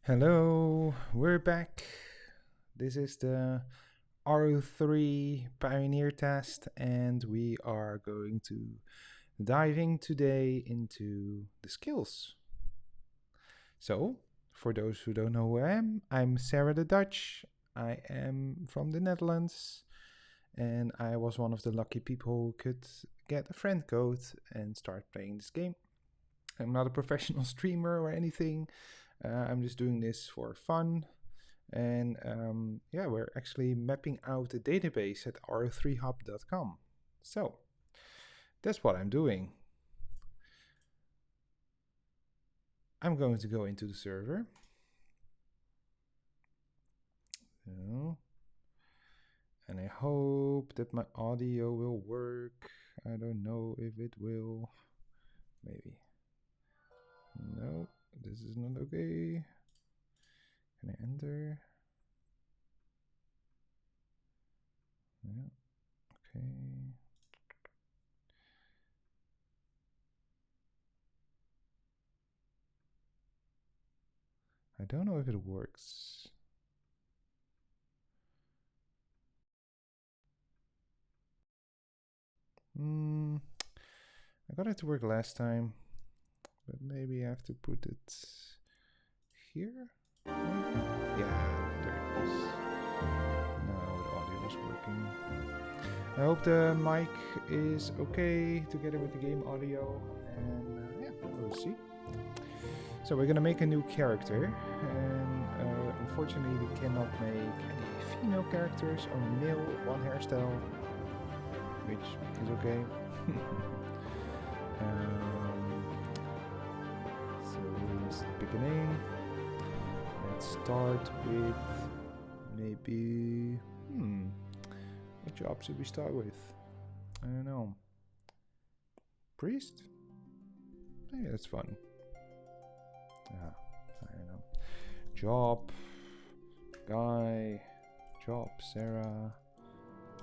Hello, we're back. This is the RO3 Pioneer test, and we are going to diving today into the skills. So, for those who don't know who I am, I'm Sarah the Dutch. I am from the Netherlands, and I was one of the lucky people who could get a friend code and start playing this game. I'm not a professional streamer or anything. I'm just doing this for fun. And yeah, we're actually mapping out a database at ro3hub.com. So that's what I'm doing. I'm going to go into the server. So, and I hope that my audio will work. I don't know if it will. Maybe. No, this is not okay. Can I enter? Yeah, okay. I don't know if it works. I got it to work last time, but maybe I have to put it here. Yeah, there it is. Now the audio is working. I hope the mic is okay together with the game audio, and yeah, we'll see. So we're gonna make a new character, and unfortunately we cannot make any female characters, only male, one hairstyle, which is okay. So let's pick a name. Let's start with maybe what job should we start with? I don't know. Priest? Hey, that's fun. I don't know. Job. Guy. Job. Sarah.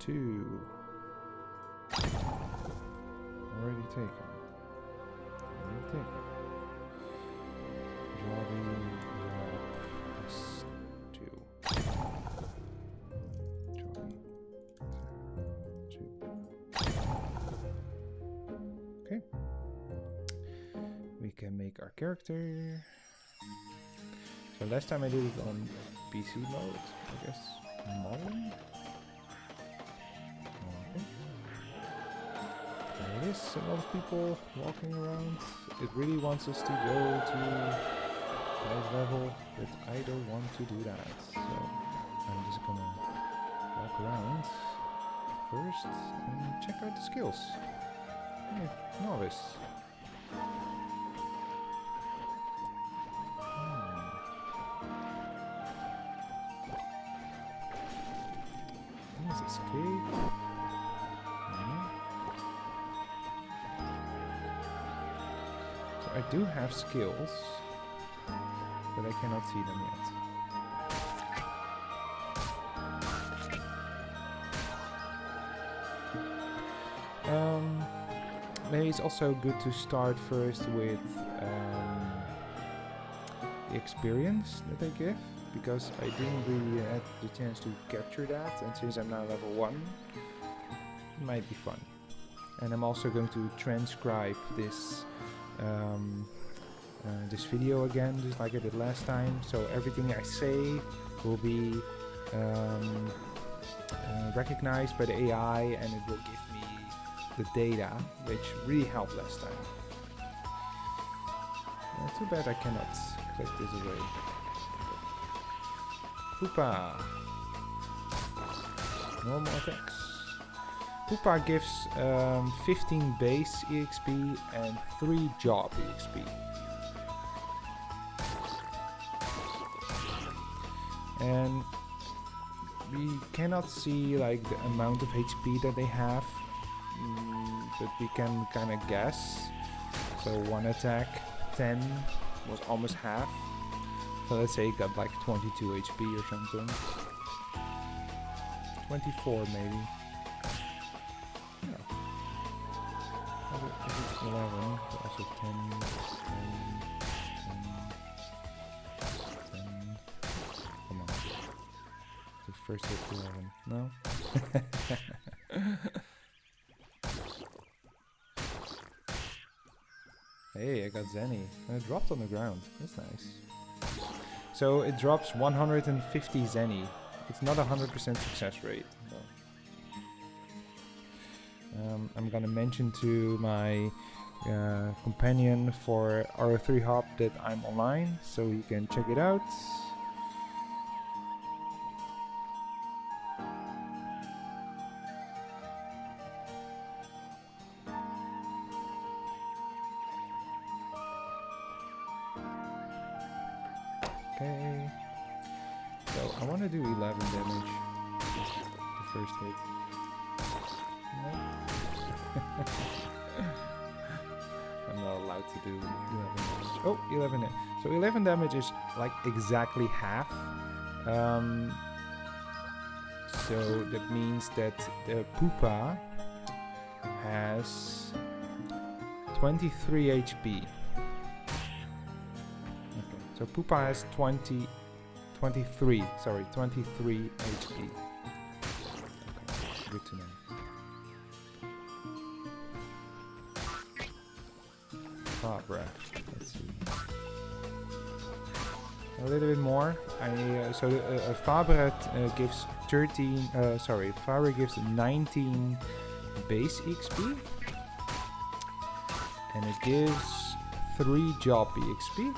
2. Already taken. Jobby. Job. 2. Jobby. 2. Okay. We can make our character. So last time I did it on PC mode, I guess. Modeling. Okay. There it is. A lot of people walking around. It really wants us to go to high level, but I don't want to do that. So I'm just gonna walk around first and check out the skills. Hey, Novice. Let's escape. So I do have skills, but I cannot see them yet. Maybe it's also good to start first with the experience that they give, because I didn't really had the chance to capture that, and since I'm now level 1, it might be fun. And I'm also going to transcribe this this video again, just like I did last time, so everything I say will be recognized by the AI, and it will give me the data, which really helped last time. Too bad I cannot click this away. Poopa. Normal attacks. Poopa gives 15 base EXP and 3 job EXP. And we cannot see like the amount of HP that they have, but we can kind of guess. So one attack, 10 was almost half. So let's say it got like 22 HP or something. 24 maybe. Yeah. If it's 11, also 10, 10, 10, 10. The first hit 11. No? Hey, I got Zenny. And it dropped on the ground. That's nice. So it drops 150 Zenny. It's not a 100% success rate. No. I'm gonna mention to my companion for RO3 Hop that I'm online, so you can check it out. Okay. So I want to do 11 damage. The first hit. No. I'm not allowed to do 11 damage. Oh, 11 damage. So 11 damage is like exactly half. So that means that the Pupa has 23 HP. Okay, so Pupa has 23 HP. Okay, good to know. Fabra, let's see. A little bit more. Fabra gives 13. Fabra gives 19 base XP, and it gives 3 job EXP.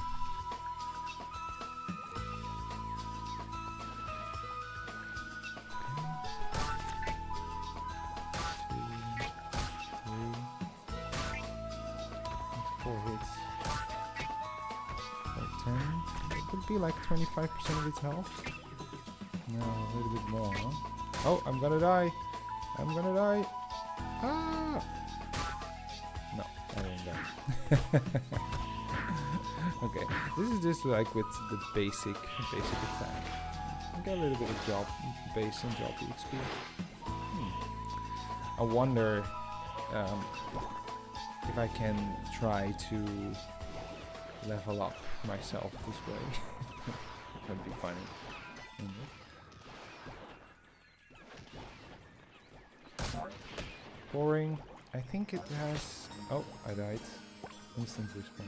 Be like 25% of its health. No, a little bit more, huh? Oh, I'm gonna die. I'm gonna die. Ah! No, I didn't die. Okay, this is just like with the basic attack. I got a little bit of job base and job XP. I wonder if I can try to level up myself this way. That'd be funny. Boring. I think it has... Oh, I died. Instant respawn.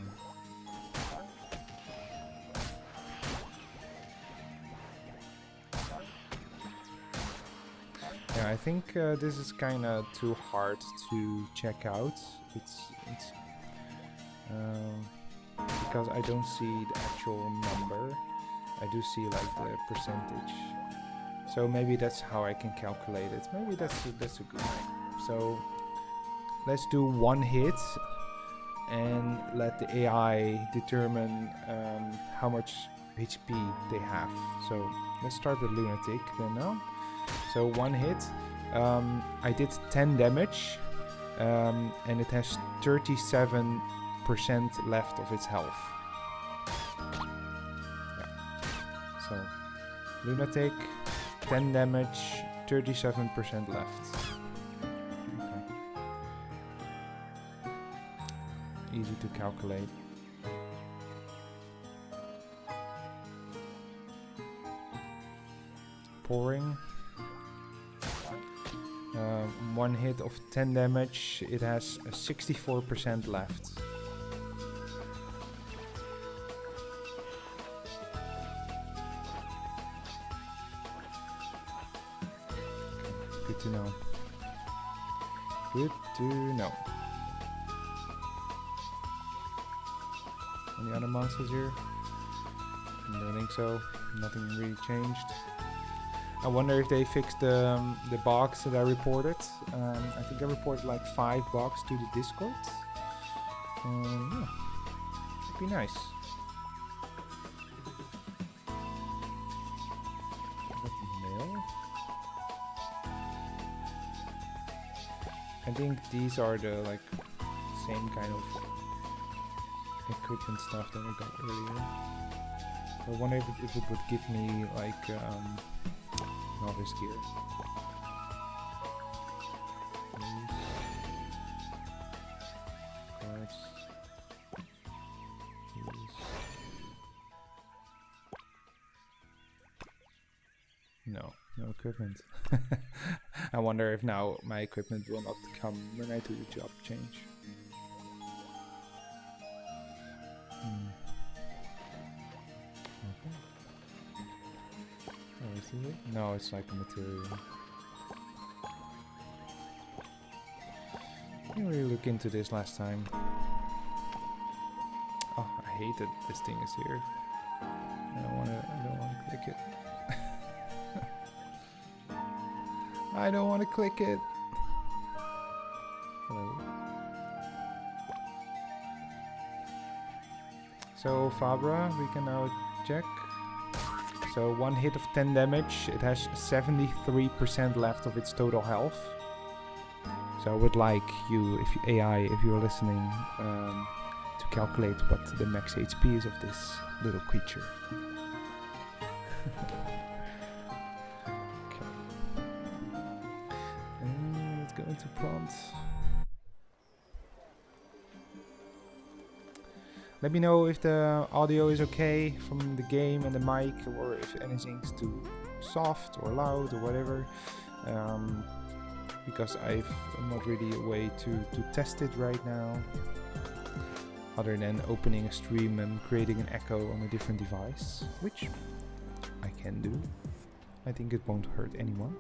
Yeah, I think this is kind of too hard to check out. It's because I don't see the actual number. I do see like the percentage. So maybe that's how I can calculate it. Maybe that's a good thing. So let's do 1 hit and let the AI determine how much HP they have. So let's start with Lunatic then now. So 1 hit. I did 10 damage and it has 37% left of its health. Yeah. So Lunatic, 10 damage, 37% left. Okay. Easy to calculate. Pouring. 1 hit of 10 damage, it has 64% left. Good to know. Good to know. Any other monsters here? I don't think so. Nothing really changed. I wonder if they fixed the bugs that I reported. I think I reported like 5 bugs to the Discord. Yeah, it'd be nice. Mail. I think these are the like same kind of equipment stuff that I got earlier. I wonder if it would give me like Novice gear. Cards. No. No equipment. I wonder if now my equipment will not come when I do the job change. Okay. Oh, is it? No, it's like a material. I didn't really look into this last time. Oh, I hate that this thing is here. I don't wanna click it. I don't wanna click it. Hello. So Fabra, we can now check. So one hit of 10 damage, it has 73% left of its total health. So I would like you, if you AI, if you're listening, to calculate what the max HP is of this little creature. Okay. Let's go into prompt. Let me know if the audio is okay from the game and the mic, or if anything's too soft or loud or whatever. Because I've not really a way to test it right now, other than opening a stream and creating an echo on a different device, which I can do. I think it won't hurt anyone.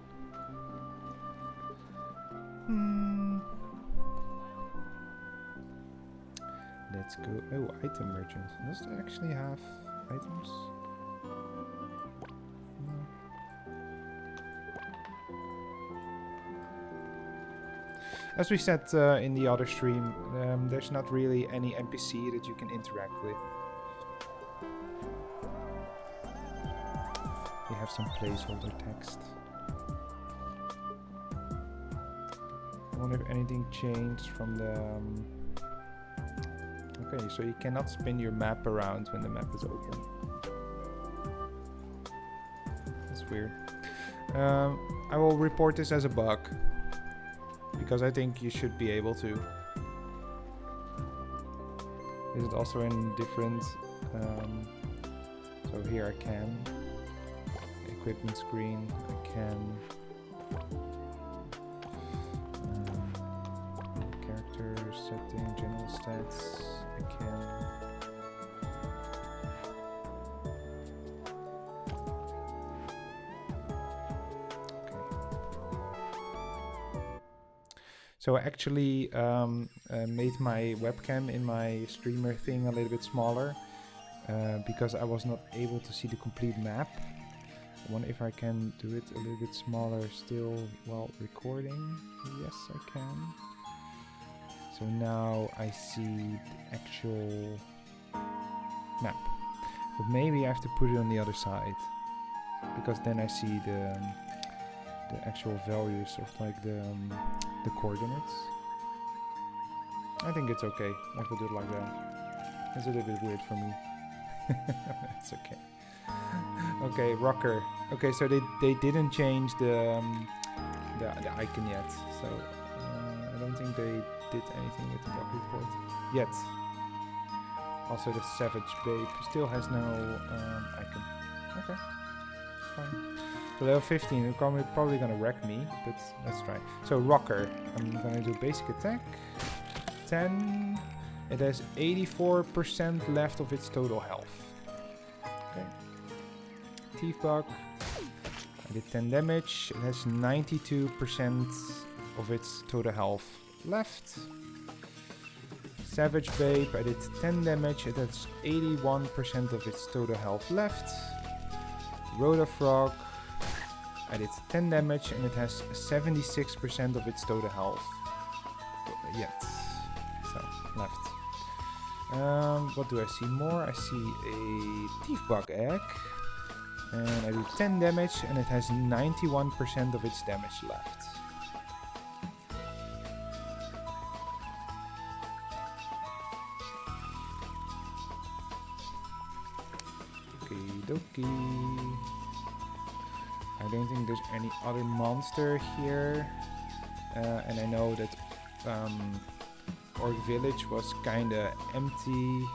Let's go. Oh, item merchant. Does it actually have items? No. As we said in the other stream, there's not really any NPC that you can interact with. We have some placeholder text. I wonder if anything changed from the... Okay, so you cannot spin your map around when the map is open. That's weird. I will report this as a bug, because I think you should be able to. Is it also in different... so here I can. Equipment screen, I can. Character setting, general stats, I can. So I actually made my webcam in my streamer thing a little bit smaller because I was not able to see the complete map. I wonder if I can do it a little bit smaller still while recording. Yes, I can. So now I see the actual map. But maybe I have to put it on the other side, because then I see the actual values of like the coordinates. I think it's okay if I do it like that. It's a little bit weird for me. It's okay. Okay, rocker. Okay, so they didn't change the icon yet. So I don't think they did anything with the bug report yet. Also, the Savage Babe still has no icon. Okay, fine. So level 15, they're probably gonna wreck me, but let's try. So rocker, I'm gonna do basic attack. 10. It has 84% left of its total health. Okay. Thief bug. I did 10 damage. It has 92% of its total health left. Savage Babe. I did 10 damage. It has 81% of its total health left. Rhoda Frog. I did 10 damage and it has 76% of its total health yet. So, left. What do I see more? I see a Thief Bug Egg. And I do 10 damage and it has 91% of its damage left. Okie dokie. I don't think there's any other monster here. And I know that Orc Village was kinda empty.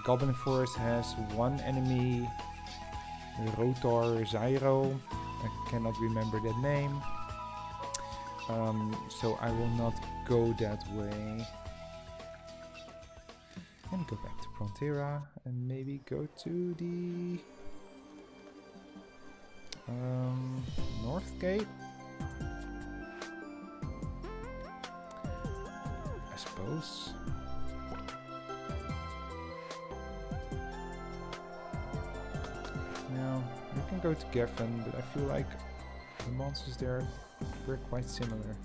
Goblin Forest has one enemy, Rotor Zyro. I cannot remember that name. So I will not go that way. And go back to Frontera and maybe go to the North Gate. I suppose. No, you can go to Geffen, but I feel like the monsters there were quite similar.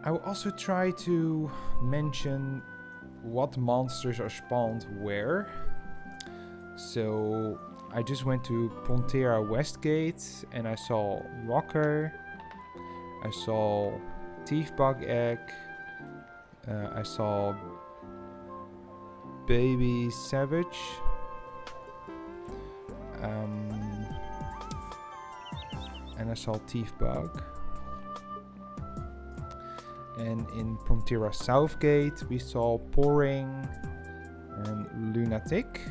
I will also try to mention what monsters are spawned where. So I just went to Pontera Westgate and I saw Walker. I saw Thief Bug Egg. I saw Baby Savage. And I saw Thief Bug. And in Pontera Southgate we saw Pouring and Lunatic.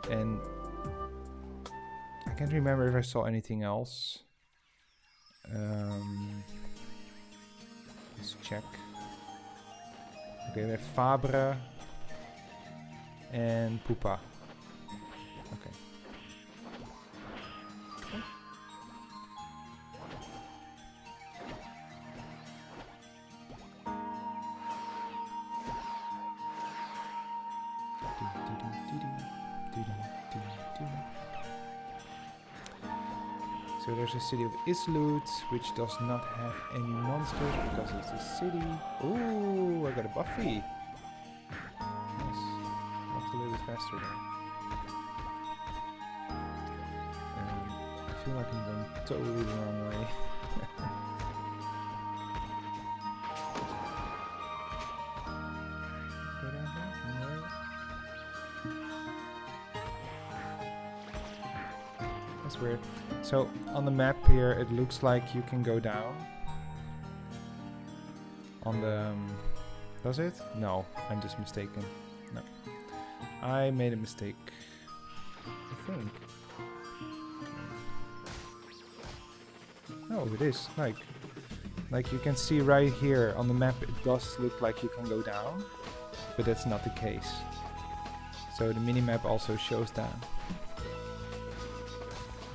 And I can't remember if I saw anything else. Let's check. Okay, we have Fabre and Pupa. Okay. So there's a city of Isloot, which does not have any monsters because it's a city. Ooh, I got a Buffy. Nice. Walked a little bit faster there. I feel like I'm going totally the wrong way. That's weird. So on the map here it looks like you can go down. On the... does it? No, I'm just mistaken. No. I made a mistake. I think. No, it is. Like you can see right here on the map it does look like you can go down. But that's not the case. So the minimap also shows that.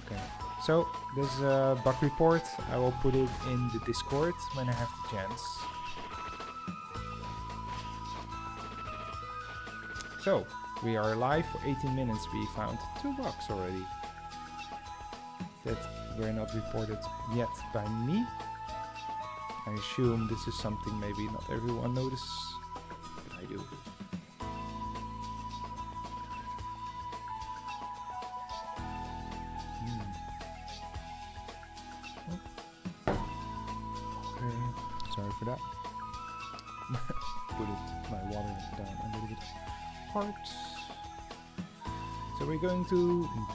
Okay. So, this bug report, I will put it in the Discord when I have the chance. So, we are live for 18 minutes. We found 2 bugs already that were not reported yet by me. I assume this is something maybe not everyone notices, but I do. Sorry for that. Put my water down a little bit hard. So we're going to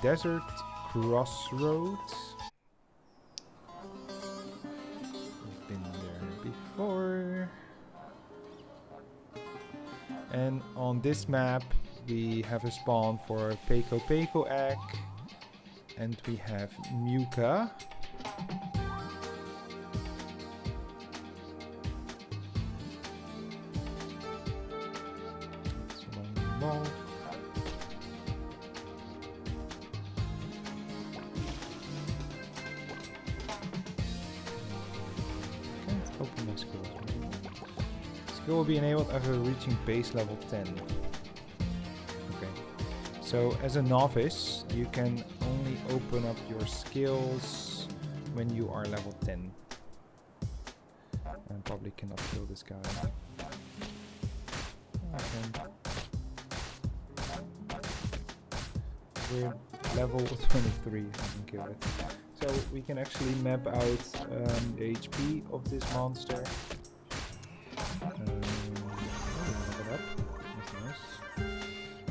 Desert Crossroads. We've been there before. And on this map we have a spawn for Peko Peko egg. And we have Muka. Will be enabled after reaching base level 10. Okay, so as a novice you can only open up your skills when you are level 10. And probably cannot kill this guy. Okay. We're level 23, I can kill it. So we can actually map out the HP of this monster.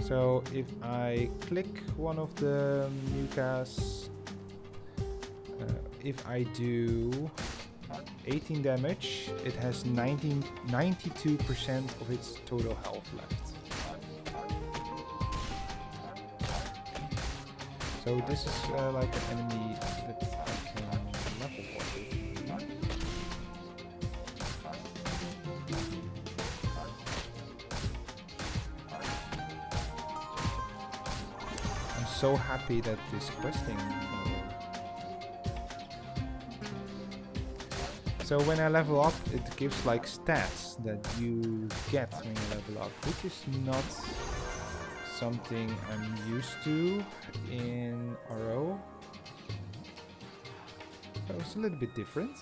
So if I click one of the Mukas, if I do 18 damage, it has 92% of its total health left. So this is like an enemy that I can level up with. I'm so happy that this questing. So when I level up, it gives like stats that you get when you level up, which is not something I'm used to in RO. So it's a little bit different.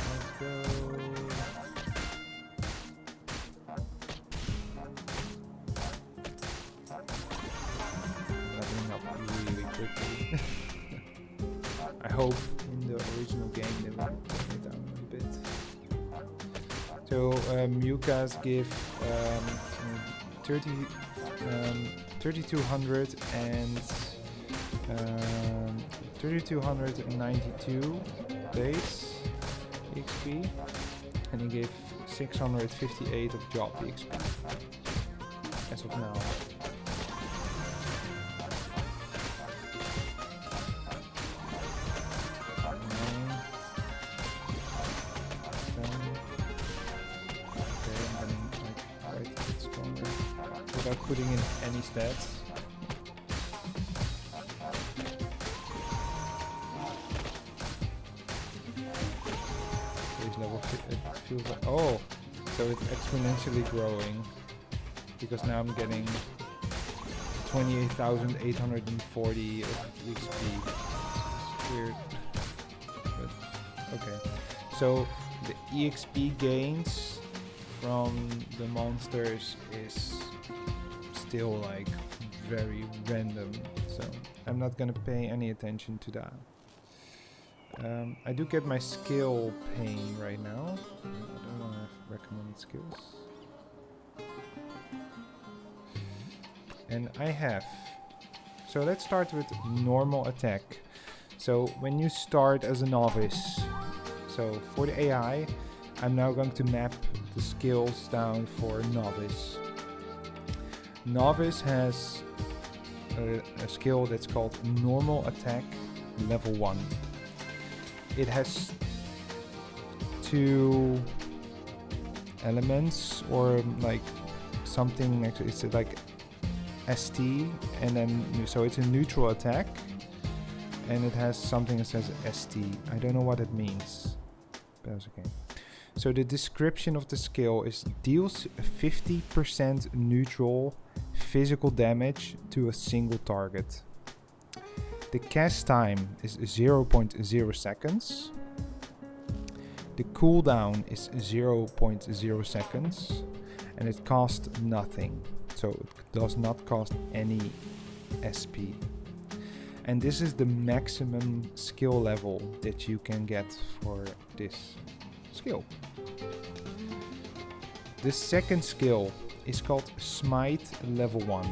Let's go. Leveling up really quickly. I hope in the original game they will bring it down a bit. So Mukas give 3200 and 3292 base XP, and he gave 658 of job XP as of now. Without putting in any stats. Base level, it feels like, oh, so it's exponentially growing, because now I'm getting 28,840 of XP. It's weird, but okay. So the EXP gains from the monsters is still like very random, so I'm not gonna pay any attention to that. I do get my skill pane right now. I don't want to recommend skills. And I have. So let's start with normal attack. So when you start as a novice, so for the AI, I'm now going to map the skills down for novice. Novice has a skill that's called normal attack level 1. It has 2 elements, or like something, it's like ST, and then so it's a neutral attack, and it has something that says ST. I don't know what it means, but that's okay. So the description of the skill is deals 50% neutral physical damage to a single target. The cast time is 0.0 seconds. The cooldown is 0.0 seconds, and it costs nothing. So it does not cost any SP. And this is the maximum skill level that you can get for this skill. The second skill is called Smite level 1.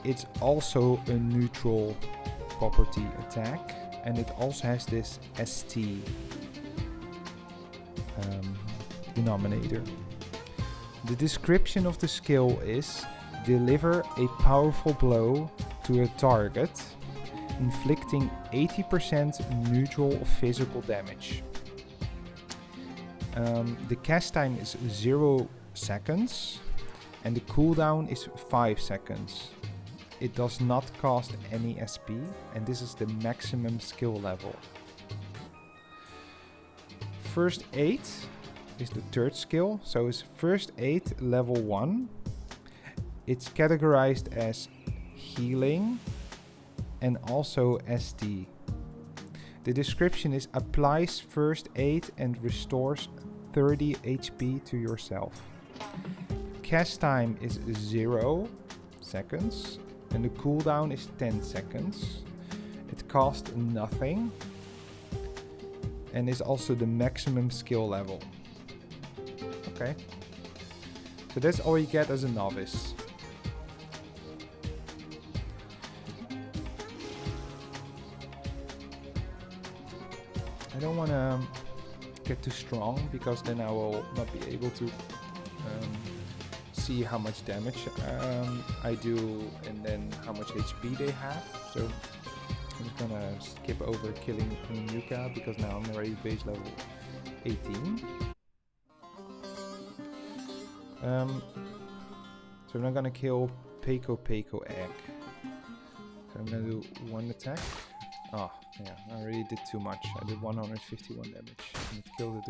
It's also a neutral property attack, and it also has this ST denominator. The description of the skill is deliver a powerful blow to a target, inflicting 80% neutral physical damage. The cast time is 0 seconds, and the cooldown is 5 seconds. It does not cost any SP, and this is the maximum skill level. First aid is the third skill, so it's first aid level 1. It's categorized as healing and also ST. The description is applies first aid and restores 30 HP to yourself. Cast time is 0 seconds, and the cooldown is 10 seconds. It costs nothing, and is also the maximum skill level. Okay, so that's all you get as a novice. I don't want to get too strong, because then I will not be able to see how much damage I do and then how much HP they have. So I'm just gonna skip over killing Nuka, because now I'm already base level 18. So I'm not gonna kill Peko egg. So I'm gonna do one attack. Oh yeah, I already did too much. I did 151 damage and it killed it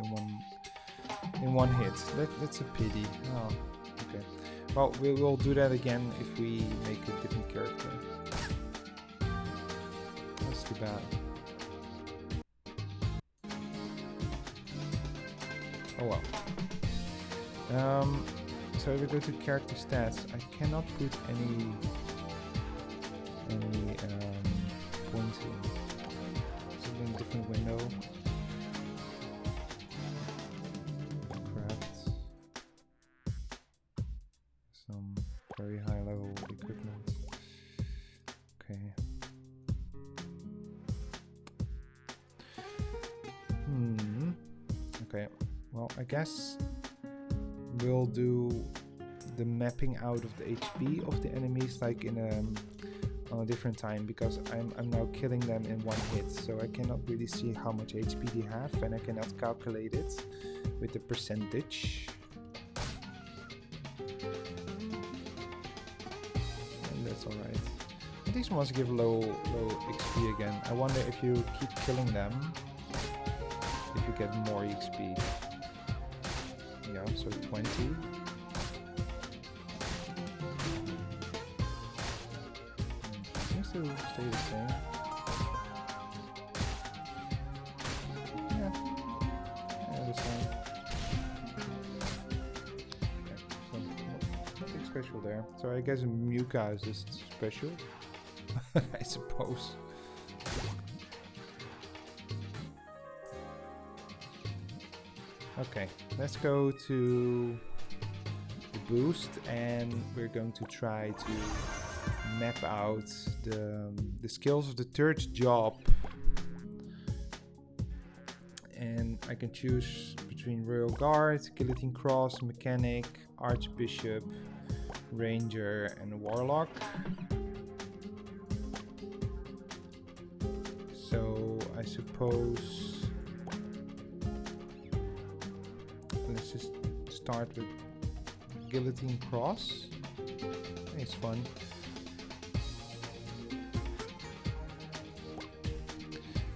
in one hit. That's a pity. Oh, okay. Well, we will do that again if we make a different character. That's too bad. Oh well. So if we go to character stats, I cannot put any points in. It's in a different window. Craft some very high level equipment. Okay. Okay. Well, I guess we'll do the mapping out of the HP of the enemies like in on a different time, because I'm now killing them in one hit, so I cannot really see how much HP they have, and I cannot calculate it with the percentage. And that's alright. These ones give low XP again. I wonder if you keep killing them, if you get more XP. Yeah, so 20. Seems to stay the same. Yeah, the same. Okay, so nothing special there. So I guess Muka is just special, I suppose. Okay, let's go to the boost, and we're going to try to map out the skills of the third job. And I can choose between Royal Guard, Guillotine Cross, Mechanic, Archbishop, Ranger, and Warlock. So I suppose let's just start with Guillotine Cross. It's fun.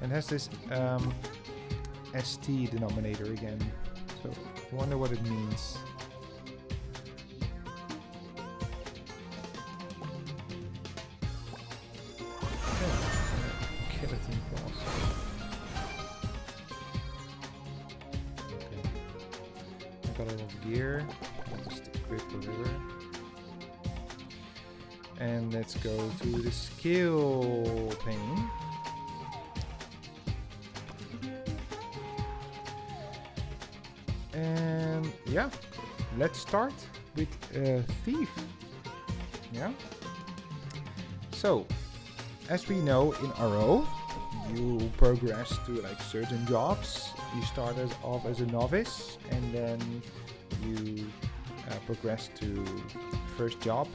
And has this ST denominator again. So I wonder what it means. Guillotine Cross. Got a lot of gear. I'll just equip whatever. And let's go to the skill pane. And yeah, let's start with Thief. Yeah. So, as we know in RO, you progress to like certain jobs. You started off as a novice, and then you progress to first job,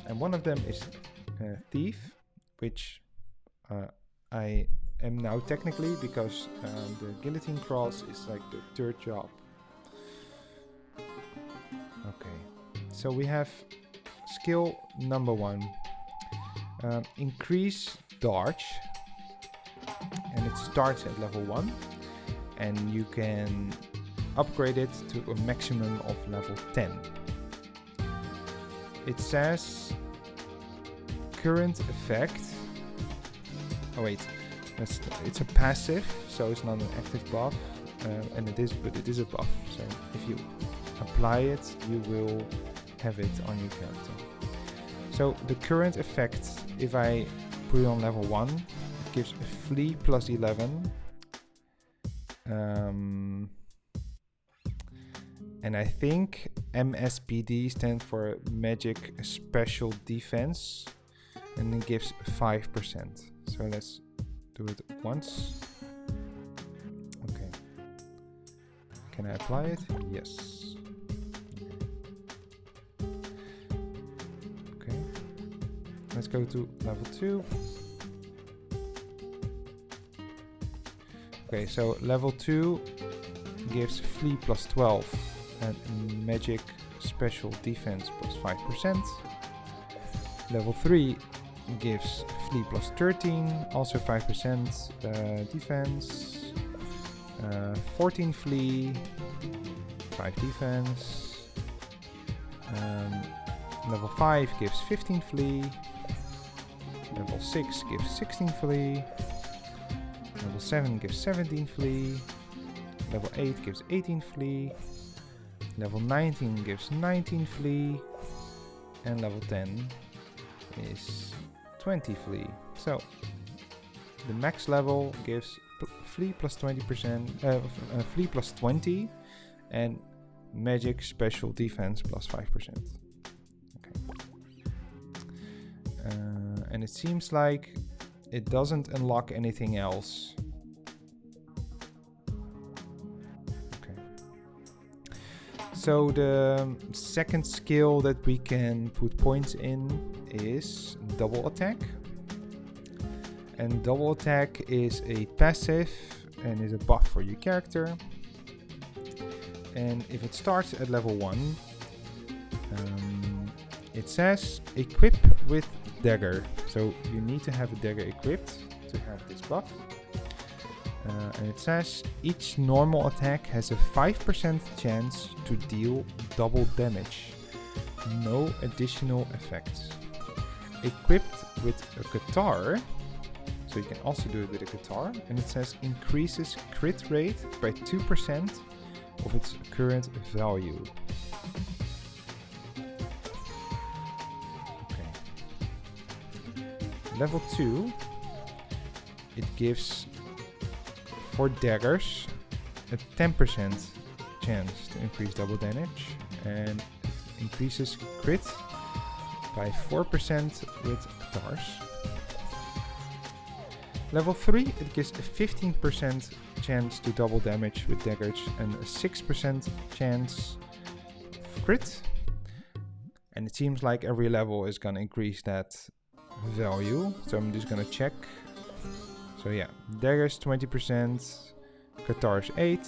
and one of them is Thief, which I am now technically, because the Guillotine Cross is like the third job. Okay, so we have skill number 1, increase dodge. And it starts at level 1, and you can upgrade it to a maximum of level 10. It says current effect. Oh wait, it's a passive, so it's not an active buff, and it is a buff. So if you apply it, you will have it on your character. So the current effect, if I put it on level 1, gives a flee plus 11, and I think MSPD stands for Magic Special Defense, and it gives 5%. So let's do it once. Can I apply it? Yes. Okay. Let's go to level 2. Okay, so level 2 gives Flee plus 12 and Magic Special Defense plus 5%. Level 3 gives Flee plus 13, also 5% defense. 14 Flee, 5 defense. Level 5 gives 15 Flee. Level 6 gives 16 Flee. Level 7 gives 17 Flee. Level 8 gives 18 Flee. Level 19 gives 19 Flee. And level 10 is 20 Flee. So the max level gives Flee plus 20%, Flee plus 20, and Magic Special Defense plus 5%. Okay. And it seems like it doesn't unlock anything else. Okay. So the second skill that we can put points in is Double Attack. And Double Attack is a passive and is a buff for your character. And if it starts at level 1, it says equip with dagger. So you need to have a dagger equipped to have this buff. And it says each normal attack has a 5% chance to deal double damage. No additional effects. Equipped with a guitar. So you can also do it with a guitar, and it says increases crit rate by 2% of its current value. Okay. Level 2, it gives for daggers a 10% chance to increase double damage, and it increases crit by 4% with guitars. Level 3, it gives a 15% chance to double damage with daggers and a 6% chance of crit. And it seems like every level is gonna increase that value. So I'm just gonna check. So yeah, daggers 20%, guitars 8.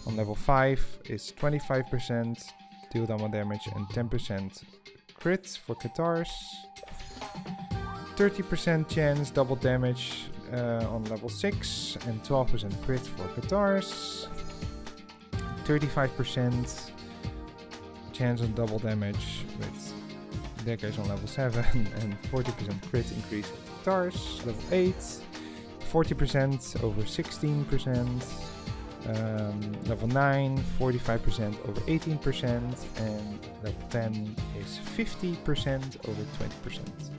On level 5 is 25% deal double damage and 10% crit for guitars. 30% chance double damage on level 6 and 12% crit for guitars. 35% chance on double damage with daggers on level 7 and 40% crit increase with guitars. Level 8, 40% over 16%. Level 9, 45% over 18%. And level 10 is 50% over 20%.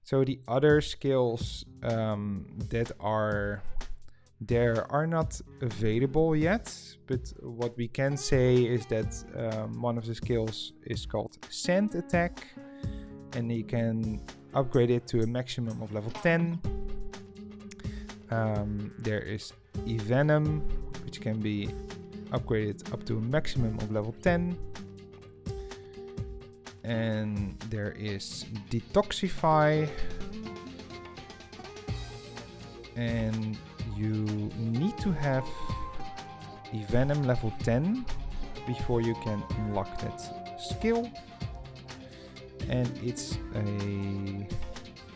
So the other skills that are there are not available yet, but what we can say is that one of the skills is called Sand Attack, and you can upgrade it to a maximum of level 10. There is Venom, which can be upgraded up to a maximum of level 10. And there is Detoxify, and you need to have Venom level 10 before you can unlock that skill. And it's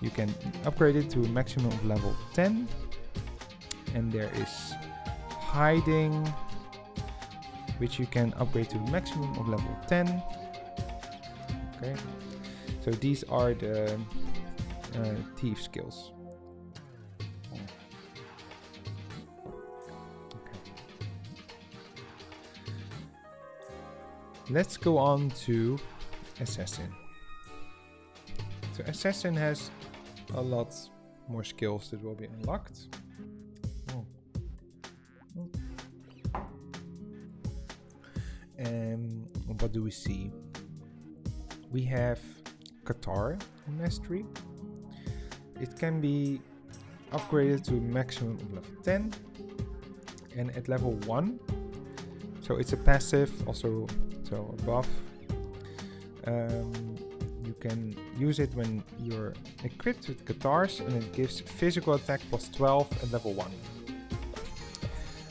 you can upgrade it to a maximum of level 10. And there is Hiding, which you can upgrade to a maximum of level 10. Okay, so these are the thief skills. Okay. Let's go on to Assassin. So Assassin has a lot more skills that will be unlocked. And what do we see? We have Guitar Mastery. It can be upgraded to a maximum of level 10. And at level 1, so it's a passive, also so a buff. You can use it when you're equipped with guitars, and it gives physical attack plus 12 at level 1.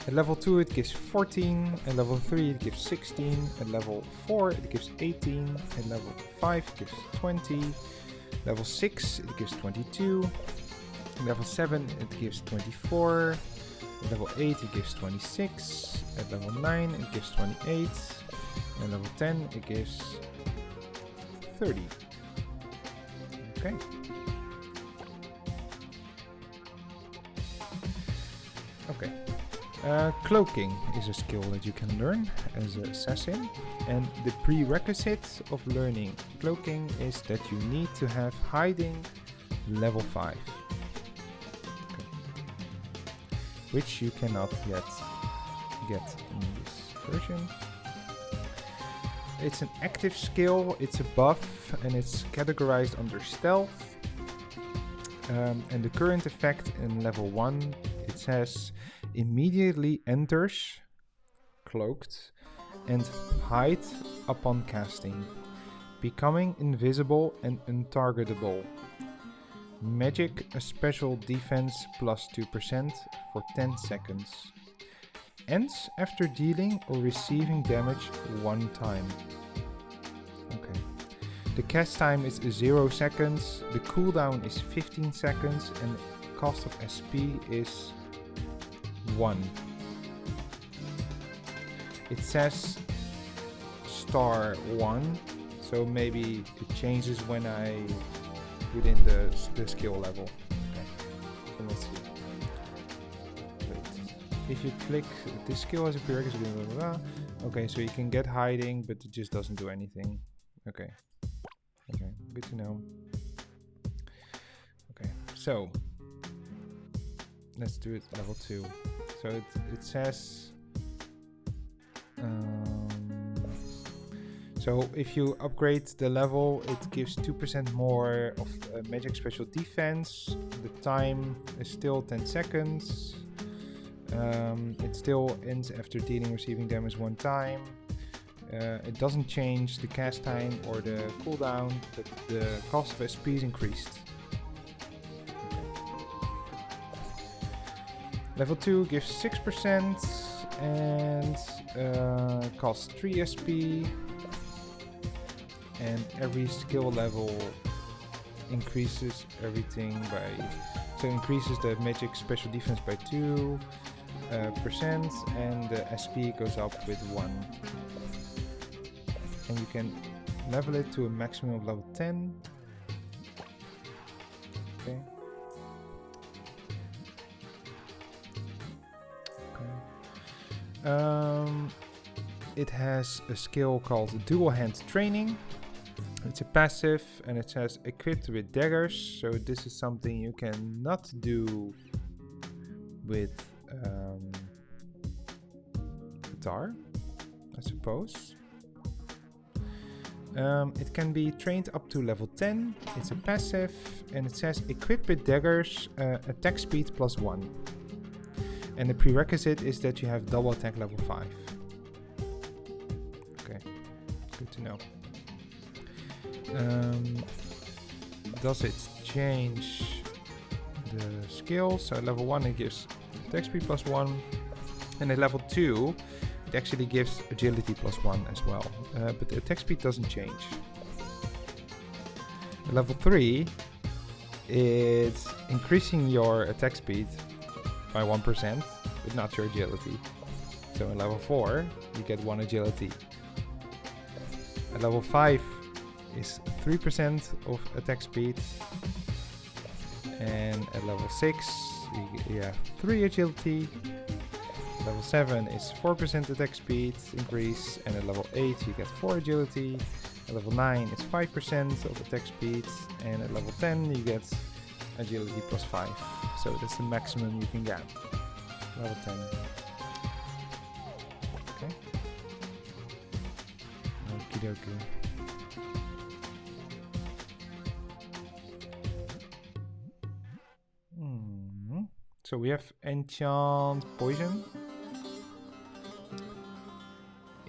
At level 2 it gives 14, at level 3 it gives 16, at level 4 it gives 18, at level 5 it gives 20, level 6 it gives 22, at level 7 it gives 24, at level 8 it gives 26, at level 9 it gives 28, and at level 10 it gives 30. Okay. Okay. Cloaking is a skill that you can learn as an assassin, and the prerequisite of learning cloaking is that you need to have hiding level 5, okay, which you cannot yet get in this version. It's an active skill, it's a buff, and it's categorized under stealth. And the current effect in level 1, it says immediately enters cloaked and hide upon casting, becoming invisible and untargetable. Magic a special defense plus 2% for 10 seconds. Ends after dealing or receiving damage 1 time. Okay. The cast time is 0 seconds, the cooldown is 15 seconds, and the cost of SP is 1. It says star 1, so maybe it changes when I put in the skill level. Okay, so let's see. Wait. If you click this skill as a prerequisite, blah, blah, blah. Okay, so you can get hiding, but it just doesn't do anything. Okay. Okay, good to know. Okay, so let's do it level 2. So it says so if you upgrade the level, it gives 2% more of magic special defense. The time is still 10 seconds. It still ends after dealing or receiving damage 1 time. It doesn't change the cast time or the cooldown, but the cost of SP is increased. Level 2 gives 6% and costs 3 SP. And every skill level increases everything by, so increases the magic special defense by 2%, and the SP goes up with 1. And you can level it to a maximum of level 10. Okay. It has a skill called Dual Hand Training. It's a passive, and it says equipped with daggers, so this is something you cannot do with guitar, I suppose. It can be trained up to level 10. It's a passive, and it says equipped with daggers, attack speed plus 1. And the prerequisite is that you have double attack level 5. Okay, good to know. Does it change the skills? So at level 1 it gives attack speed plus 1, and at level 2 it actually gives agility plus 1 as well, but the attack speed doesn't change. At level 3 it's increasing your attack speed by 1%, but not your agility. So at level 4 you get 1 agility. At level 5 is 3% of attack speed, and at level 6 you have 3 agility. Level 7 is 4% attack speed increase, and at level 8 you get 4 agility. At level 9 it's 5% of attack speed, and at level 10 you get agility plus 5. So that's the maximum you can get. Level 10. Okay. Okie dokie. So we have enchant poison.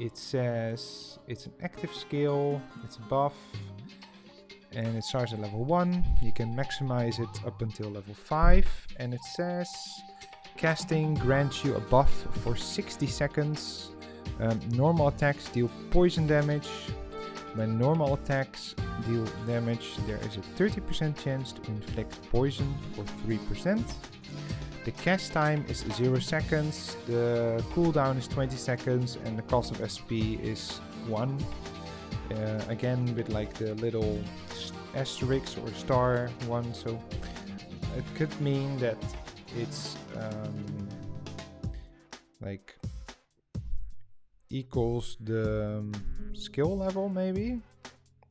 it says it's an active skill, it's a buff, and it starts at level 1. You can maximize it up until level 5, and it says casting grants you a buff for 60 seconds. Normal attacks deal poison damage. When normal attacks deal damage, there is a 30% chance to inflict poison for 3%. The cast time is 0 seconds, the cooldown is 20 seconds, and the cost of SP is 1. Again, with like the little asterisk or star 1, so it could mean that it's like equals the skill level maybe,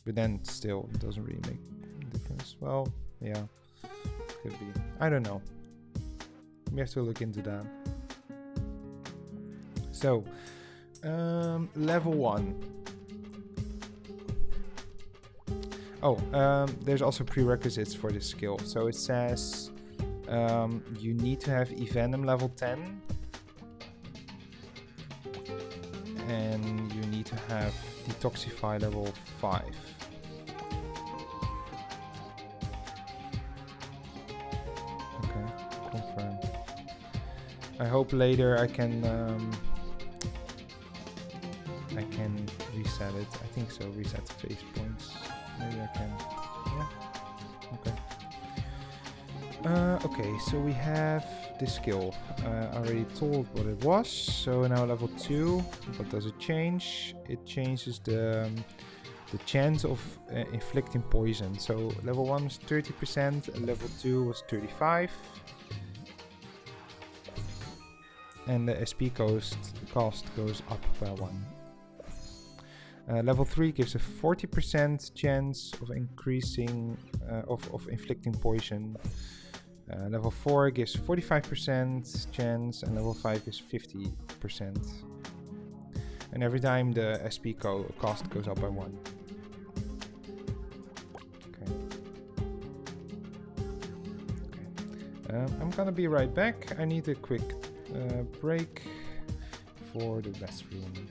but then still it doesn't really make a difference. Well, yeah, could be. I don't know. We have to look into that. So, level 1. Oh, there's also prerequisites for this skill. So it says you need to have Evenom level 10. And you need to have Detoxify level 5. Okay, confirm. I hope later I can reset it. I think so. Reset the phase points. Maybe I can. Yeah. Okay. Okay. So we have this skill. I already told what it was. So now level 2. What does it change? It changes the chance of inflicting poison. So level 1 was 30%. And level 2 was 35%. And the SP cost goes up by 1. Level 3 gives a 40% chance of increasing of inflicting poison. Level 4 gives 45% chance, and level 5 gives 50%. And every time the SP cost goes up by 1. Okay. I'm gonna be right back. I need a quick break for the restroom.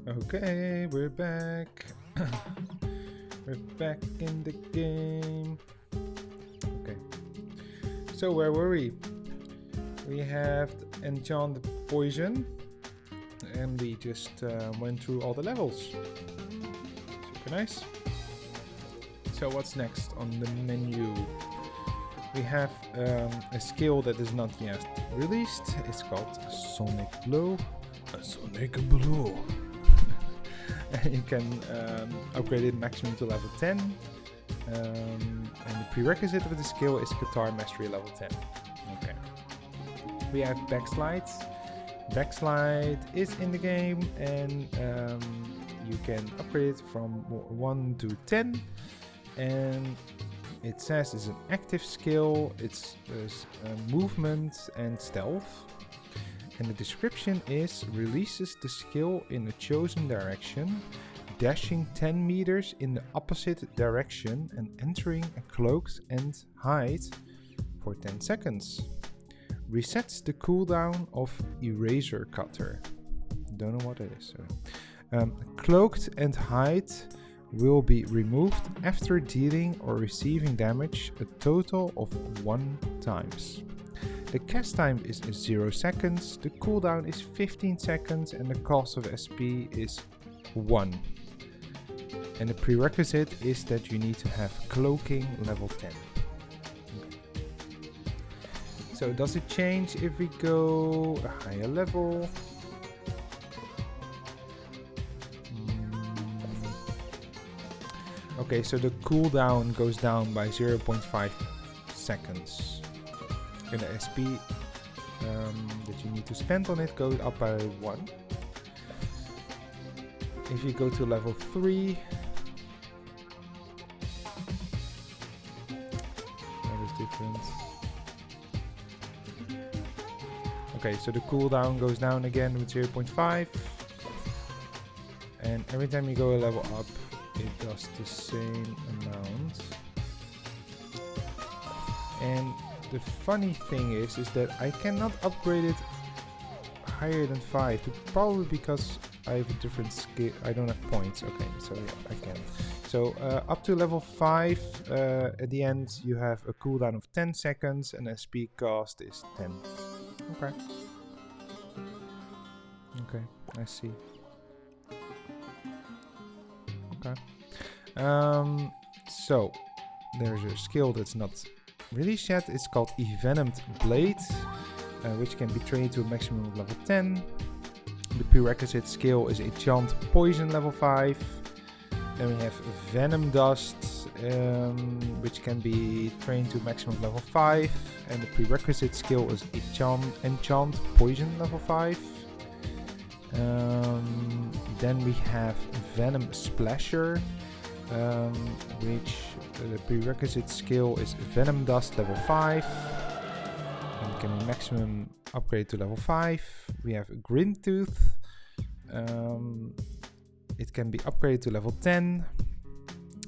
Okay, we're back. We're back in the game. Okay. So where were we? We have enchanted poison, and we just went through all the levels. Super nice. So what's next on the menu? We have a skill that is not yet released. It's called Sonic Blow. Sonic Blow. And you can upgrade it maximum to level 10. And the prerequisite of the skill is Guitar Mastery level 10. Okay. We have Backslide. Backslide is in the game, and you can upgrade it from 1 to 10. And it says it's an active skill. It's movement and stealth. And the description is releases the skill in a chosen direction, dashing 10 meters in the opposite direction and entering a cloaked and hide for 10 seconds. Resets the cooldown of Eraser Cutter. Don't know what it is. Cloaked and hide will be removed after dealing or receiving damage a total of 1 times. The cast time is 0 seconds, the cooldown is 15 seconds, and the cost of SP is 1. And the prerequisite is that you need to have cloaking level 10. Okay. So does it change if we go a higher level? Okay, so the cooldown goes down by 0.5 seconds. And the SP that you need to spend on it goes up by 1. If you go to level 3, that is different. Okay, so the cooldown goes down again with 0.5. And every time you go a level up, it does the same amount. And the funny thing is that I cannot upgrade it higher than 5. Probably because I have a different skill. I don't have points. Okay, so yeah, I can. So up to level 5, at the end you have a cooldown of 10 seconds and SP cost is 10. Okay. Okay, I see. Okay. So there's a skill that's not released yet. It's called Envenomed Blade, which can be trained to a maximum of level 10. The prerequisite skill is Enchant Poison level 5. Then we have Venom Dust, which can be trained to a maximum of level 5. And the prerequisite skill is Enchant Poison level 5. Then we have Venom Splasher, which the prerequisite skill is Venom Dust level 5 and can be maximum upgrade to level 5. We have Grin Tooth. It can be upgraded to level 10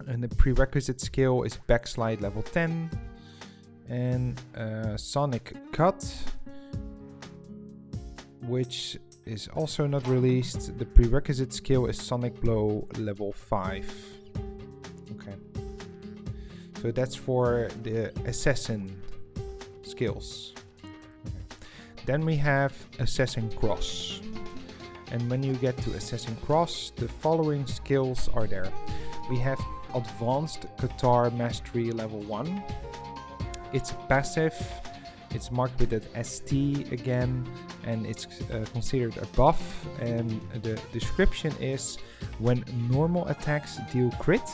and the prerequisite skill is Backslide level 10. And Sonic Cut, which is also not released. The prerequisite skill is Sonic Blow level 5. Okay. So that's for the assassin skills. Okay. Then we have Assassin Cross. And when you get to Assassin Cross, the following skills are there. We have Advanced Guitar Mastery level 1. It's passive. It's marked with that ST again, and it's considered a buff. And the description is when normal attacks deal crit,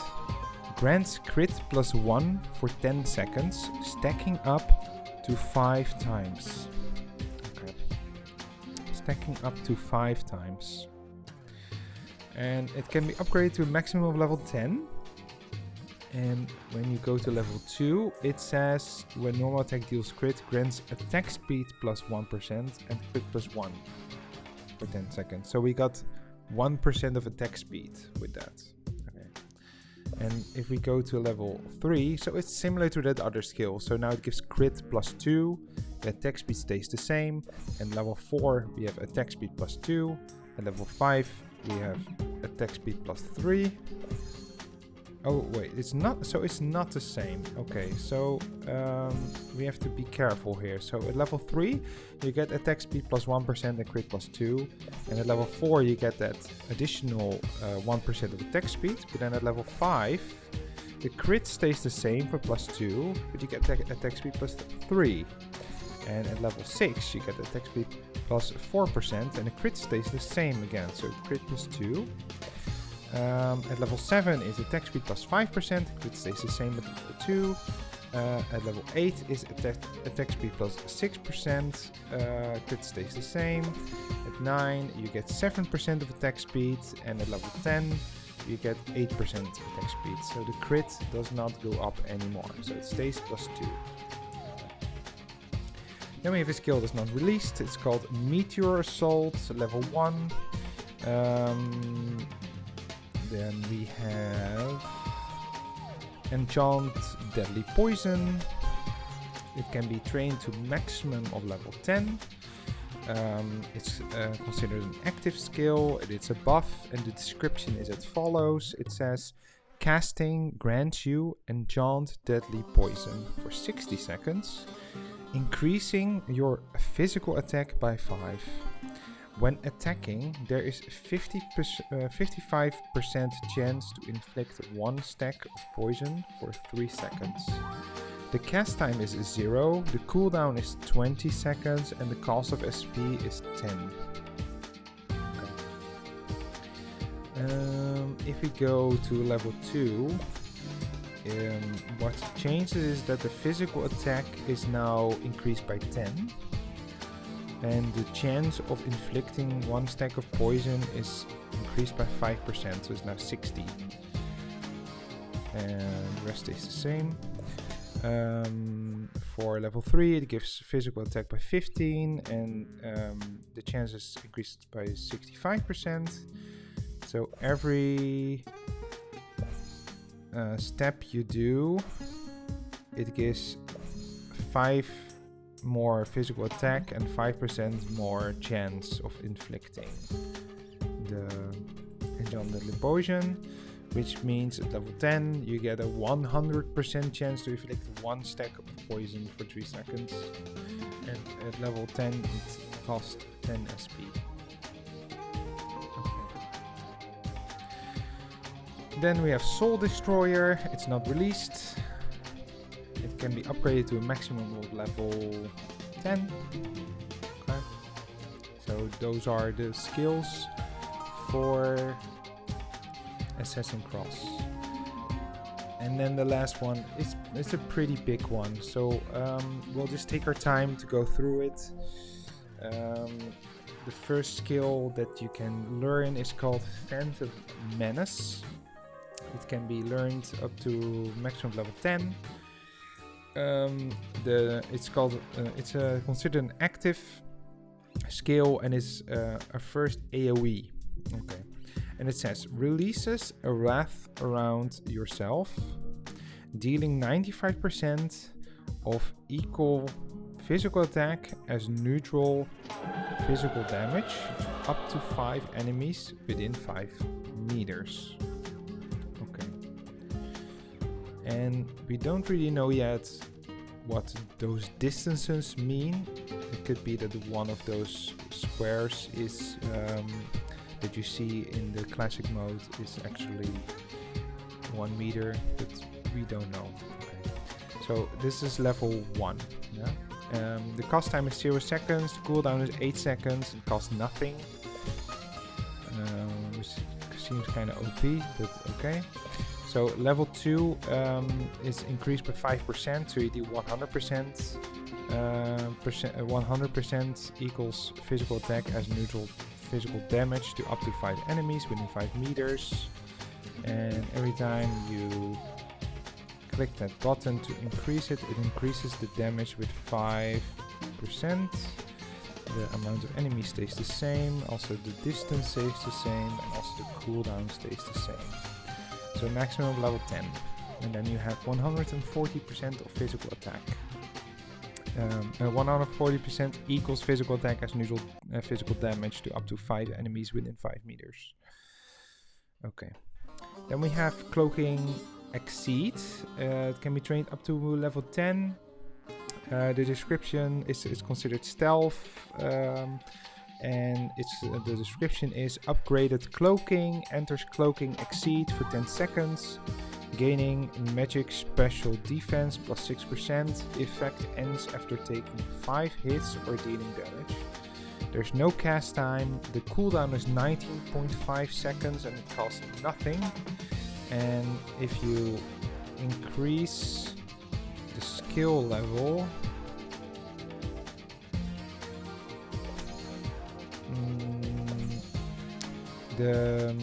grants crit plus 1 for 10 seconds, stacking up to 5 times. Okay. Stacking up to 5 times. And it can be upgraded to a maximum of level 10. And when you go to level 2, it says when normal attack deals crit, grants attack speed plus 1% and crit plus 1 for 10 seconds. So we got 1% of attack speed with that. Okay. And if we go to level 3, so it's similar to that other skill. So now it gives crit plus 2, the attack speed stays the same. And level 4, we have attack speed plus 2. And level 5, we have attack speed +3. Oh wait, it's not, so it's not the same. Okay, so we have to be careful here. So at level 3 you get attack speed +1% and crit +2, and at level 4 you get that additional 1% of attack speed, but then at level 5 the crit stays the same for +2, but you get attack speed +3, and at level 6 you get attack speed +4% and the crit stays the same again, so crit +2. At level 7 is attack speed +5%, crit stays the same at level 2. At level 8 is attack speed +6%, crit stays the same. At 9 you get 7% of attack speed, and at level 10 you get 8% attack speed. So the crit does not go up anymore, so it stays +2. Then we have a skill that's not released. It's called Meteor Assault, level 1. Then we have Enchant Deadly Poison. It can be trained to maximum of level 10. It's considered an active skill. It's a buff, and the description is as follows. It says, casting grants you Enchant Deadly Poison for 60 seconds, increasing your physical attack by 5. When attacking, there is 55% chance to inflict 1 stack of poison for 3 seconds. The cast time is 0, the cooldown is 20 seconds, and the cost of SP is 10. If we go to level 2, what changes is that the physical attack is now increased by 10. And the chance of inflicting 1 stack of poison is increased by 5%, so it's now 60. And the rest is the same. For level 3 it gives physical attack by 15, and the chance is increased by 65%. So every step you do, it gives 5 more physical attack and 5% more chance of inflicting the Enchant Deadly Poison, which means at level 10 you get a 100% chance to inflict 1 stack of poison for 3 seconds, and at level 10 it costs 10 SP. Then we have Soul Destroyer. It's not released. It can be upgraded to a maximum of level 10. Okay. So those are the skills for Assassin Cross. And then the last one is a pretty big one. So we'll just take our time to go through it. The first skill that you can learn is called Phantom Menace. It can be learned up to maximum level 10. It's considered an active skill, and is a first AoE. Okay, and it says releases a wrath around yourself, dealing 95% of equal physical attack as neutral physical damage up to 5 enemies within 5 meters. And we don't really know yet what those distances mean. It could be that one of those squares is that you see in the classic mode is actually 1 meter, but we don't know. Okay. So this is level 1. Yeah? The cast time is 0 seconds, the cooldown is 8 seconds, it costs nothing. Which seems kind of OP, but okay. So level 2 is increased by 5%, so you do 100%. 100% equals physical attack as neutral physical damage to up to 5 enemies within 5 meters. And every time you click that button to increase it, it increases the damage with 5%. The amount of enemies stays the same, also the distance stays the same, and also the cooldown stays the same. So maximum of level 10, and then you have 140% of physical attack. 140% equals physical attack as neutral physical damage to up to 5 enemies within 5 meters. Okay. Then we have Cloaking Exceed. It can be trained up to level 10. The description is considered stealth. And the description is upgraded cloaking, enters Cloaking Exceed for 10 seconds, gaining magic special defense plus 6%. Effect ends after taking 5 hits or dealing damage. There's no cast time. The cooldown is 19.5 seconds and it costs nothing. And if you increase the skill level, the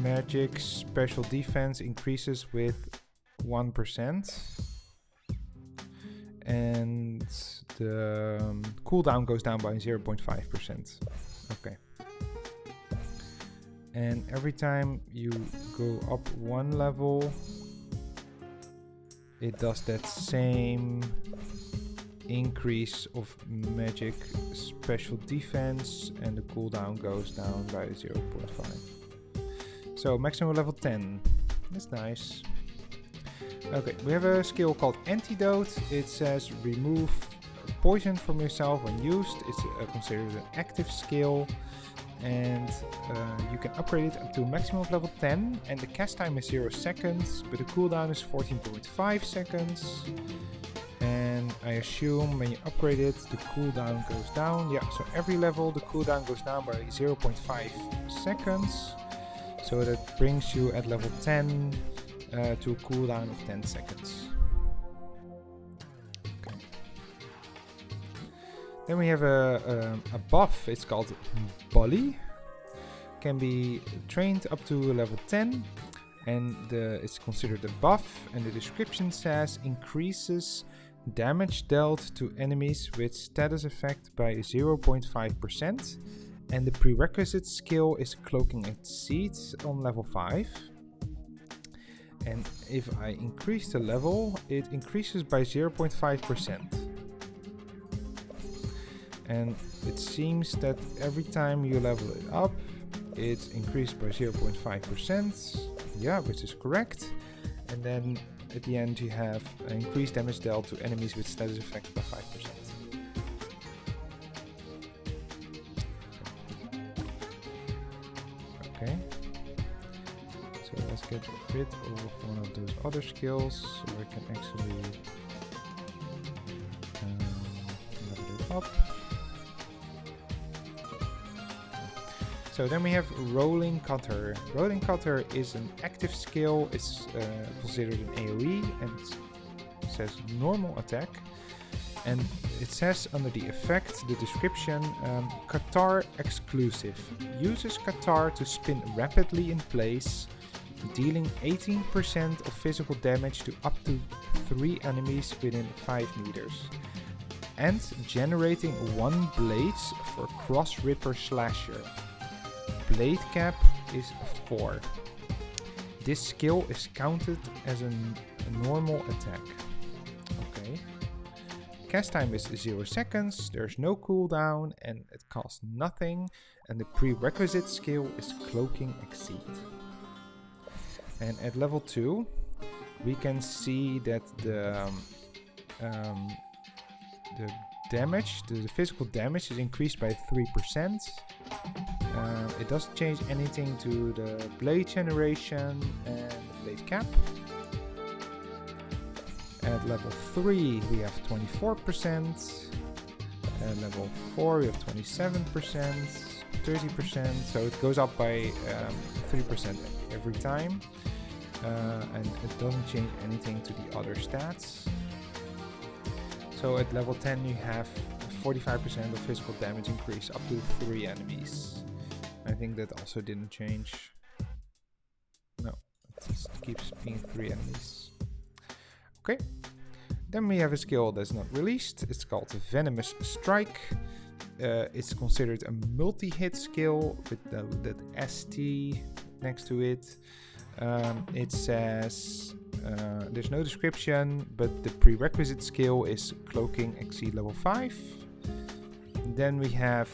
magic special defense increases with 1%. And the cooldown goes down by 0.5%. Okay. And every time you go up 1 level, it does that same increase of magic special defense, and the cooldown goes down by 0.5. So maximum level 10. That's nice. Okay, we have a skill called Antidote. It says remove poison from yourself when used. It's considered an active skill, and you can upgrade it up to a maximum of level 10, and the cast time is 0 seconds, but the cooldown is 14.5 seconds. And I assume when you upgrade it, the cooldown goes down. Yeah, so every level the cooldown goes down by 0.5 seconds. So that brings you at level 10 to a cooldown of 10 seconds. Okay. Then we have a buff. It's called Bully. Can be trained up to level 10. And it's considered a buff. And the description says increases damage dealt to enemies with status effect by 0.5%, and the prerequisite skill is Cloaking Exceed on level 5. And if I increase the level, it increases by 0.5%. And it seems that every time you level it up, it's increased by 0.5%. Yeah, which is correct. And then at the end you have increased damage dealt to enemies with status effect by 5%. Okay. So let's get rid of one of those other skills so I can actually level it up. So then we have Rolling Cutter. Rolling Cutter is an active skill. It's considered an AoE and it says normal attack. And it says under the effect, the description, Qatar exclusive. Uses Qatar to spin rapidly in place, dealing 18% of physical damage to up to 3 enemies within 5 meters. And generating 1 blades for Cross Ripper Slasher. Blade cap is 4. This skill is counted as a normal attack. Okay. Cast time is 0 seconds, there's no cooldown, and it costs nothing. And the prerequisite skill is Cloaking Exceed. And at level 2, we can see that the damage, the physical damage is increased by 3%. It doesn't change anything to the blade generation and the blade cap. At level 3 we have 24%. At level 4 we have 27%, 30%. So it goes up by 3% every time. And it doesn't change anything to the other stats. So at level 10 you have 45% of physical damage increase up to 3 enemies. I think that also didn't change. No, it just keeps being 3 enemies. Okay. Then we have a skill that's not released. It's called Venomous Strike. It's considered a multi-hit skill with that ST next to it. It says there's no description, but the prerequisite skill is Cloaking Exceed level 5. Then we have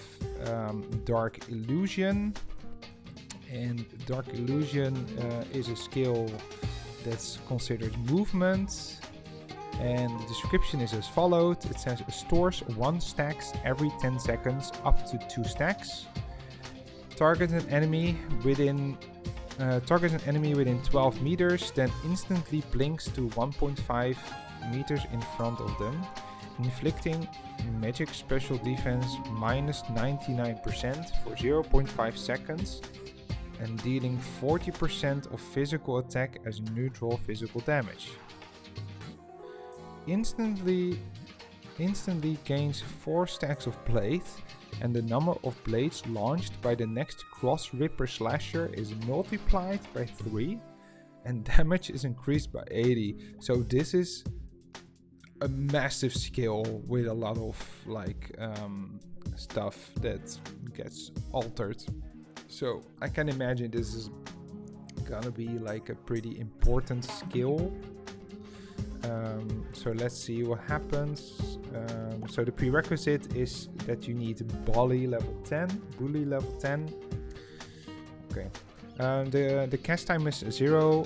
Dark Illusion, and Dark Illusion is a skill that's considered movement, and the description is as follows. It says stores 1 stacks every 10 seconds up to 2 stacks. Target an enemy within 12 meters, then instantly blinks to 1.5 meters in front of them, inflicting magic special defense minus 99% for 0.5 seconds, and dealing 40% of physical attack as neutral physical damage. Instantly gains 4 stacks of blade, and the number of blades launched by the next Cross Ripper Slasher is multiplied by 3, and damage is increased by 80. So this is a massive skill with a lot of like stuff that gets altered. So I can imagine this is gonna be like a pretty important skill. So let's see what happens. So the prerequisite is that you need Bully level 10. Okay. The cast time is 0.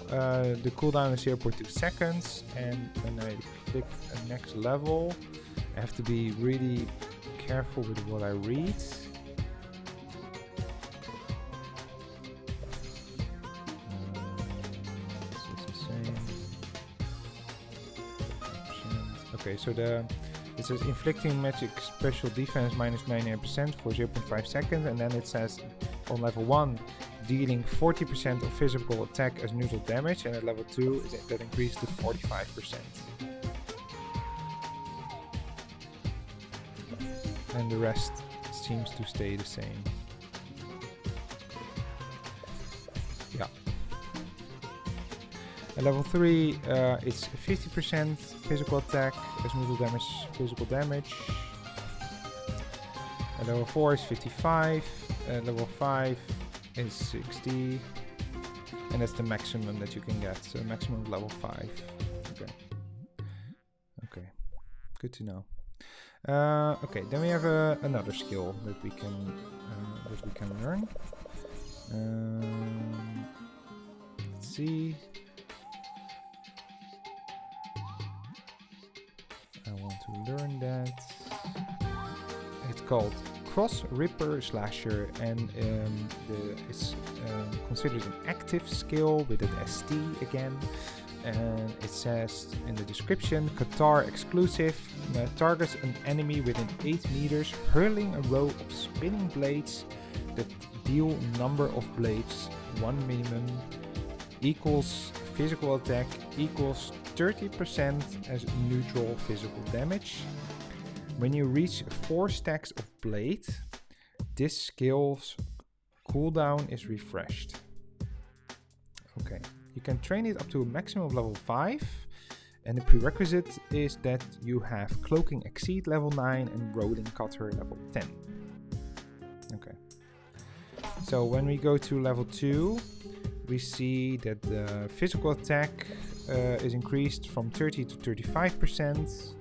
The cooldown is 0.2 seconds. And when I click next level, I have to be really careful with what I read. Okay, so it says inflicting magic special defense minus 99% for 0.5 seconds, and then it says on level 1 dealing 40% of physical attack as neutral damage, and at level 2 that increases to 45%. And the rest seems to stay the same. Yeah. At level 3, it's 50% physical attack as neutral damage, physical damage. At level 4 is 55. At level 5 is 60. And that's the maximum that you can get. So maximum level 5. Okay. Okay. Good to know. Okay, then we have another skill that we can learn. Let's see. I want to learn that. It's called Cross Ripper Slasher, and it's considered an active skill with an ST again. And it says in the description, Qatar exclusive, targets an enemy within 8 meters, hurling a row of spinning blades that deal number of blades 1 minimum equals physical attack equals 30% as neutral physical damage. When you reach 4 stacks of blade, this skill's cooldown is refreshed. Okay, you can train it up to a maximum of level 5, and the prerequisite is that you have Cloaking Exceed level 9 and Rolling Cutter level 10. Okay, so when we go to level 2, we see that the physical attack is increased from 30 to 35%,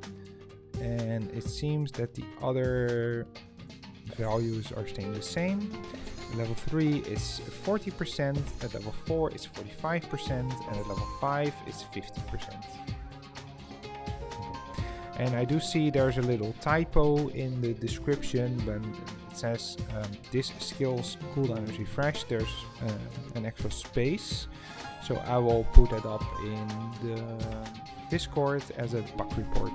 and it seems that the other values are staying the same. Level 3 is 40%, at level 4 is 45%, and at level 5 is 50%. And I do see there's a little typo in the description when it says this skill's cooldown is refreshed. There's an extra space, so I will put that up in the Discord as a bug report.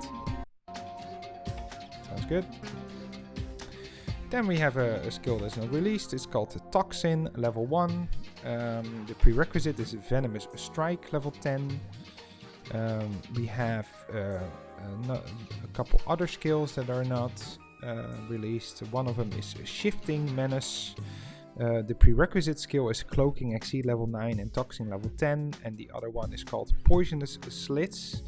Sounds good. Then we have a skill that's not released. It's called the Toxin level 1. The prerequisite is Venomous Strike level 10. We have a couple other skills that are not released. One of them is Shifting Menace. The prerequisite skill is Cloaking Exceed level 9 and Toxin level 10. And the other one is called Poisonous Slits.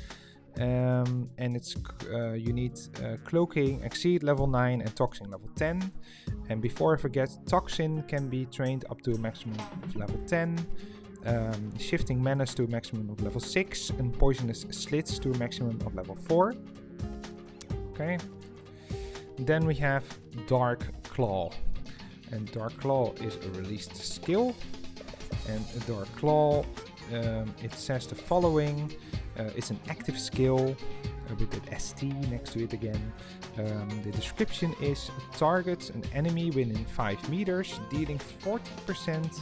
And it's you need Cloaking Exceed level 9 and Toxin level 10. And before I forget, Toxin can be trained up to a maximum of level 10. shifting menace to a maximum of level 6, and poisonous slits to a maximum of level 4. Okay. Then we have Dark Claw. And Dark Claw is a released skill. And Dark Claw, it says the following. It's an active skill with an ST next to it again. The description is targets an enemy within 5 meters, dealing 40%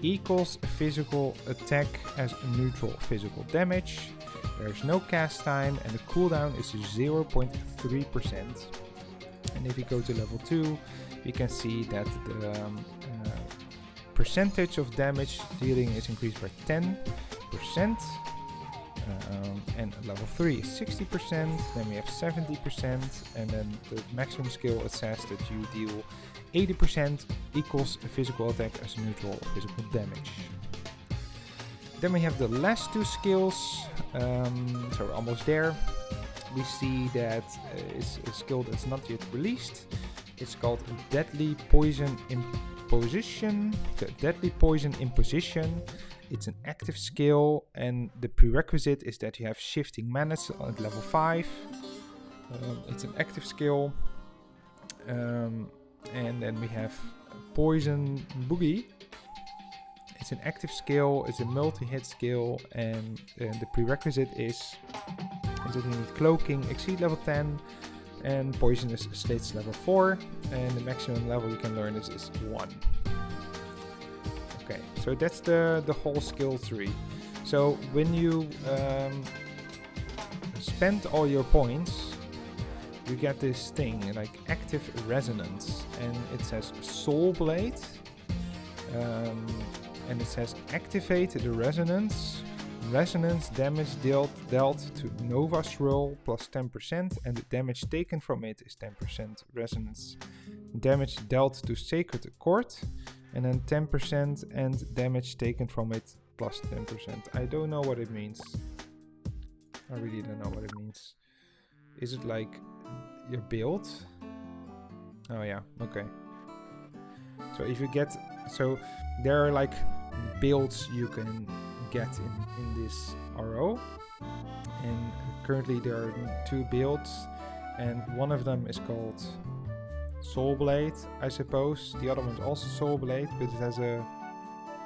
equals physical attack as neutral physical damage. There's no cast time and the cooldown is 0.3%. And if you go to level 2, you can see that the percentage of damage dealing is increased by 10%. And at level 3 is 60%, then we have 70%, and then the maximum skill, it says that you deal 80% equals a physical attack as neutral physical damage. Then we have the last 2 skills, so we're almost there. We see that it's a skill that's not yet released. It's called Deadly Poison Imposition. Deadly Poison Imposition. It's an active skill, and the prerequisite is that you have Shifting Menace at level 5. It's an active skill. And then we have Poison Boogie. It's an active skill, it's a multi-hit skill, and the prerequisite is that you need Cloaking exceed level 10 and Poisonous Slits level 4, and the maximum level you can learn is 1. Okay, so that's the whole skill tree. So when you spend all your points, you get this thing like Active Resonance, and it says Soul Blade, and it says activate the resonance. Resonance damage dealt to Novice roll plus 10%, and the damage taken from it is 10%. Resonance damage dealt to Sacred Chord, and then 10%, and damage taken from it plus 10%. I don't know what it means. I really don't know what it means. Is it like your build? Oh yeah, okay. So if you get, so there are like builds you can get in this RO, and currently there are 2 builds, and one of them is called Soul Blade, I suppose. The other one's also Soul Blade, but it has a,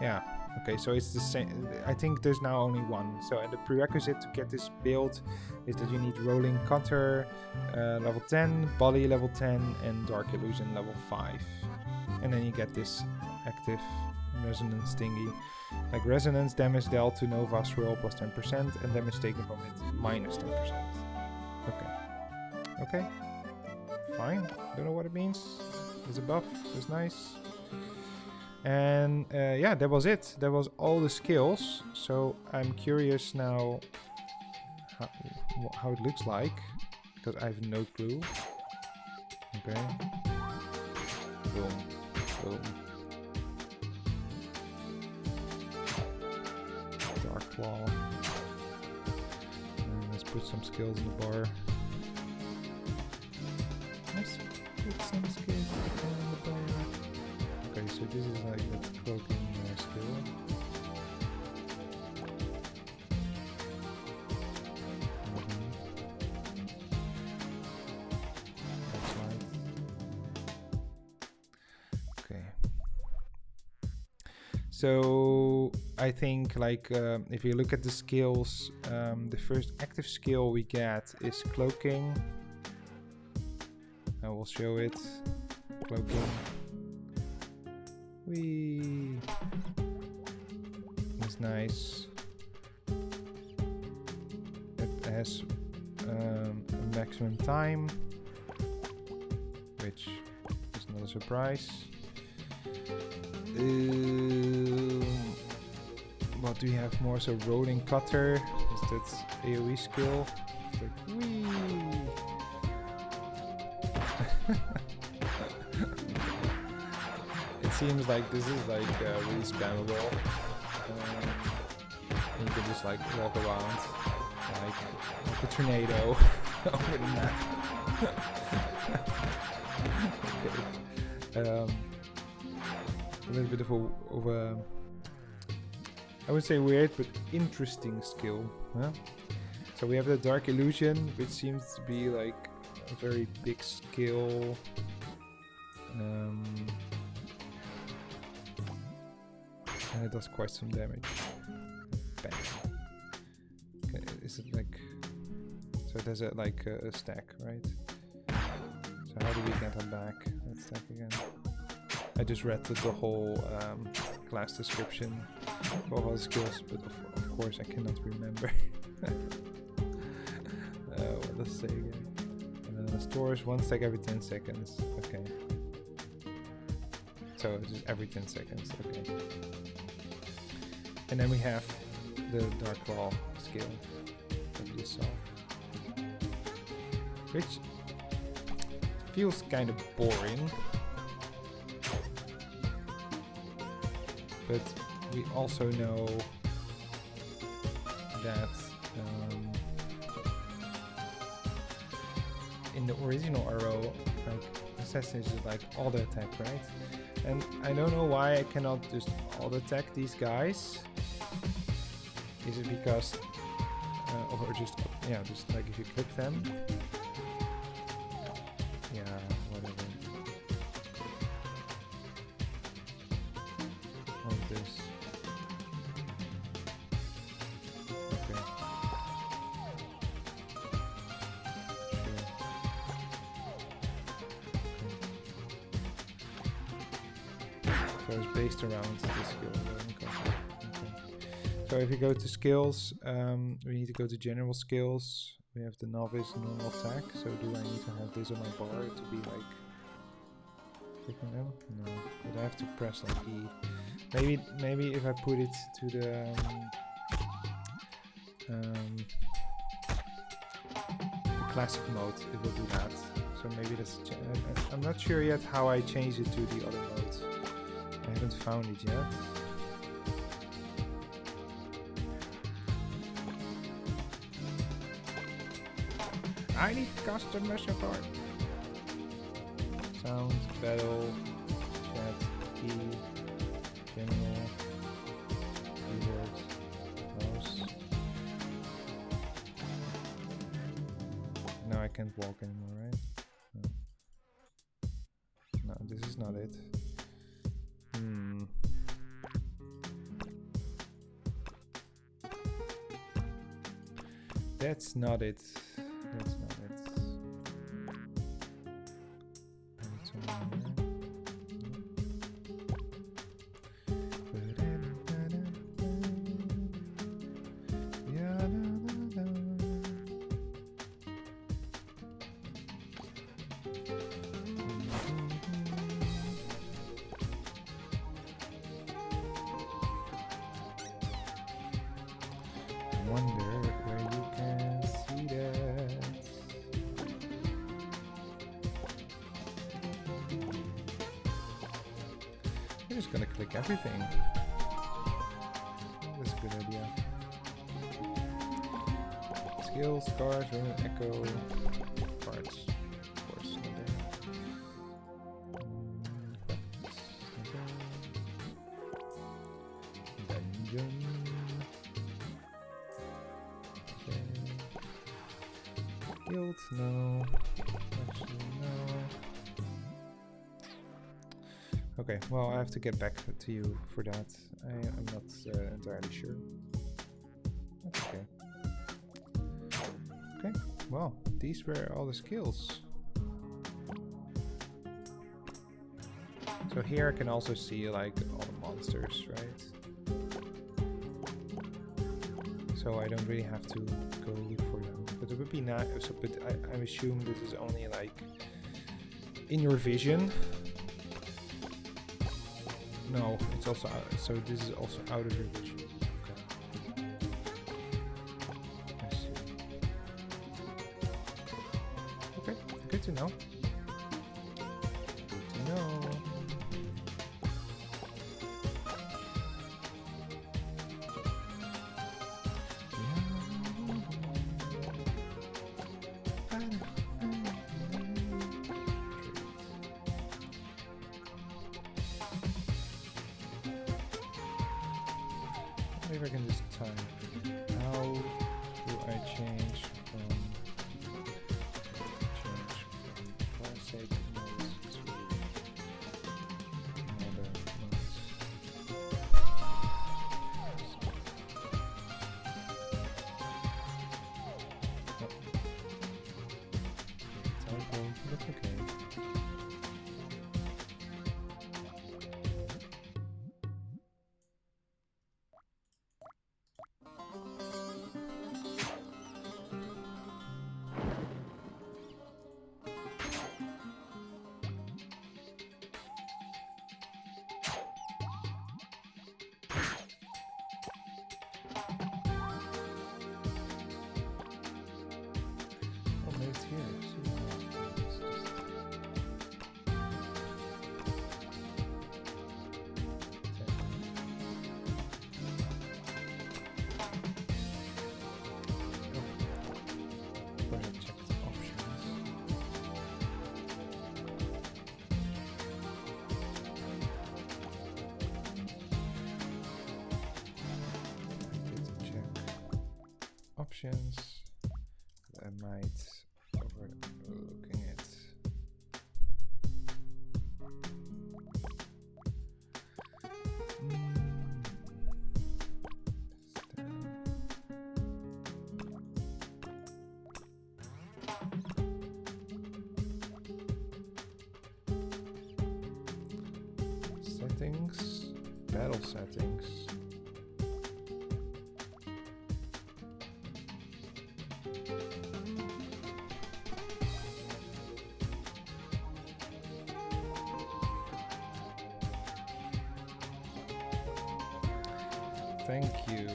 yeah, okay, so it's the same. I think there's now only one. So, and the prerequisite to get this build is that you need Rolling Cutter level 10, Body level 10, and Dark Illusion level 5. And then you get this Active Resonance thingy. Like resonance damage dealt to Novice roll plus 10%, and damage taken from it minus 10%. Okay. Okay. Fine. Don't know what it means. It's a buff. It's nice. And yeah, that was it. That was all the skills. So I'm curious now how it looks like, because I have no clue. Okay. Boom. Boom. Dark Claw. And let's put some skills in the bar. Let's put some skills in the bar. Okay, so this is like the cloaking skill. That's right. Okay. So I think like if you look at the skills, the first active skill we get is cloaking. I will show it. Cloaking. Whee! It's nice. It has a maximum time, which is not a surprise. What do we have more? So Rolling Cutter is that AoE skill. It's like whee! It seems like this is like really spammable, and you can just like walk around like a tornado over the map. Okay. A little bit of a I would say weird, but interesting skill. Huh? So we have the Dark Illusion, which seems to be like a very big skill. And it does quite some damage. Bang. Okay, is it like... So there's a, like a stack, right? So how do we get them back? That stack again. I just read the whole class description for all the skills, but of course I cannot remember. What does it say again? Stores 1 stack every 10 seconds. Okay. So it's just every 10 seconds. Okay. And then we have the Dark Wall skill that we just saw, which feels kind of boring. But we also know that in the original arrow, like assassins is like auto attack, right? And I don't know why I cannot just auto attack these guys. Is it because, or just like if you click them? Yeah, whatever. Of this. Okay. Sure. So it's based around the skill. Okay. So if you go to skills, we need to go to general skills. We have the novice normal attack. So do I need to have this on my bar to be like clicking them? No, but I have to press like E. Maybe if I put it to the classic mode, it will do that. So maybe that's. I'm not sure yet how I change it to the other mode. I haven't found it yet. I need customer support. Sound, battle, chat, key, general, keyboard, mouse. No, I can't walk anymore, right? No, this is not it. That's not it. That's not it. I'm just gonna click everything. That's a good idea. Skills, cards, echo, cards. Of course, dungeon. Okay. Guild, no. Actually, no. Okay, well, I have to get back to you for that. I'm not entirely sure. That's okay. Okay, well, these were all the skills. So here I can also see like all the monsters, right? So I don't really have to go look for them. But it would be nice, so, but I assume this is only like in your vision. No, it's also out, so this is also out of your vision. Okay. I see. Okay, good to know. Good to know. wonder if I can just type. How do I change from classic modes to modern modes? Typo, that's okay. Options. I might overlooking it. Settings, battle settings. Thank you.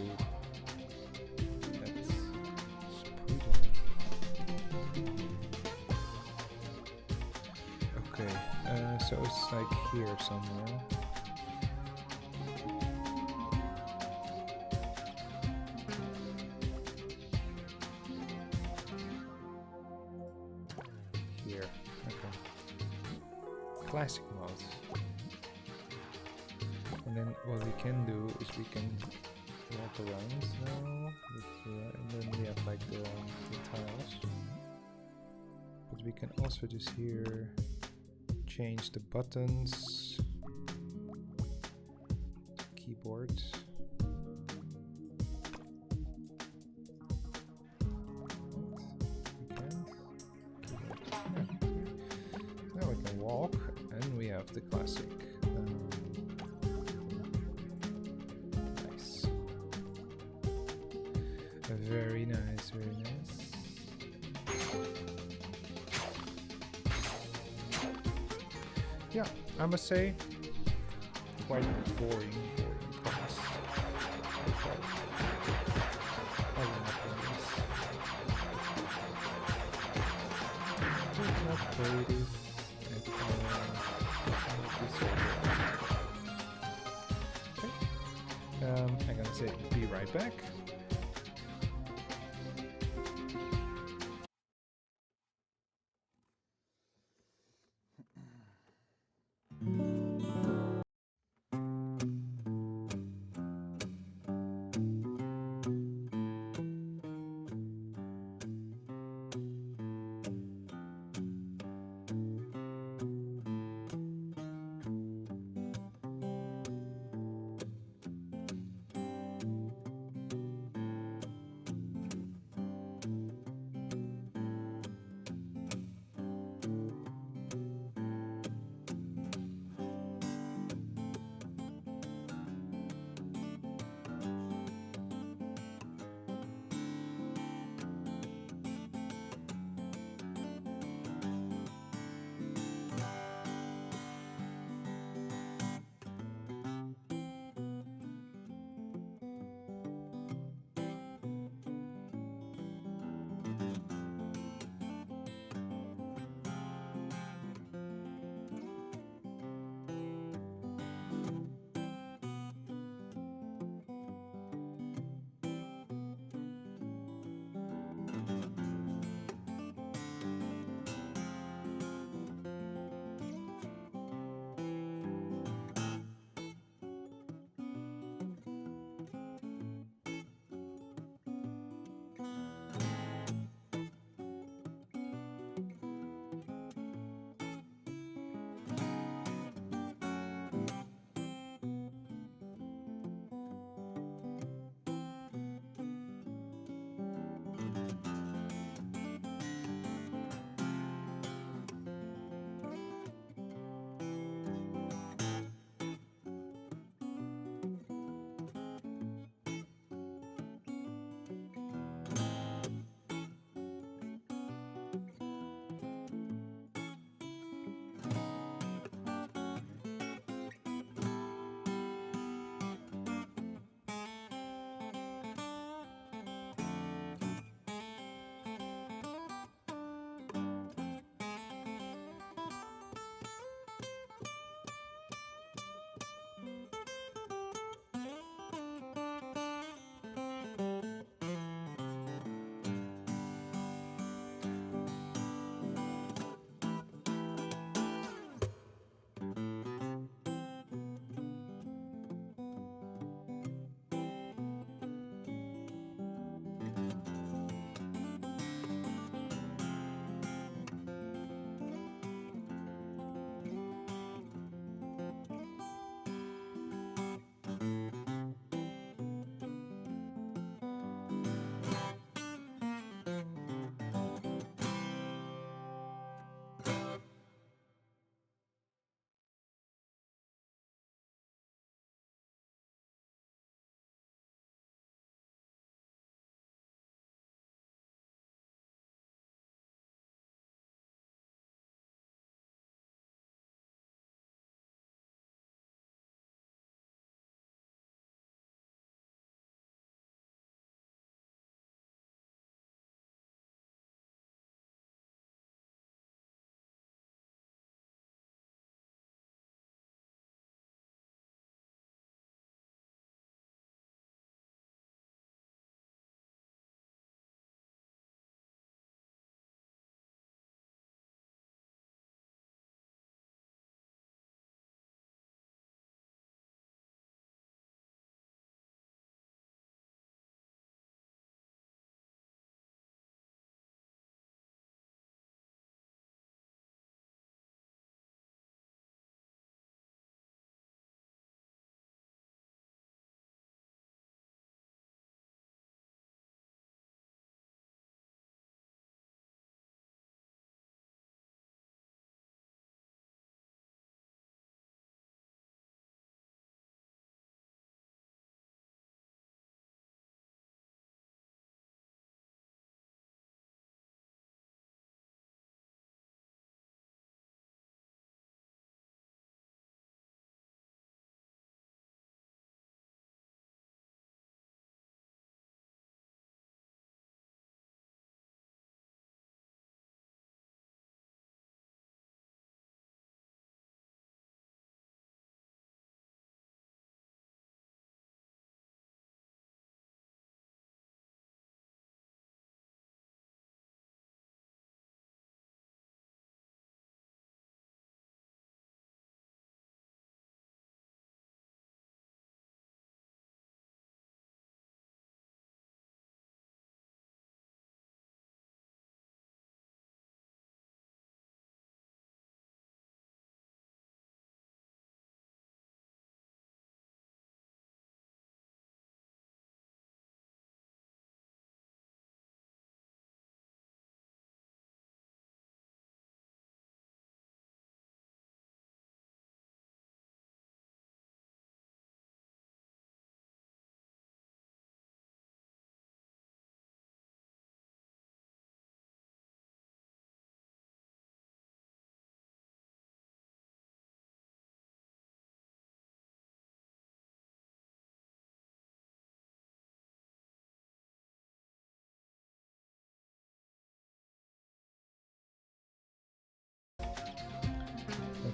That's prudent. Okay, so it's like here somewhere. Here, okay. Classic mode. And then what we can do is we can walk around now, and then we have like the tiles. But we can also just here change the buttons, keyboard. We can. Yeah. Now we can walk, and we have the classic. Very nice, very nice. Yeah, I must say, quite boring class. I will not play this. I will not play this at all. Okay. I'm gonna say be right back.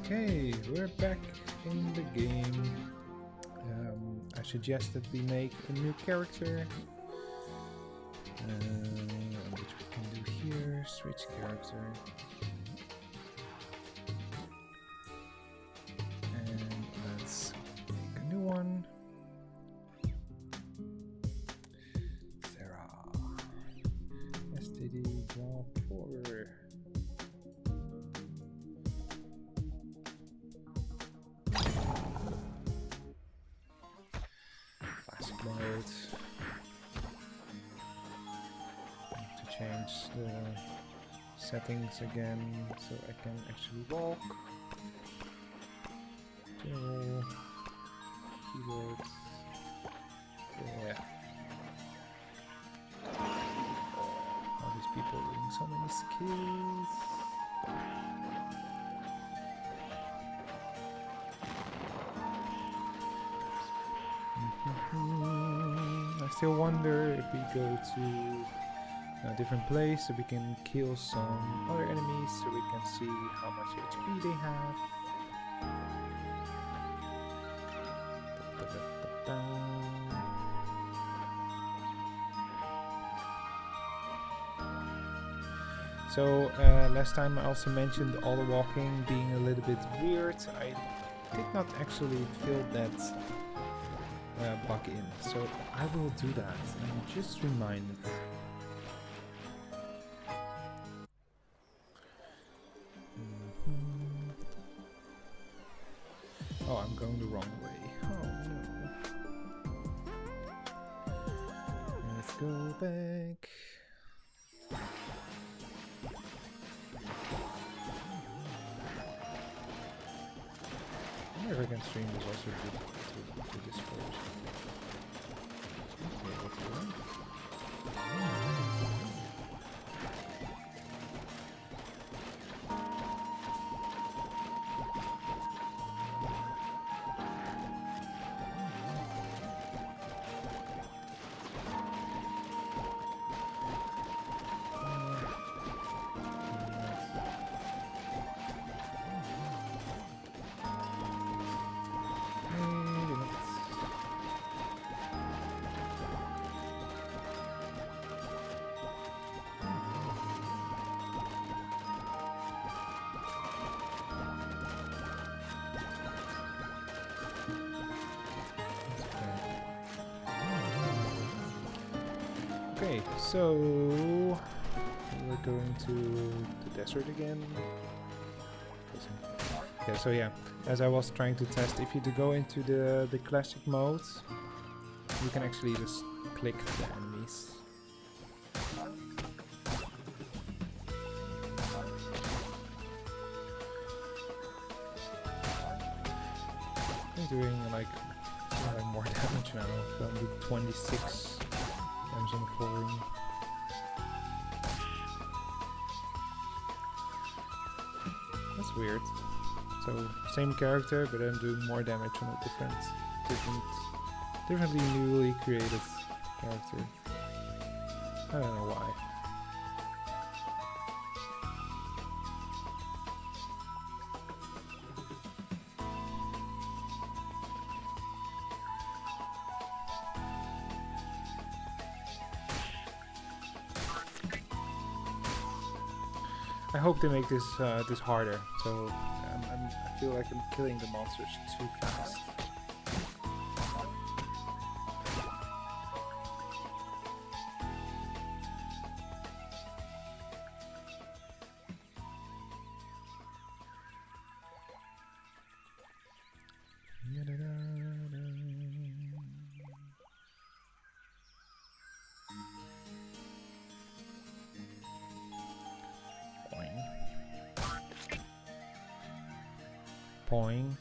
Okay, we're back in the game. I suggest that we make a new character, which we can do here. Switch character, and let's make a new one. Sarah, STD job 4. Mode. To change the settings again so I can actually walk. General keyboard. Yeah. All these people doing so many skills. I still wonder if we go to a different place so we can kill some other enemies so we can see how much HP they have. So last time I also mentioned all the walking being a little bit weird. I did not actually fill that bug in, so I will do that and just remind it. Oh, I'm going the wrong way. Oh no. Let's go back. I wonder if I can stream this also to Discord. Okay, so we're going to the desert again. Yeah, so yeah, as I was trying to test, if you do go into the classic mode, you can actually just click the enemies. I'm doing like more damage now. So I'm doing 26 damage on the pouring. That's weird. So same character, but I'm doing more damage on a differently newly created character. I don't know why. I hope they make this this harder, so I feel like I'm killing the monsters too fast. Poing.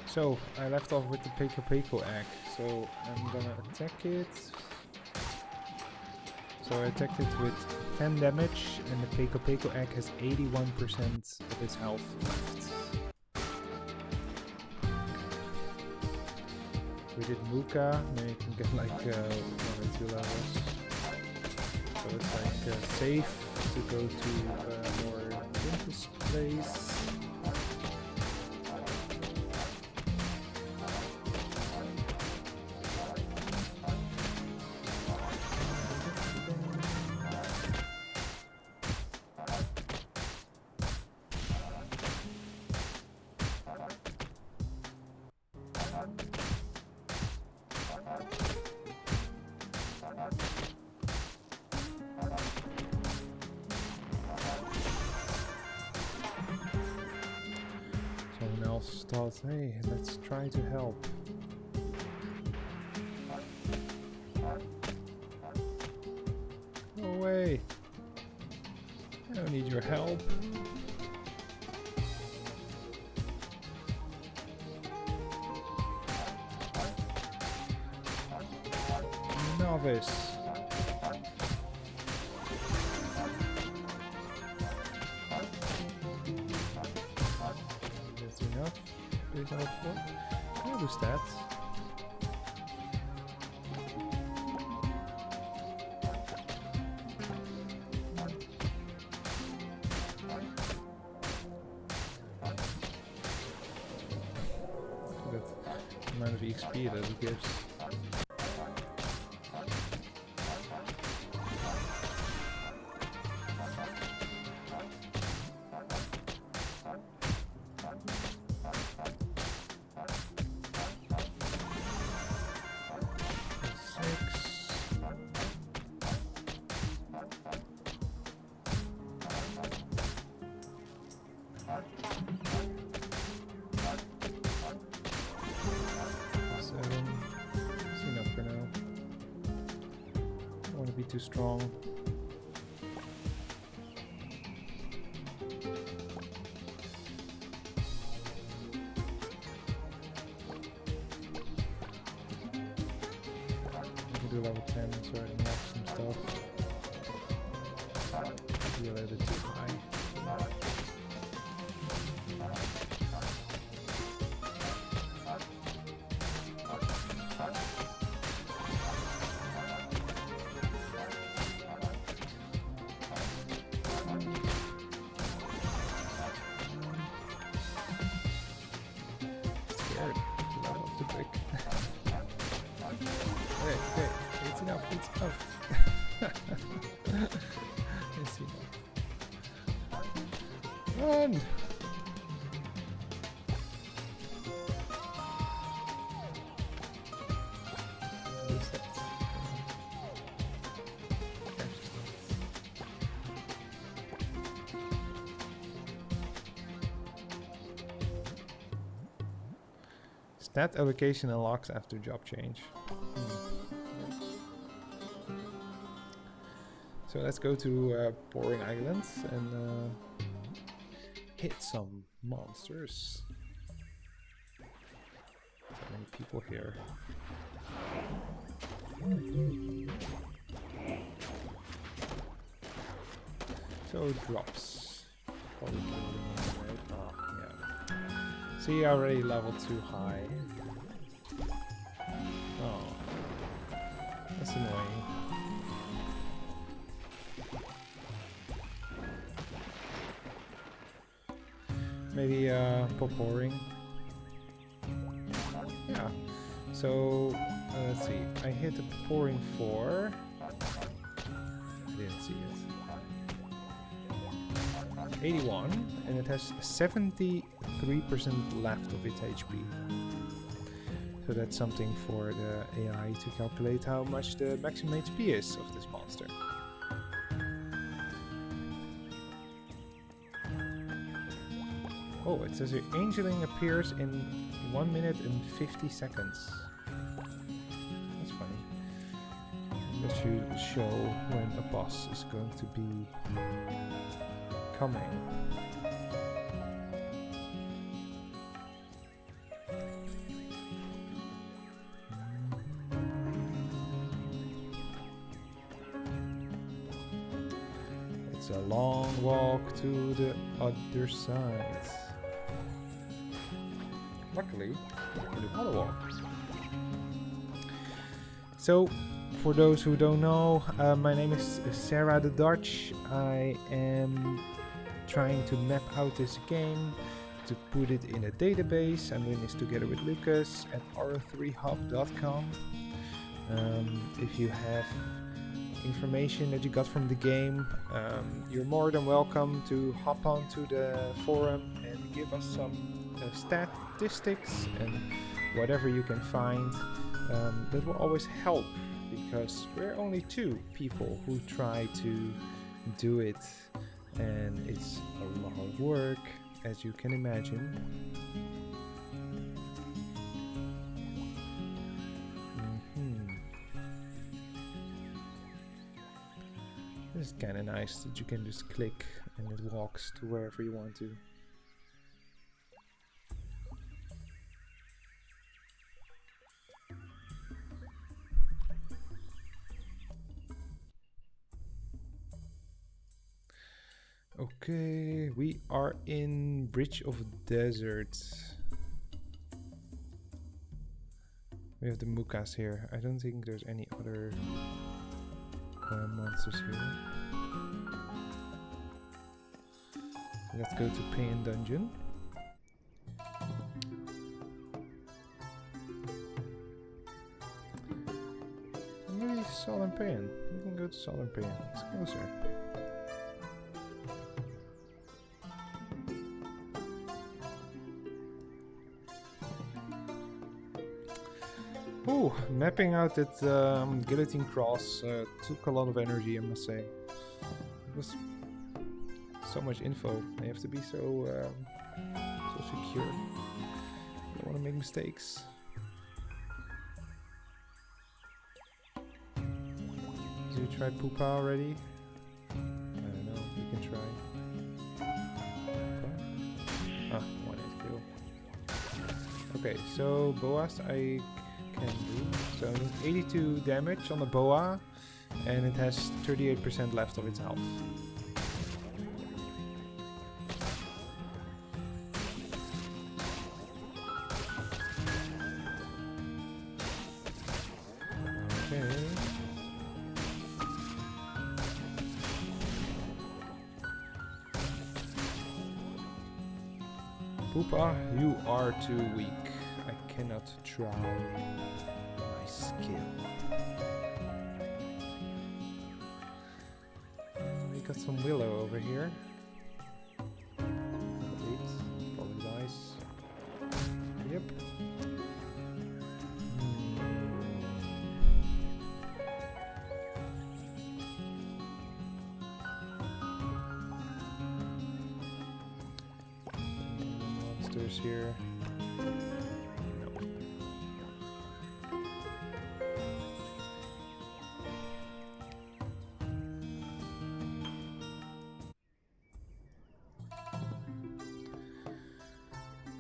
So I left off with the Peko egg, so I'm gonna attack it. So I attacked it with 10 damage, and the Peko egg has 81% of its health left. We did Muka, now you can get like 1 or 2 levels. So it's like safe to go to more dangerous place. Thought, hey, let's try to help. Go away. I don't need your help. Novice. That's enough. There's no point. I'll do stats. That amount of XP that it gives. Too strong. I can do level 10 so I can unlock some stuff. Be a little bit too high. Okay, it's enough, it's enough. It's enough. Run! Stat allocation unlocks after job change. So let's go to Boring Islands and hit some monsters. So many people here. So drops. Probably right? Oh, yeah. See, I already leveled too high. Oh, that's annoying. Maybe pop boring. Yeah. So let's see. I hit a pouring 4. I didn't see it. 81, and it has 73% left of its HP. So that's something for the AI to calculate how much the maximum HP is of this monster. Oh, it says your angeling appears in 1 minute and 50 seconds. That's funny. That should show when a boss is going to be coming. It's a long walk to the other side. Luckily, I can do auto walk. So, for those who don't know, my name is Sarah the Dutch. I am trying to map out this game to put it in a database. I'm doing this together with Lucas at ro3hub.com. If you have information that you got from the game, you're more than welcome to hop onto the forum and give us some statistics and whatever you can find. That will always help, because we're only 2 people who try to do it, and it's a lot of work, as you can imagine. This is kind of nice that you can just click and it walks to wherever you want to. Okay, we are in Bridge of Deserts. We have the Mukas here. I don't think there's any other monsters here. Let's go to Pain Dungeon. Maybe Southern Pain. We can go to Southern Pain. It's closer. Ooh, mapping out that Guillotine Cross took a lot of energy, I must say. It was so much info. I have to be so secure. I don't want to make mistakes. Did you try Pupa already? I don't know, you can try. Ah, 1 hit kill. Okay, so Boas I can do. So 82 damage on the boa, and it has 38% left of its health. Okay. Pupa, you are too weak. I cannot try my skill. We got some Willow over here. Probably dies. Yep. Monsters here.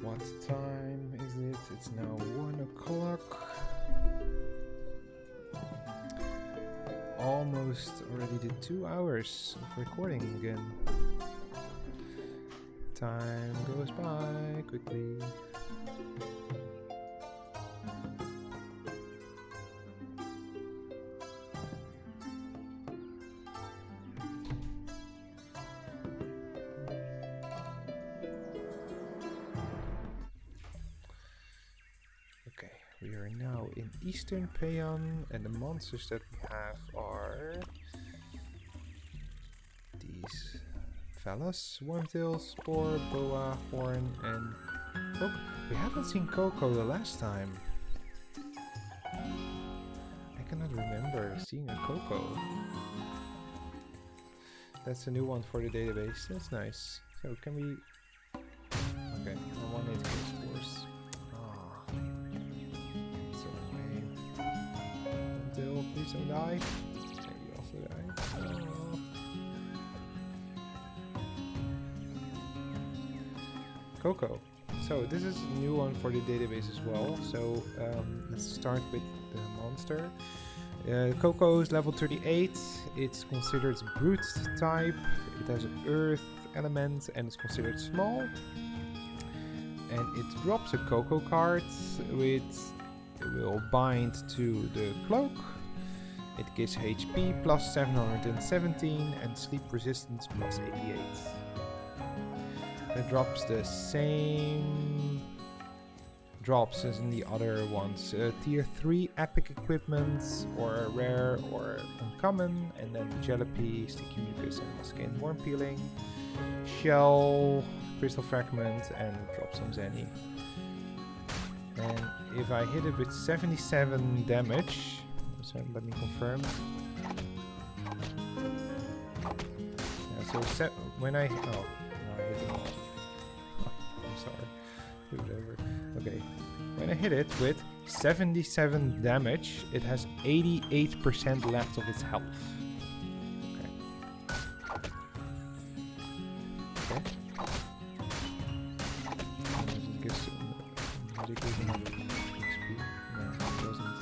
What time is it? It's now 1 o'clock. Almost already did 2 hours of recording again. Time goes by quickly. We are now in Eastern Payon, and the monsters that we have are these fellas: Wormtail, Spore, Boa, Horn, and Coco. We haven't seen Coco the last time. I cannot remember seeing a Coco. That's a new one for the database. That's nice. So can we... Okay, I want 8 spores. Please don't die. And you also die. Oh. Coco. So this is a new one for the database as well. So let's start with the monster. Coco is level 38. It's considered brute type. It has an earth element and it's considered small. And it drops a Coco card with will bind to the cloak. It gives HP plus 717 and sleep resistance plus 88. It drops the same drops as in the other ones. Tier 3 epic equipment, or rare or uncommon, and then Jalopy, Sticky Mucus and Skin Worm Peeling, Shell, Crystal Fragment, and drop some Zenny. And if I hit it with 77 damage, so let me confirm. Yeah, so when I hit them all. I'm sorry. Do it over. Okay. When I hit it with 77 damage, it has 88% left of its health. Okay. It gives another XP. No, it doesn't.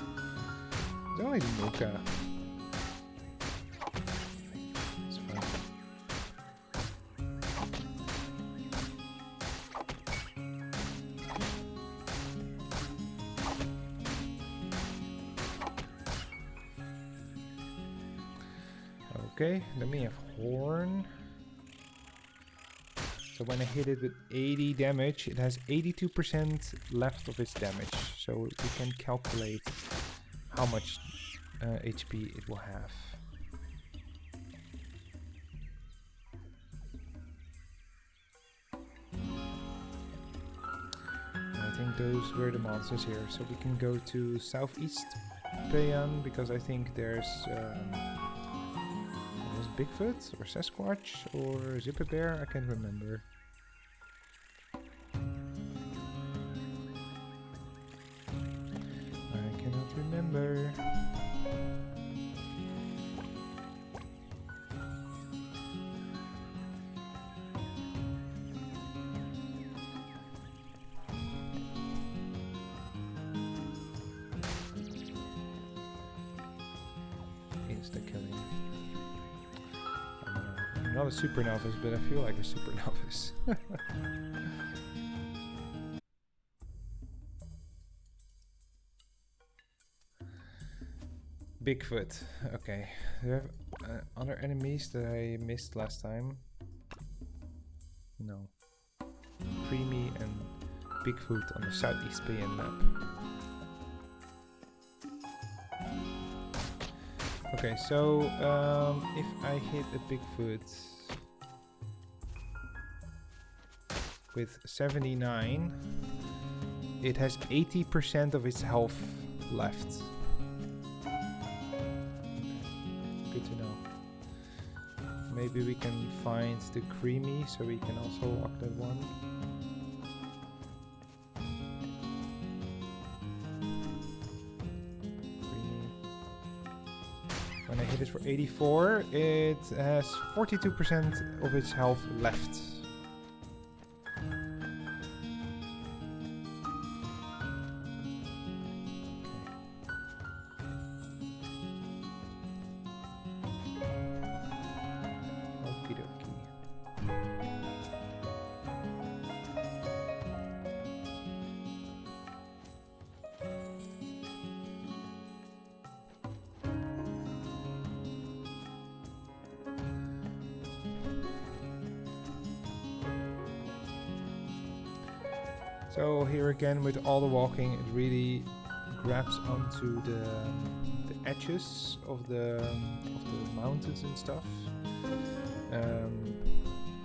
It's only the Muka. It's fine. Okay, then we have Horn. So when I hit it with 80 damage, it has 82% left of its damage. So we can calculate how much HP it will have. I think those were the monsters here. So we can go to Southeast Payan because I think there's Bigfoot or Sasquatch or Zipper Bear, I can't remember. I cannot remember. Insta killing. I'm not a super novice, but I feel like a super novice. Bigfoot. Okay. Do you have other enemies that I missed last time? No. Creamy and Bigfoot on the Southeast Payan map. Okay, so if I hit a Bigfoot with 79, it has 80% of its health left. Good to know. Maybe we can find the Creamy so we can also lock that one. When I hit it for 84, it has 42% of its health left. Okie dokie. So here again with all the walking, it really grabs onto the edges of the mountains and stuff,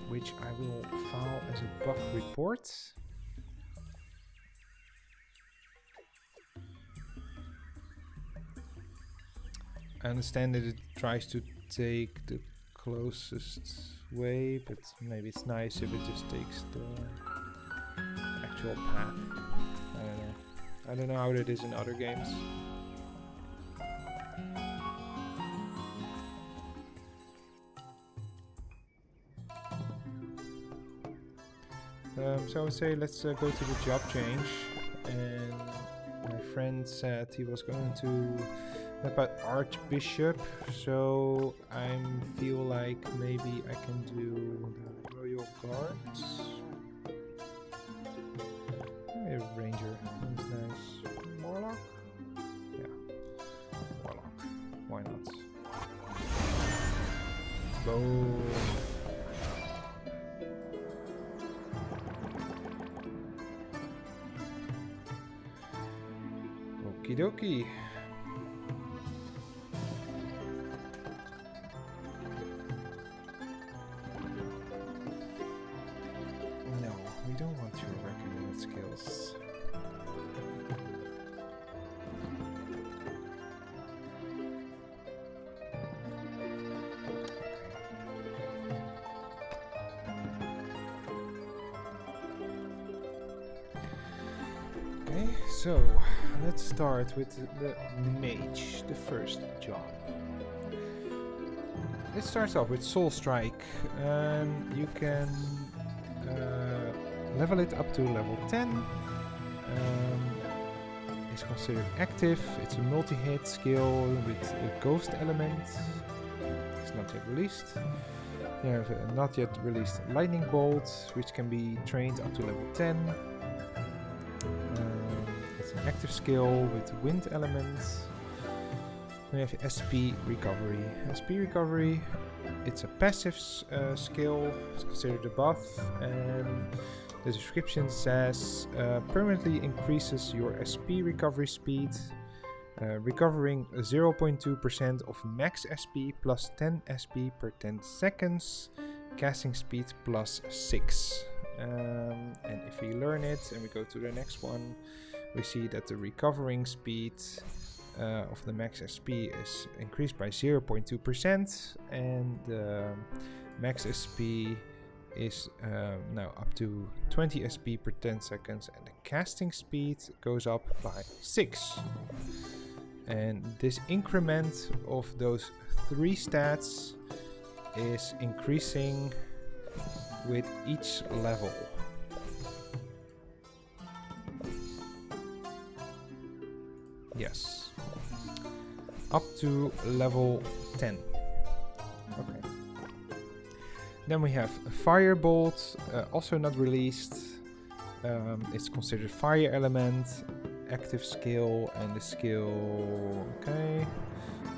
which I will file as a bug report. I understand that it tries to take the closest way, but maybe it's nice if it just takes the actual path. I don't know. I don't know how that is in other games. So I would say let's go to the job change. And my friend said he was going to map out Archbishop, so I feel like maybe I can do the Royal Guards. Ranger, that's nice. Warlock? Boom. Okie dokie. No, we don't want your recommended skills. Okay, so let's start with the mage, the first job. It starts off with Soul Strike. You can level it up to level 10. It's considered active. It's a multi-hit skill with a ghost element. It's not yet released. You have a not yet released Lightning Bolt, which can be trained up to level 10. It's an active skill with wind elements. We have SP Recovery. SP Recovery, it's a passive skill. It's considered a buff, and the description says permanently increases your SP recovery speed, recovering 0.2% of max SP plus 10 SP per 10 seconds, casting speed plus 6. And if we learn it and we go to the next one, we see that the recovering speed of the max SP is increased by 0.2%, and the max SP is now up to 20 SP per 10 seconds, and the casting speed goes up by 6. And this increment of those 3 stats is increasing with each level. Yes. Up to level 10. Okay. Then we have Firebolt, also not released. It's considered fire element, active skill, and the skill. Okay.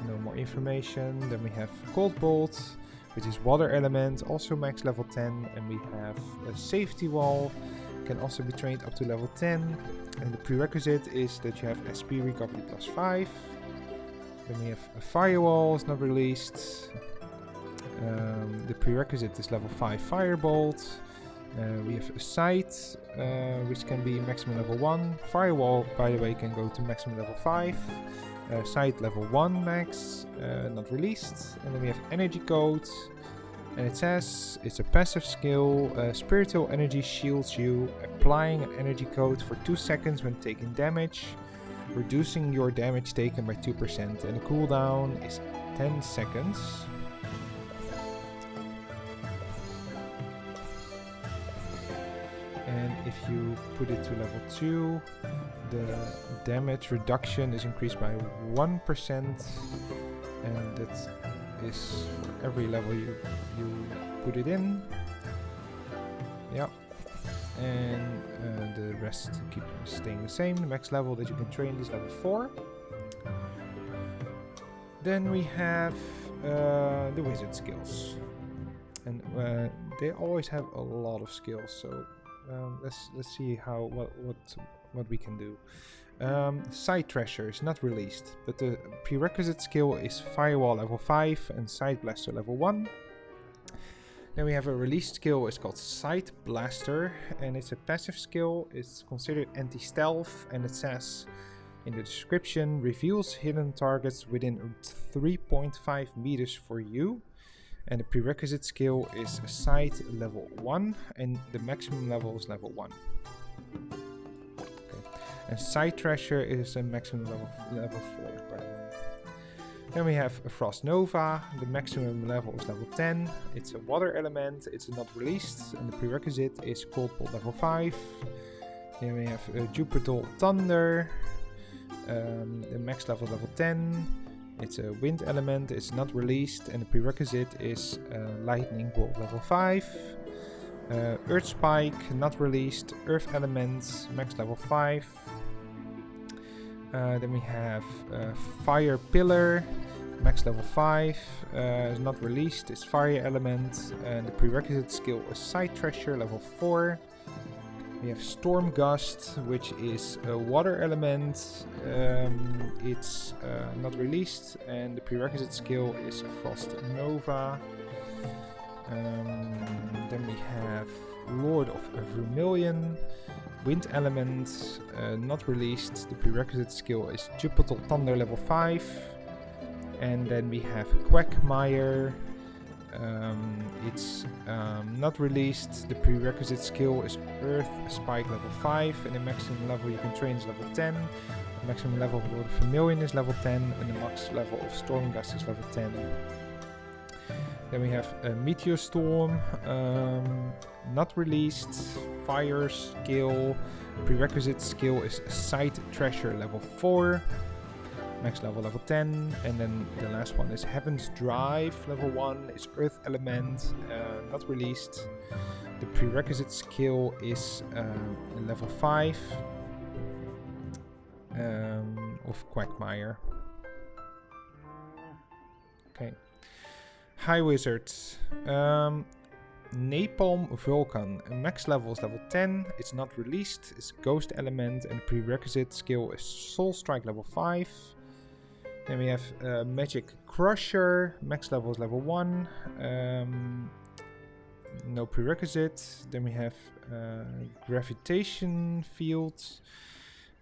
No more information. Then we have Cold Bolt, which is water element, also max level 10. And we have a safety wall, can also be trained up to level 10. And the prerequisite is that you have SP recovery plus 5. Then we have a firewall, is not released. The prerequisite is level 5 firebolt. We have a sight, which can be maximum level 1. Firewall, by the way, can go to maximum level 5. Sight level 1 max, not released. And then we have energy code. And it says it's a passive skill. Spiritual energy shields you, applying an energy code for 2 seconds when taking damage, reducing your damage taken by 2%, and the cooldown is 10 seconds. And if you put it to level 2, the damage reduction is increased by 1%, and that is for every level you put it in. Yeah. And the rest keep staying the same. The max level that you can train is level 4. Then we have the wizard skills, and they always have a lot of skills. So let's see what we can do. Side Thrasher is not released, but the prerequisite skill is Firewall level 5 and Side Blaster level 1. Then we have a released skill, it's called Side Blaster, and it's a passive skill. It's considered anti-stealth, and it says in the description, reveals hidden targets within 3.5 meters for you. And the prerequisite skill is Side level 1, and the maximum level is level 1. Okay. And Side Thrasher is a maximum level 4, by the way. Then we have a Frost Nova. The maximum level is level 10. It's a water element. It's not released, and the prerequisite is Cold Bolt level 5. Then we have Jupiter Thunder. The max level 10. It's a wind element. It's not released, and the prerequisite is Lightning Bolt level 5. Earth Spike, not released. Earth Elements, max level 5. Then we have Fire Pillar. max level 5, is not released, is fire element, and the prerequisite skill is side treasure level 4. We have Storm Gust, which is a water element. It's not released, and the prerequisite skill is Frost Nova. Then we have Lord of Vermilion, wind element, not released. The prerequisite skill is Jupiter Thunder level 5. And then we have Quagmire. It's not released. The prerequisite skill is Earth Spike level 5, and the maximum level you can train is level 10. The maximum level of Lord of Vermilion is level 10, and the max level of Storm Gust is level 10. Then we have a Meteor Storm, not released. Fire skill, prerequisite skill is Side Treasure level 4. Max level 10, and then the last one is Heaven's Drive level 1, is Earth Element, not released. The prerequisite skill is level 5 of Quagmire. Okay. High Wizards. Napalm Vulcan, max level is level 10, it's not released, it's Ghost Element, and the prerequisite skill is Soul Strike level 5. Then we have Magic Crusher, max level is level 1, no prerequisite. Then we have Gravitation Field,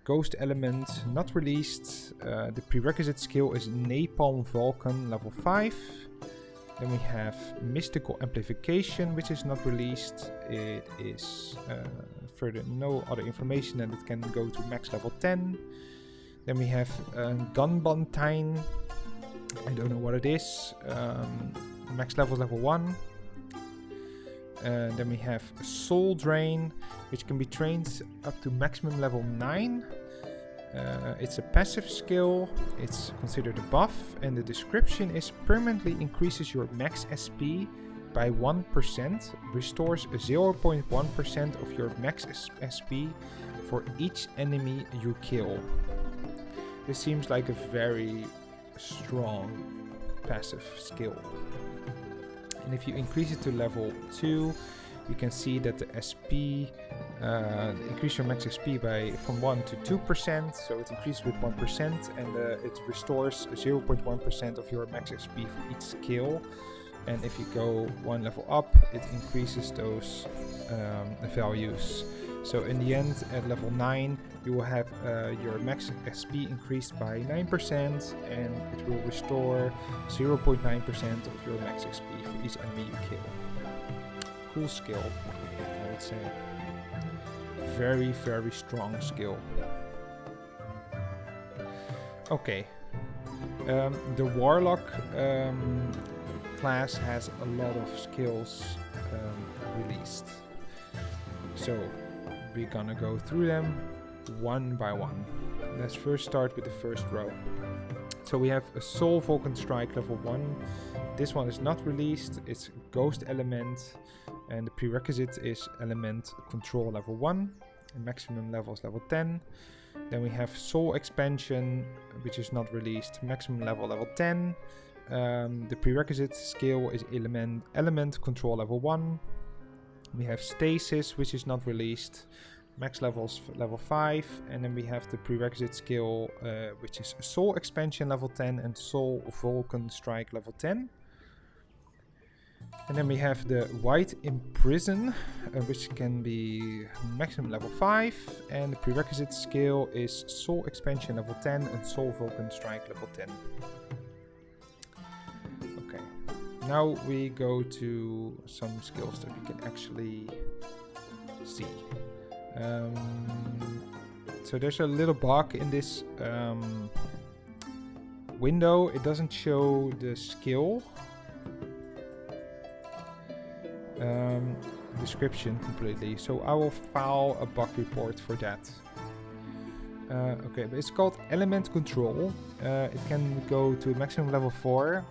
Ghost Element, not released. The prerequisite skill is Napalm Vulcan level 5. Then we have Mystical Amplification, which is not released. It is further no other information, and it can go to max level 10. Then we have Gunbantine. I don't know what it is. Max level is level 1. Then we have Soul Drain, which can be trained up to maximum level 9. It's a passive skill. It's considered a buff, and the description is permanently increases your max SP by 1%, restores 0.1% of your max SP for each enemy you kill. This seems like a very strong passive skill. And if you increase it to level 2, you can see that the SP increase your max SP by from 1 to 2%, so it increases with 1%, and it restores 0.1% of your max SP for each skill. And if you go one level up, it increases those values. So in the end, at level 9, you will have your max SP increased by 9%, and it will restore 0.9% of your max SP for each enemy you kill. Cool skill, I would say. Very, very strong skill. Okay. The Warlock class has a lot of skills released. So we're gonna go through them one by one. Let's first start with the first row. So we have a Soul Vulcan Strike level 1. This one is not released. It's Ghost Element, and the prerequisite is Element Control level 1. And maximum level is level 10. Then we have Soul Expansion, which is not released. Maximum level 10. The prerequisite skill is Element Control level 1. We have Stasis, which is not released. Max levels level 5. And then we have the prerequisite skill, which is Soul Expansion level 10 and Soul Vulcan Strike level 10. And then we have the White Imprison, which can be maximum level 5. And the prerequisite skill is Soul Expansion level 10 and Soul Vulcan Strike level 10. Okay, now we go to some skills that we can actually see. So there's a little bug in this window. It doesn't show the skill description completely, so I will file a bug report for that. Okay, but it's called Element Control. It can go to maximum level 4.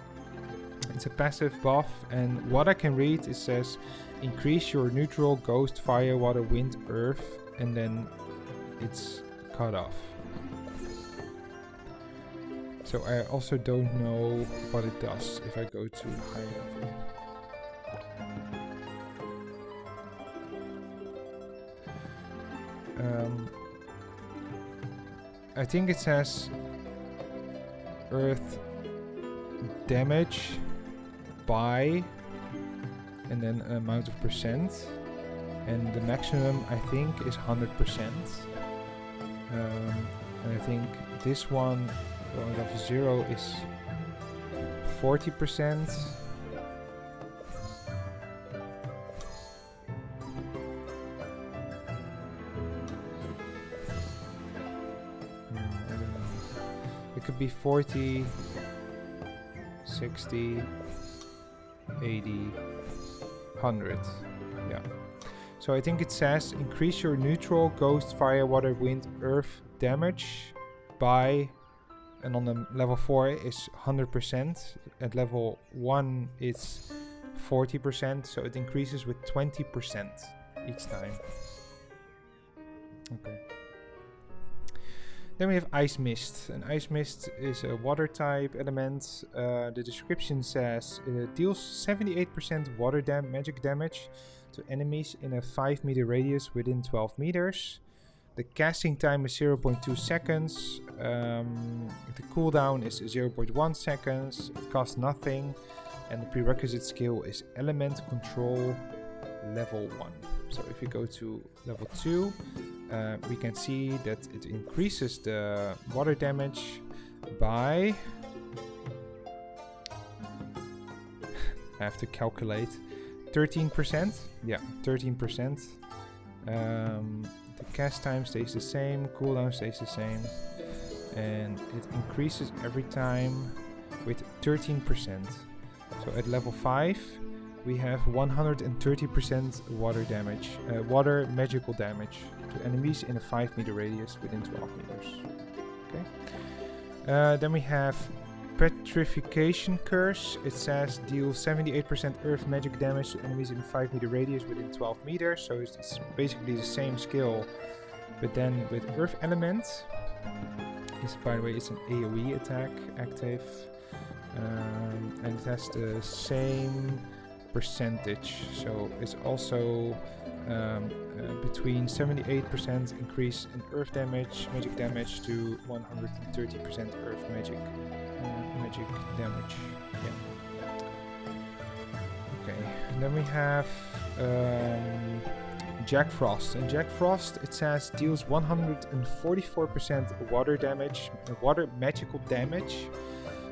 It's a passive buff, and what I can read, it says increase your neutral ghost, fire, water, wind, earth, and then it's cut off. So I also don't know what it does if I go to high level. I think it says earth damage by and then amount of percent, and the maximum I think is 100%. And I think this one, level 0, is 40%. I don't know. It could be 40, 60, 80, 100. Yeah. So I think it says increase your neutral, ghost, fire, water, wind, earth damage by, and on the level 4 is 100%. At level 1 it's 40%, so it increases with 20% each time. Okay. Then we have Ice Mist. And Ice Mist is a water type element. The description says it deals 78% water magic damage to enemies in a 5 meter radius within 12 meters. The casting time is 0.2 seconds. The cooldown is 0.1 seconds. It costs nothing. And the prerequisite skill is Element Control level 1. So if you go to level 2, we can see that it increases the water damage by... I have to calculate. 13%. Yeah, 13%. The cast time stays the same, cooldown stays the same. And it increases every time with 13%. So at level 5, we have 130% water damage, water magical damage to enemies in a 5 meter radius within 12 meters. Okay. Then we have Petrification Curse. It says deal 78% earth magic damage to enemies in a 5 meter radius within 12 meters. So it's basically the same skill, but then with earth element. By the way, it's an AoE attack active. And it has the same percentage, so it's also between 78% increase in earth damage, magic damage, to 130% earth magic damage. Yeah. Okay, and then we have Jack Frost. And Jack Frost, it says deals 144% water damage, water magical damage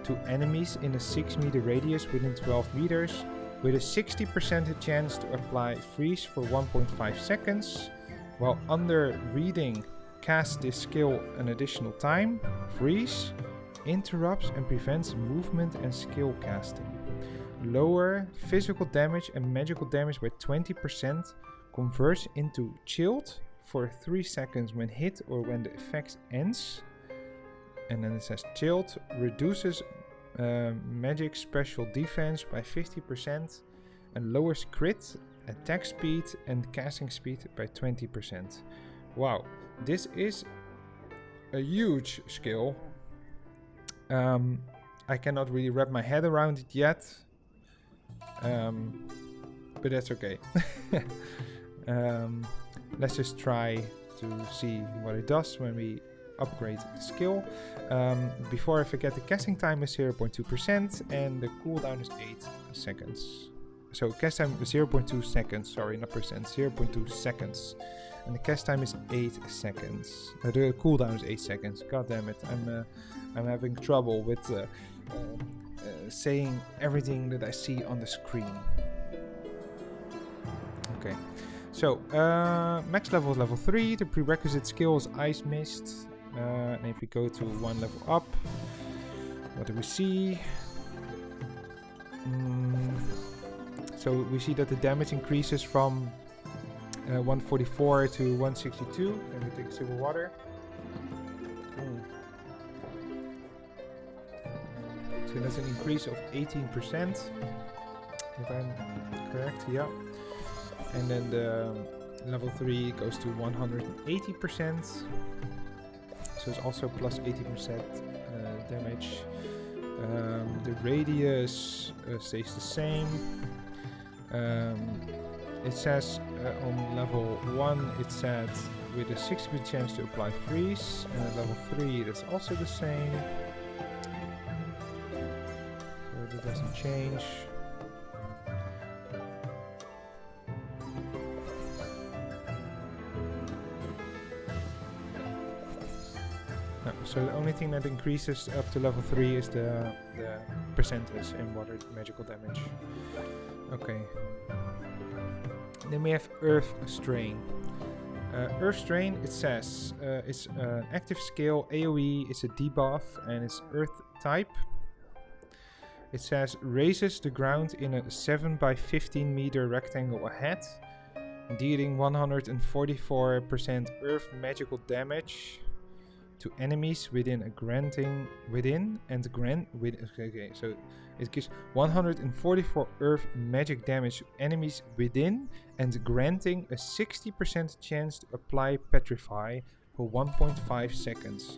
to enemies in a 6 meter radius within 12 meters, with a 60% chance to apply freeze for 1.5 seconds. While under reading, cast this skill an additional time. Freeze interrupts and prevents movement and skill casting. Lower physical damage and magical damage by 20%. Converts into chilled for 3 seconds when hit or when the effect ends. And then it says chilled reduces magic special defense by 50% and lowers crit, attack speed and casting speed by 20%. Wow, this is a huge skill. I cannot really wrap my head around it yet, but that's okay. Let's just try to see what it does when we upgrade the skill. Before I forget, the casting time is 0.2% and the cooldown is 8 seconds. So cast time is 0.2 seconds, sorry, not percent, 0.2 seconds. And the cast time is 8 seconds. The cooldown is 8 seconds. God damn it, I'm having trouble with saying everything that I see on the screen. Okay. So, max level is level 3. The prerequisite skill is Ice Mist. And if we go to 1 level up, what do we see? So we see that the damage increases from 144 to 162. And we take Civil Water. So that's an increase of 18%. If I'm correct, yeah. And then the level 3 goes to 180%. So it's also plus 80% damage. The radius stays the same. It says on level 1 it said with a 60% chance to apply freeze, and at level 3 that's also the same. So that doesn't change. No, so the only thing that increases up to level 3 is the percentage in water magical damage. Okay. Then we have Earth Strain. Earth Strain, it says, it's an active skill, AoE, it's a debuff, and it's Earth type. It says, raises the ground in a 7 by 15 meter rectangle ahead, dealing 144% Earth magical damage to enemies within a granting within and grant with. Okay, so it gives 144 Earth magic damage to enemies within and granting a 60% chance to apply Petrify for 1.5 seconds.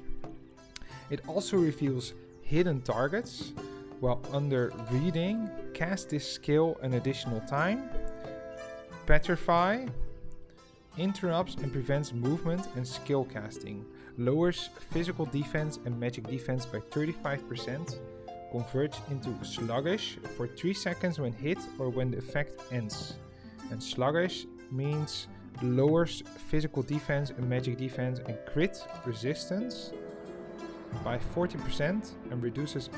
It also reveals hidden targets, while under reading, cast this skill an additional time. Petrify interrupts and prevents movement and skill casting, lowers physical defense and magic defense by 35%, converts into sluggish for 3 seconds when hit or when the effect ends. And sluggish means lowers physical defense and magic defense and crit resistance by 40% and reduces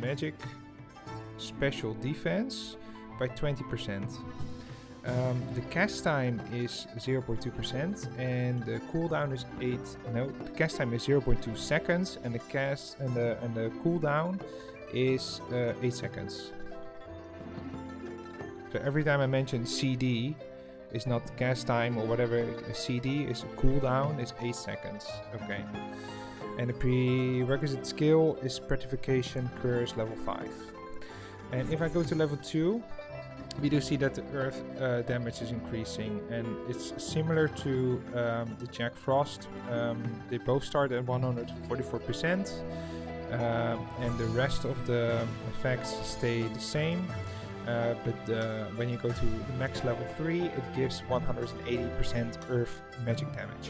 magic special defense by 20%. The cast time is 0.2% and the cooldown is the cast time is 0.2 seconds and the cooldown is 8 seconds. So every time I mention CD is not cast time or whatever, a CD is a cooldown is 8 seconds. Okay. And the prerequisite skill is Petrification Curse level 5. And if I go to level 2, we do see that the Earth damage is increasing, and it's similar to the Jack Frost. They both start at 144%, and the rest of the effects stay the same. But when you go to the max level 3, it gives 180% Earth magic damage.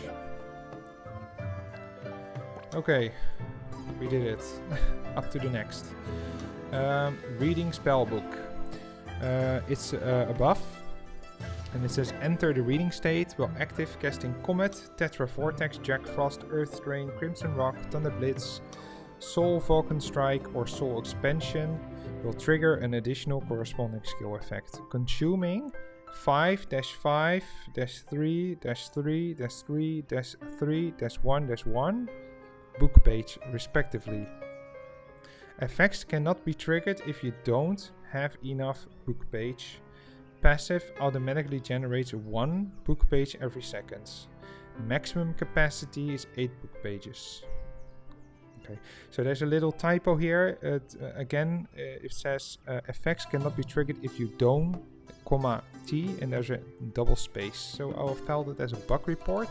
Okay, we did it. Up to the next. Reading Spellbook. It's a buff, and it says enter the reading state while active, casting Comet, Tetra Vortex, Jack Frost, Earth Strain, Crimson Rock, Thunder Blitz, Soul Vulcan Strike or Soul Expansion will trigger an additional corresponding skill effect, consuming 5-5-3-3-3-3-1-1 book page respectively. Effects cannot be triggered if you don't have enough book page. Passive automatically generates 1 book page every second. Maximum capacity is 8 book pages. Okay, so there's a little typo here. Again, it says effects cannot be triggered if you don't, comma T, and there's a double space. So I'll file that as a bug report.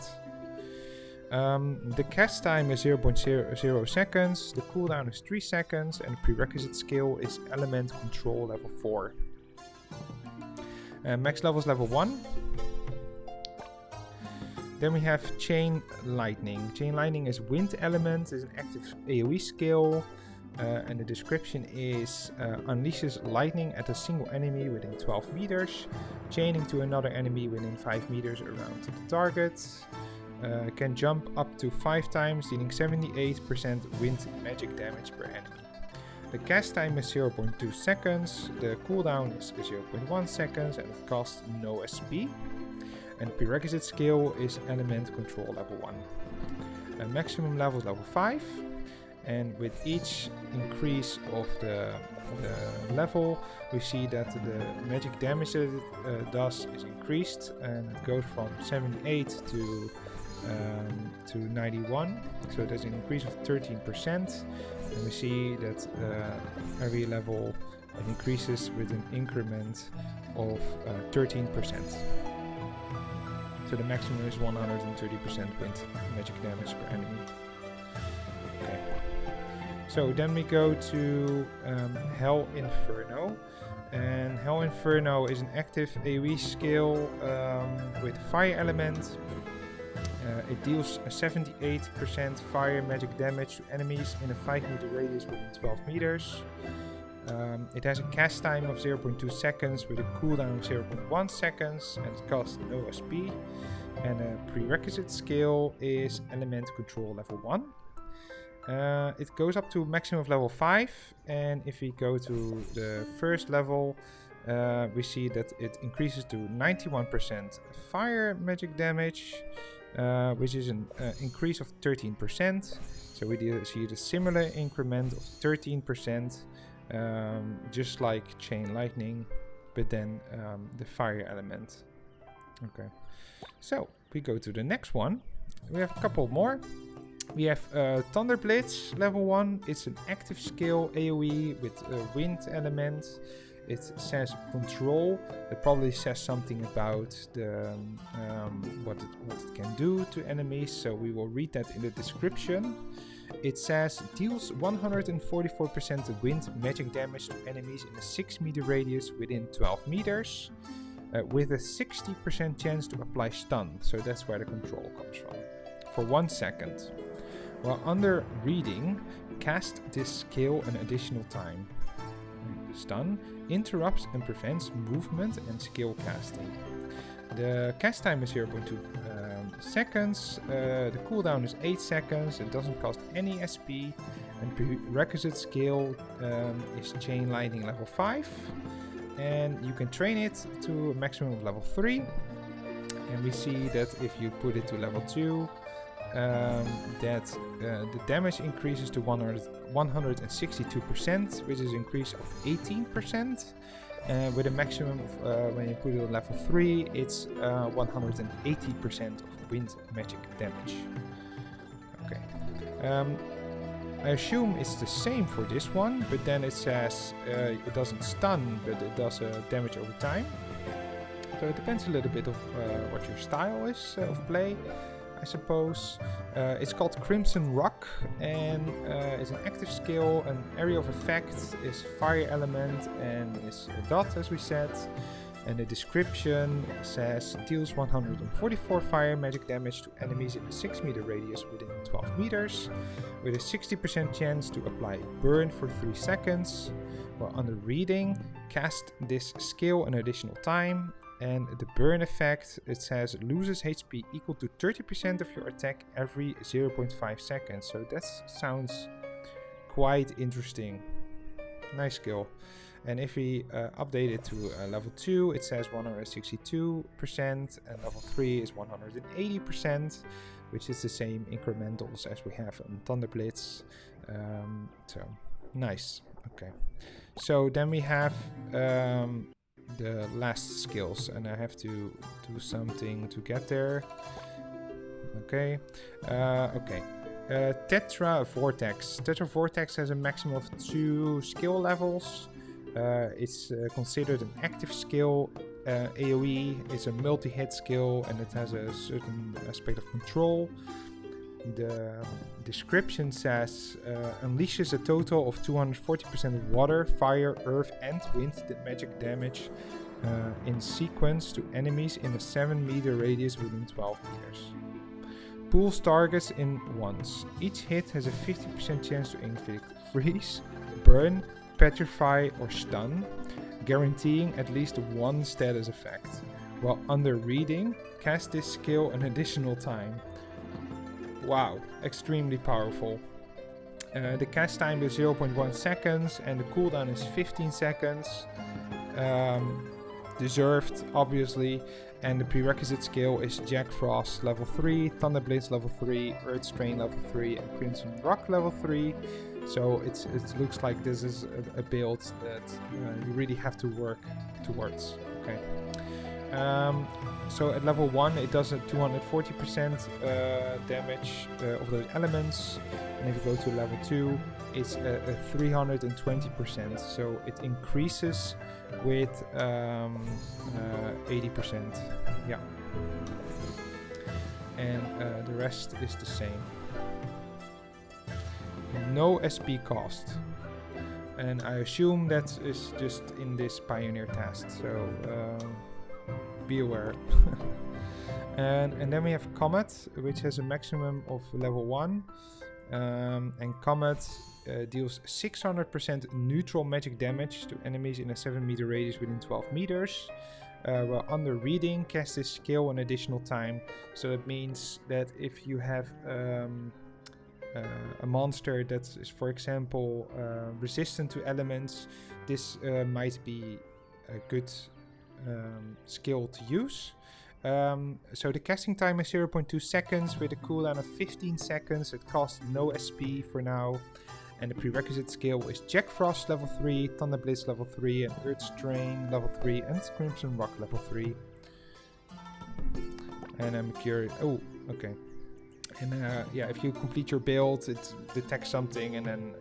The cast time is 0.00 seconds, the cooldown is 3 seconds, and the prerequisite skill is Element Control level 4. Max level is level 1. Then we have Chain Lightning. Chain Lightning is Wind Element, is an active AoE skill, and the description is unleashes lightning at a single enemy within 12 meters, chaining to another enemy within 5 meters around the target. Can jump up to 5 times, dealing 78% wind magic damage per enemy. The cast time is 0.2 seconds, the cooldown is 0.1 seconds, and it costs no SP. And the prerequisite skill is Element Control level 1. Maximum level is level 5, and with each increase of the level, we see that the magic damage that it does is increased, and it goes from 78 to 91, so there's an increase of 13%, and we see that every level it increases with an increment of 13%. So the maximum is 130% wind magic damage per enemy. Okay. So then we go to Hell Inferno. And Hell Inferno is an active AoE skill with fire element. It deals 78% fire magic damage to enemies in a 5-meter radius within 12 meters. It has a cast time of 0.2 seconds with a cooldown of 0.1 seconds, and it costs no SP. And a prerequisite skill is Element Control level 1. It goes up to maximum of level 5, and if we go to the first level, we see that it increases to 91% fire magic damage, which is an increase of 13%. So we see the similar increment of 13%, just like Chain Lightning, but then the fire element. Okay, so we go to the next one. We have a couple more. We have Thunder Blitz level 1. It's an active skill AoE with a wind element. It says control. It probably says something about the what it can do to enemies. So we will read that in the description. It says deals 144% wind magic damage to enemies in a 6-meter radius within 12 meters. With a 60% chance to apply stun. So that's where the control comes from. For 1 second. While under reading, cast this skill an additional time. Stun interrupts and prevents movement and skill casting. The cast time is 0.2 seconds. The cooldown is 8 seconds. It doesn't cost any SP. And prerequisite skill is Chain Lightning level 5. And you can train it to a maximum of level 3. And we see that if you put it to level 2, that the damage increases to 162%, which is an increase of 18%. With a maximum of, when you put it on level 3, it's 180% of wind magic damage. Okay. I assume it's the same for this one, but then it says it doesn't stun, but it does damage over time. So it depends a little bit of what your style is of play, I suppose. It's called Crimson Rock, and it's an active skill. An area of effect is fire element and is a dot, as we said. And the description says deals 144 fire magic damage to enemies in a 6-meter radius within 12 meters, with a 60% chance to apply burn for 3 seconds. While under reading, cast this skill an additional time. And the burn effect, it says loses HP equal to 30% of your attack every 0.5 seconds. So that sounds quite interesting. Nice skill. And if we update it to level 2, it says 162%, and level 3 is 180%, which is the same incrementals as we have on Thunder Blitz. So nice. Okay. So then we have the last skills, and I have to do something to get there. Okay. Tetra Vortex. Tetra Vortex has a maximum of 2 skill levels. It's considered an active skill. AoE is a multi-hit skill, and it has a certain aspect of control. The description says unleashes a total of 240% of water, fire, earth, and wind magic damage in sequence to enemies in a 7-meter radius within 12 meters. Pulls targets in once. Each hit has a 50% chance to inflict freeze, burn, petrify, or stun, guaranteeing at least 1 status effect. While under reading, cast this skill an additional time. Wow, extremely powerful. The cast time is 0.1 seconds and the cooldown is 15 seconds. Deserved, obviously. And the prerequisite skill is Jack Frost level 3, Thunder Blitz level 3, Earth Strain level 3, and Crimson Rock level 3. So it looks like this is a build that you really have to work towards. Okay. So at level 1 it does a 240% damage of those elements, and if you go to level 2 it's a 320%, so it increases with 80%. Yeah, and the rest is the same. no SP cost. And I assume that is just in this Pioneer test, so be aware. And then we have Comet, which has a maximum of level 1. And Comet deals 600% neutral magic damage to enemies in a 7-meter radius within 12 meters. While under reading, cast this skill an additional time. So that means that if you have a monster that is, for example, resistant to elements, this might be a good skill to use. So the casting time is 0.2 seconds with a cooldown of 15 seconds. It costs no SP for now. And the prerequisite skill is Jack Frost level 3, Thunder Blitz level 3, and Earth Strain level 3, and Crimson Rock level 3. And I'm curious. Oh, okay. And yeah, if you complete your build, it detects something, and then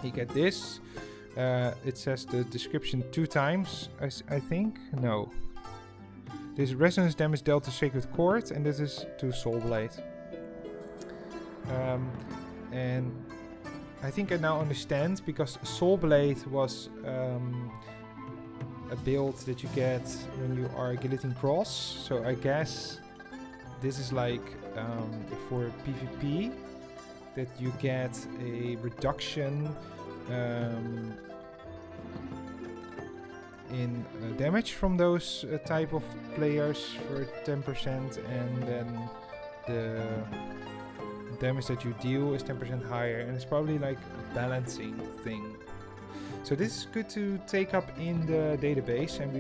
you get this. It says the description 2 times, I think. No. This resonance damage dealt to Sacred Chord, and this is to Soul Blade. And I think I now understand, because Soul Blade was a build that you get when you are Guillotine Cross. So I guess this is like for PvP, that you get a reduction in damage from those type of players for 10%, and then the damage that you deal is 10% higher, and it's probably like a balancing thing. So this is good to take up in the database, and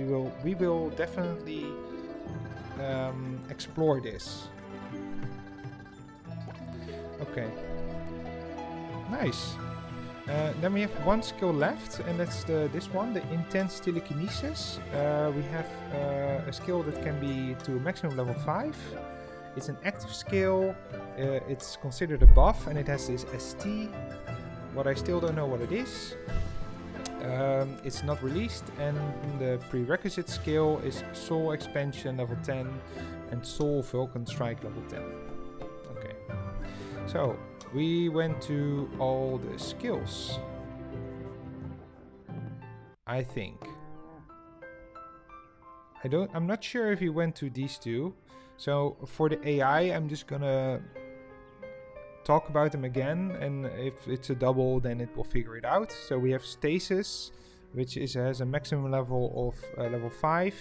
we will definitely explore this. Okay, nice. Then we have one skill left, and that's this one, the Intense Telekinesis. We have a skill that can be to a maximum level 5. It's an active skill, it's considered a buff, and it has this ST, what I still don't know what it is. It's not released, and the prerequisite skill is Soul Expansion level 10 and Soul Vulcan Strike level 10. Okay, so we went to all the skills, I think. I'm not sure if we went to these two. So for the AI, I'm just gonna talk about them again, and if it's a double, then it will figure it out. So we have Stasis, which has a maximum level of level 5.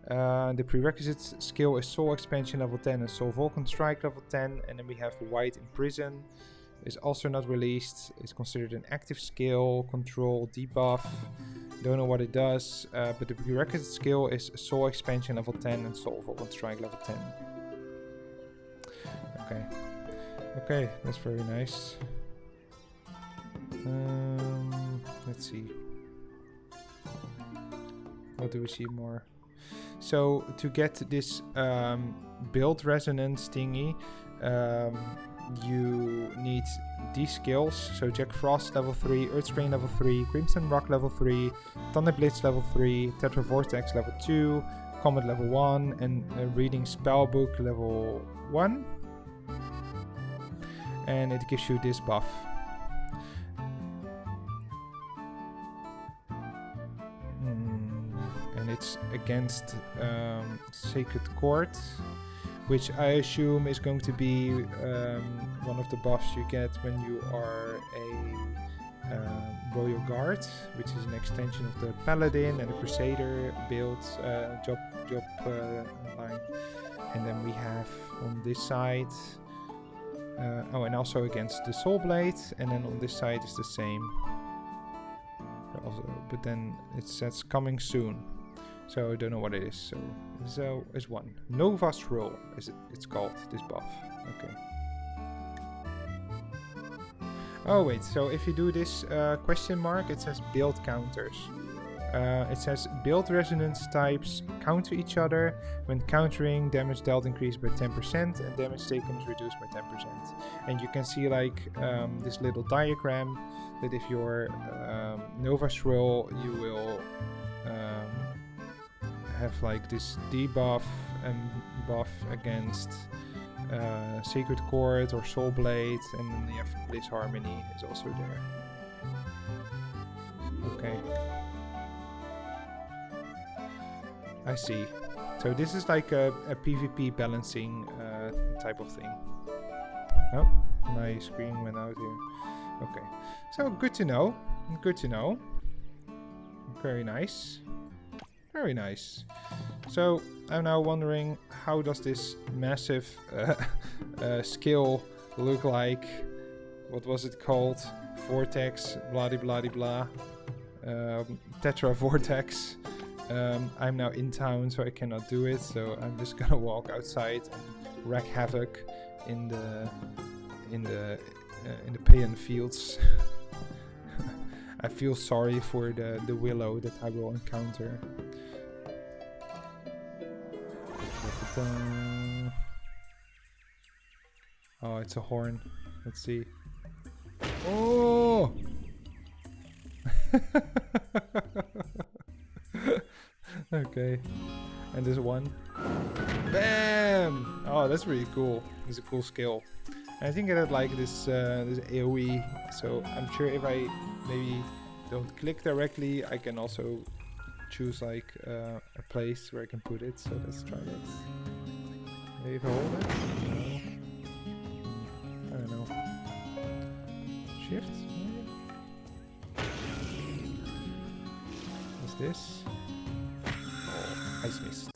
The prerequisite skill is Soul Expansion level 10 and Soul Vulcan Strike level 10. And then we have White Imprison. It's also not released. It's considered an active skill, control, debuff. Don't know what it does, but the prerequisite skill is Soul Expansion level 10 and Soul Vulcan Strike level 10. Okay. Okay, that's very nice. Let's see. What do we see more? So to get this build resonance thingy, you need these skills. So Jack Frost level 3, Earth Strain level 3, Crimson Rock level 3, Thunder Blitz level 3, Tetra Vortex level 2, Comet level 1, and Reading Spellbook level 1. And it gives you this buff. And it's against Sacred Chord, which I assume is going to be one of the buffs you get when you are a Royal Guard, which is an extension of the Paladin and the Crusader build job line. And then we have on this side, and also against the Soul Blade, and then on this side is the same. Also, but then it says coming soon. So I don't know what it is. So is one. Novice roll it's called, this buff. Okay. Oh wait, so if you do this question mark, it says build counters. It says build resonance types counter each other. When countering, damage dealt increased by 10% and damage taken is reduced by 10%. And you can see like this little diagram that if you're Novice roll, you will have like this debuff and buff against Sacred Chord or Soul Blade, and then you have Bliss Harmony is also there. Okay. I see. So this is like a PvP balancing type of thing. Oh, my screen went out here. Okay. So good to know. Good to know. Very nice. Very nice. So I'm now wondering, how does this massive skill look like? What was it called? Vortex, blah blah blah. Tetra Vortex. I'm now in town, so I cannot do it. So I'm just gonna walk outside and wreak havoc in the Payan fields. I feel sorry for the willow that I will encounter. Oh, it's a horn. Let's see. Oh! Okay. And there's one. Bam! Oh, that's really cool. It's a cool skill. And I think I like this this AoE. So I'm sure if I maybe don't click directly, I can also choose like a place where I can put it. So let's try that. Maybe if I hold it? No. I don't know. Shift? Maybe? What's this? Oh, Ice Mist.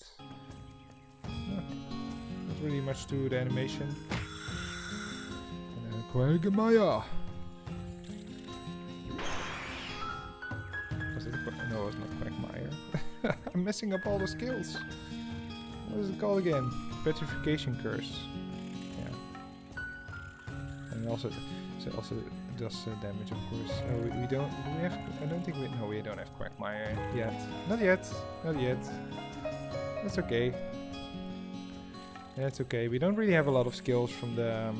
Not really much to the animation. Quagmire! Was it no, it's not Quagmire. I'm messing up all the skills. What is it called again? Petrification Curse. Yeah. And also, so also does damage, of course. Oh, we don't. Do we have? I don't think we. No, we don't have Quagmire yet. Not yet. Not yet. That's okay. That's okay. We don't really have a lot of skills from the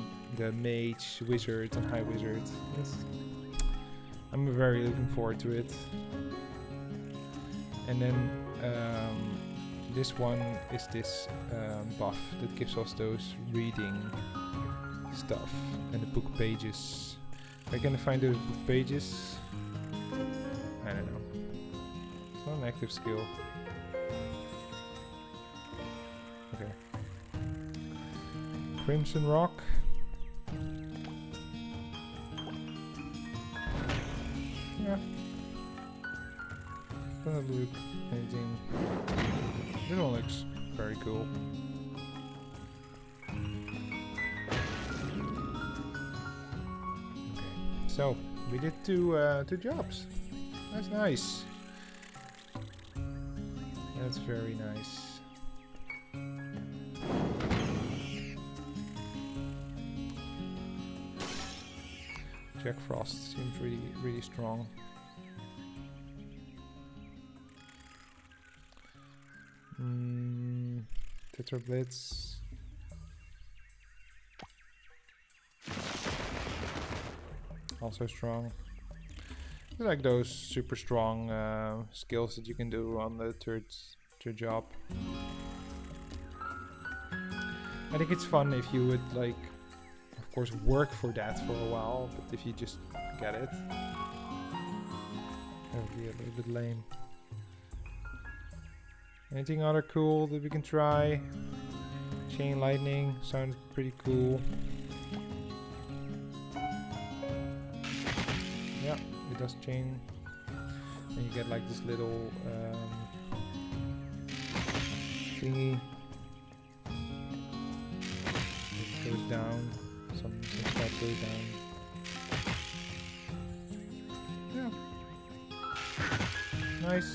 mage, wizard, and high wizard. Yes. I'm very looking forward to it. And then this one is this buff that gives us those reading stuff and the book pages. Am I gonna find those book pages? I don't know. It's not an active skill. Okay. Crimson Rock. Yeah. Doesn't look anything. This one looks very cool. Okay. So we did two jobs. That's nice. That's very nice. Jack Frost seems really strong. Tetra Blitz. Also strong. I like those super strong skills that you can do on the third job. I think it's fun if you would like, of course, work for that for a while, but if you just get it, that would be a little bit lame. Anything other cool that we can try? Chain lightning sounds pretty cool. Yeah, it does chain. And you get like this little thingy. It goes down. Some stuff goes down. Yeah. Nice.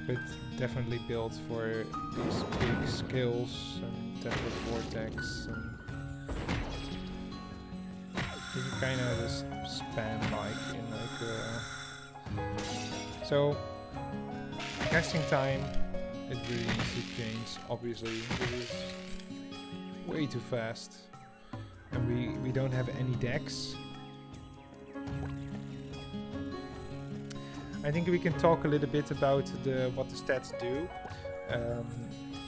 But definitely built for these big skills and Tetra Vortex, and you can kind of just spam like in like so casting time. It really needs to change. Obviously, it is way too fast, and we don't have any decks. I think we can talk a little bit about what the stats do.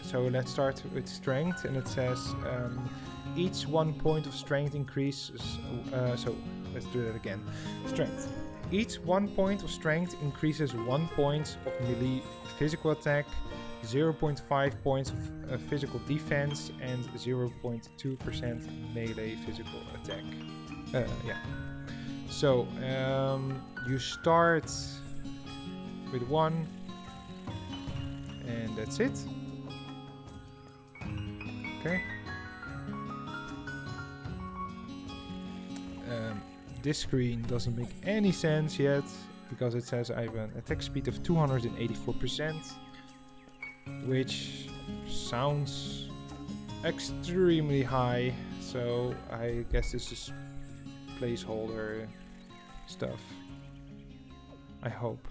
So let's start with strength, and it says each 1 point of strength increases. So let's do that again. Strength. Each 1 point of strength increases 1 point of melee physical attack, 0.5 points of physical defense, and 0.2% melee physical attack. Yeah. So you start with 1, and that's it. Okay. This screen doesn't make any sense yet because it says I have an attack speed of 284%, which sounds extremely high. So I guess this is placeholder stuff. I hope.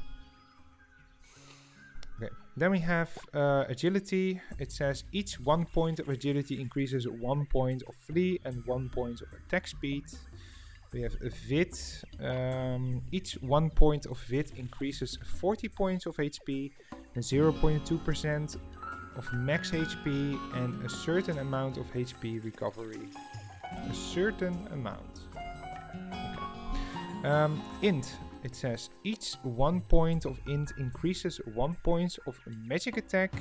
Okay. Then we have agility. It says each 1 point of agility increases 1 point of flee and 1 point of attack speed. We have a Vit. Each 1 point of Vit increases 40 points of HP and 0.2% of max HP and a certain amount of HP recovery. A certain amount. Okay. Int. It says each 1 point of int increases 1 point of magic attack,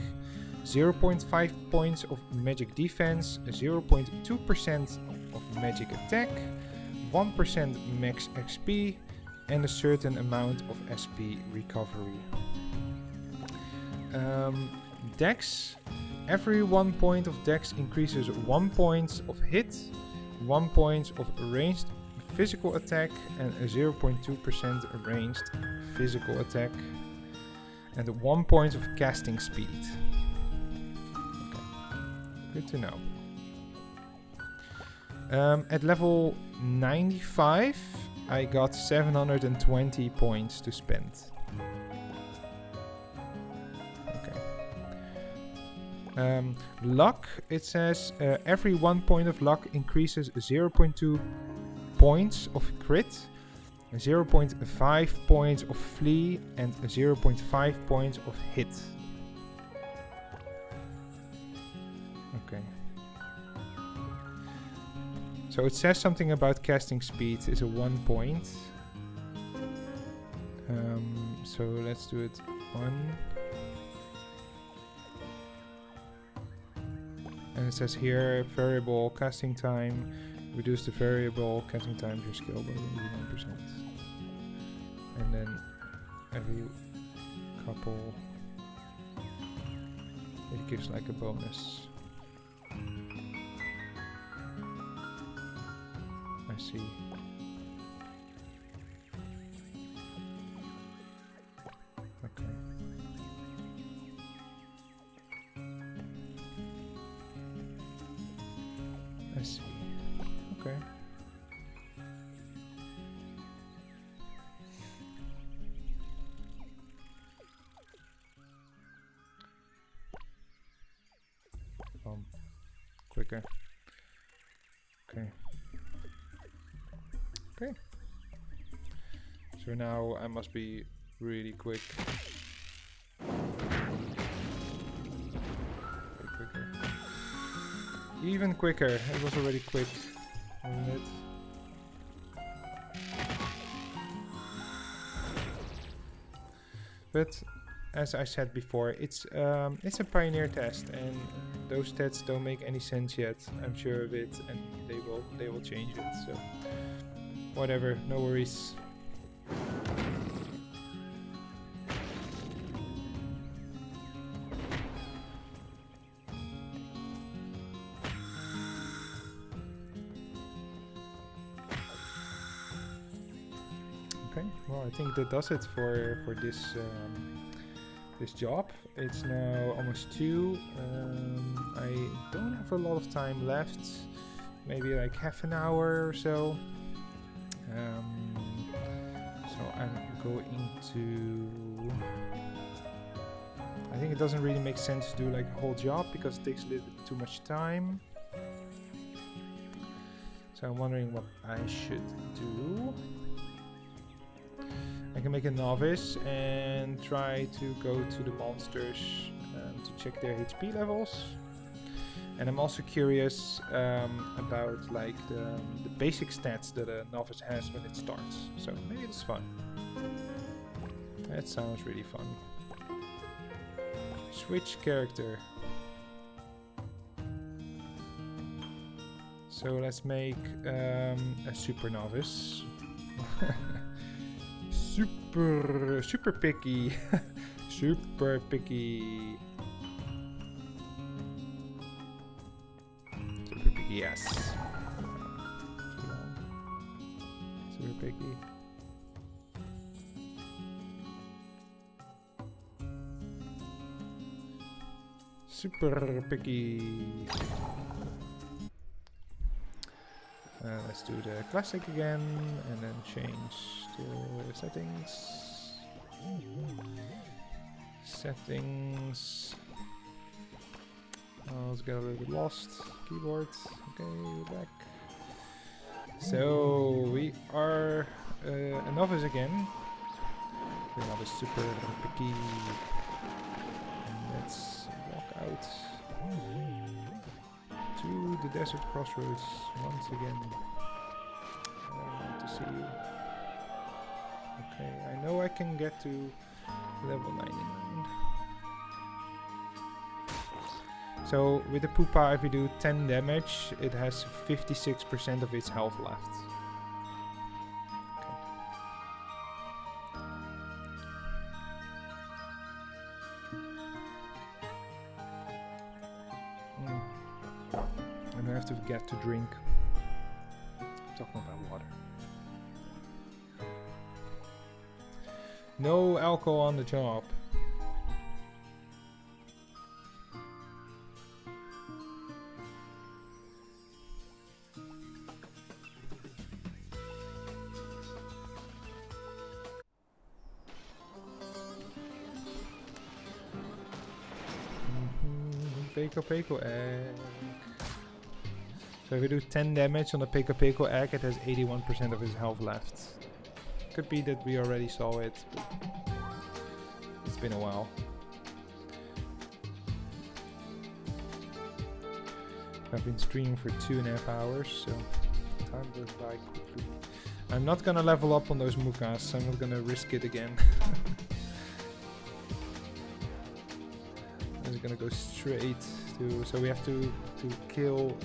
0.5 points of magic defense, 0.2% of magic attack, 1% max XP, and a certain amount of SP recovery. Dex. Every 1 point of Dex increases 1 point of hit, 1 point of ranged physical attack, and a 0.2% ranged physical attack, and 1 point of casting speed. Okay. Good to know. At level 95, I got 720 points to spend. Okay. Luck, it says every 1 point of luck increases 0.2 points of crit, 0.5 points of flee, and 0.5 points of hit. Okay. So it says something about casting speed is a 1 point. So let's do it 1. And it says here variable casting time. Reduce the variable casting time of your skill by 1%. And then every couple it gives like a bonus. I see. Okay. I see. Okay. Quicker. Okay. Okay. So now I must be really quick. Quicker. Even quicker. It was already quick, wasn't it? But as I said before, it's a pioneer test, and those stats don't make any sense yet. I'm sure of it, and they will change it. So whatever, no worries. Okay, well, I think that does it for this this job. It's now almost 2. I don't have a lot of time left, maybe like half an hour or so. So I'm going to... I think it doesn't really make sense to do like a whole job because it takes a little bit too much time. So I'm wondering what I should do. I can make a novice and try to go to the monsters to check their HP levels. And I'm also curious about like the basic stats that a novice has when it starts. So maybe it's fun. That sounds really fun. Switch character. So let's make a super novice. super picky. Super picky. Super picky, yes. Super picky. Super picky. Let's do the classic again and then change the settings. Settings. Oh, let's get a little bit lost. Keyboard. Okay, we're back. So we are a novice again. We're not a super picky. And let's walk out to the desert crossroads once again. I want to see you. Okay, I know I can get to level 99. So with the Pupa, if we do 10 damage, it has 56% of its health left. And I have to get to drink. I'm talking about water. No alcohol on the job. Peko egg. So if we do 10 damage on the Peko egg, it has 81% of his health left. Could be that we already saw it, but it's been a while. I've been streaming for 2.5 hours, so time goes by quickly. I'm not gonna level up on those Mukas, I'm not gonna risk it again. I'm just gonna go straight to, so we have to kill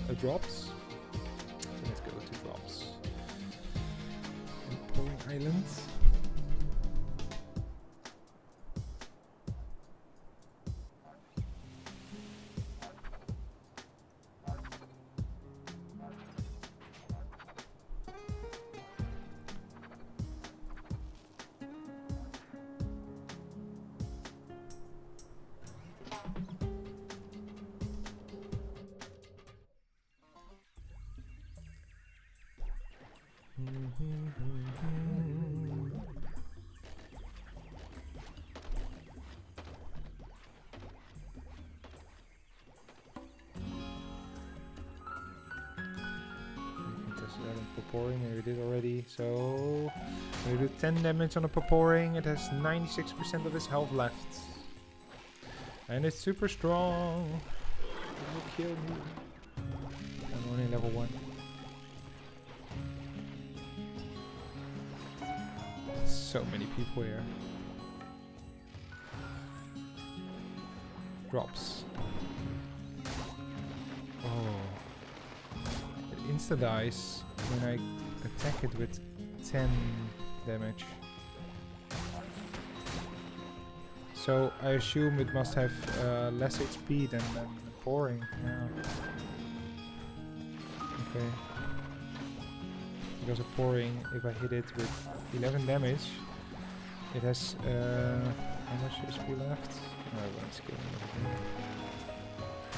a drops. So let's go to drops. Pouring Island. Pouring, we did already. So we do 10 damage on a Pouring. It has 96% of his health left, and it's super strong. It will kill me. I'm only level 1. So many people here. Drops. Oh, it insta dies when I attack it with 10 damage. So I assume it must have less HP than Pouring. Yeah. Okay. Because a Pouring, if I hit it with 11 damage, it has how much HP left? No, I won't skill it.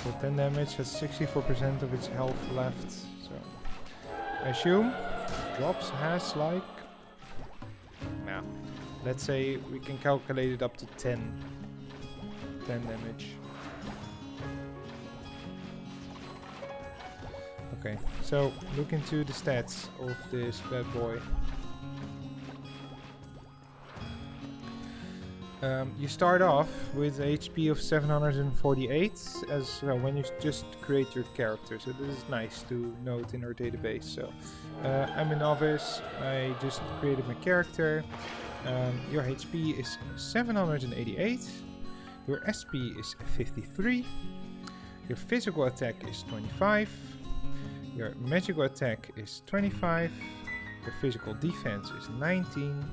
So 10 damage has 64% of its health left. So I assume drops has like, nah, let's say we can calculate it up to 10 damage. Okay, so look into the stats of this bad boy. You start off with a HP of 748 as well when you just create your character. So this is nice to note in our database. So I'm a novice. I just created my character. Your HP is 788. Your SP is 53. Your physical attack is 25. Your magical attack is 25. Your physical defense is 19.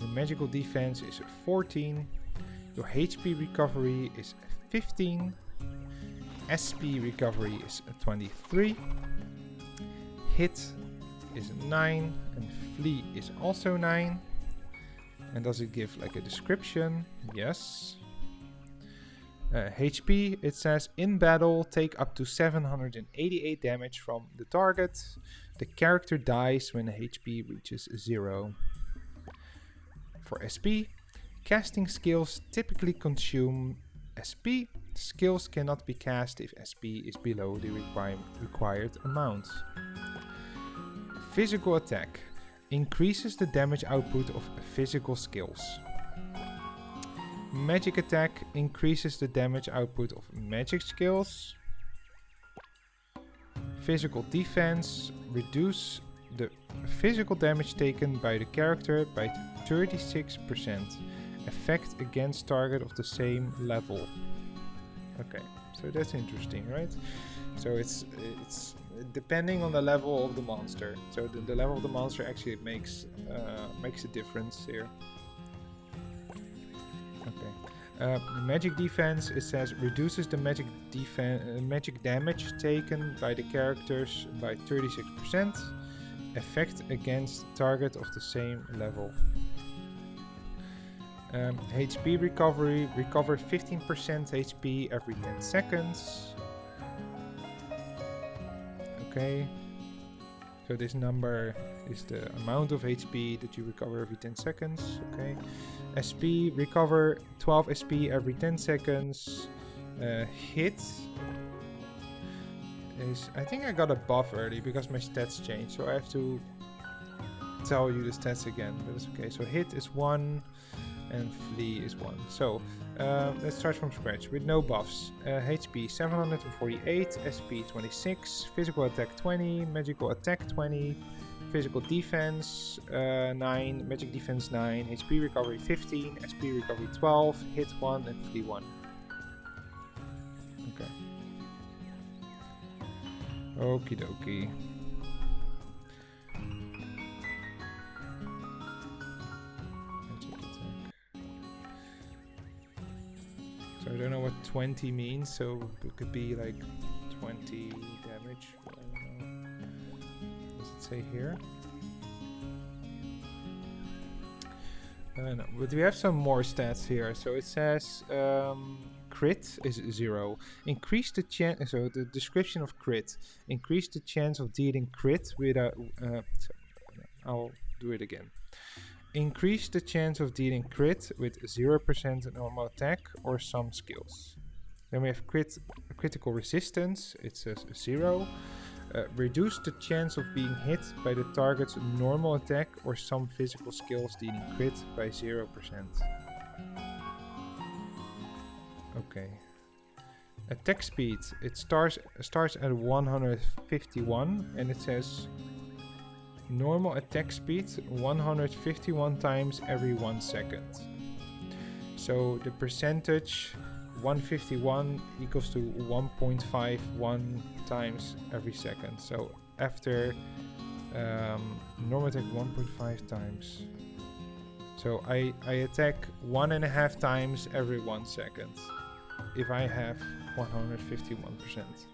Your magical defense is 14. Your HP recovery is 15. SP recovery is 23. Hit is 9 and flee is also 9. And does it give like a description? Yes. HP, it says in battle take up to 788 damage from the target. The character dies when the HP reaches 0. For SP, casting skills typically consume SP. Skills cannot be cast if SP is below the required amount. Physical attack increases the damage output of physical skills. Magic attack increases the damage output of magic skills. Physical defense reduce the physical damage taken by the character by 36%. Effect against target of the same level. Okay, so that's interesting, right? So it's depending on the level of the monster. So the level of the monster actually makes a difference here. Okay. Magic defense, it says reduces the magic damage taken by the characters by 36%. Effect against target of the same level. HP recovery, recover 15% HP every 10 seconds. Okay. So this number is the amount of HP that you recover every 10 seconds. Okay. SP, recover 12 SP every 10 seconds. Hit is, I think I got a buff early because my stats changed, so I have to tell you the stats again, but it's okay. So hit is 1 and flee is 1. So let's start from scratch with no buffs. HP 748, SP 26, physical attack 20, magical attack 20, physical defense 9, magic defense 9, HP recovery 15, SP recovery 12, hit 1 and flee 1. Okay. Okie dokie. So I don't know what 20 means, so it could be like 20 damage. I don't know. Does it say here? No, but we have some more stats here. So it says crit is 0. Increase the chance. So the description of crit: increase the chance of dealing crit without. I'll do it again. Increase the chance of dealing crit with 0% normal attack or some skills. Then we have critical resistance. It says 0. Reduce the chance of being hit by the target's normal attack or some physical skills dealing crit by 0%. Okay. Attack speed. It starts at 151 and it says normal attack speed 151 times every 1 second. So the percentage 151 equals to 1.51 times every second. So after normal attack 1.5 times. So I attack 1.5 times every 1 second if I have 151%.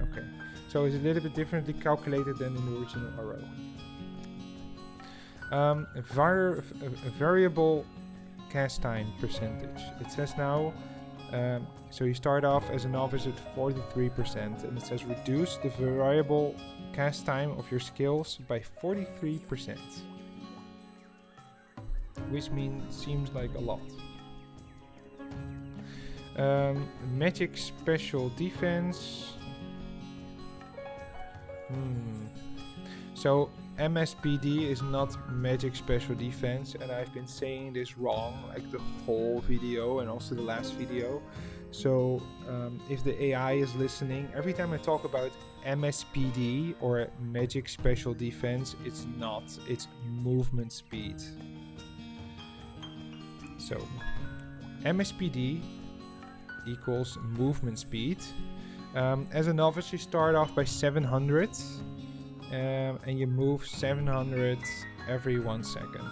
Okay, so it's a little bit differently calculated than in the original arrow. Variable cast time percentage. It says now, so you start off as a novice at 43%, and it says reduce the variable cast time of your skills by 43%, which seems like a lot. Magic special defense. So MSPD is not magic special defense, and I've been saying this wrong like the whole video and also the last video. So if the AI is listening, every time I talk about MSPD or magic special defense, it's not, it's movement speed. So MSPD equals movement speed. As a novice, you start off by 700 and you move 700 every 1 second.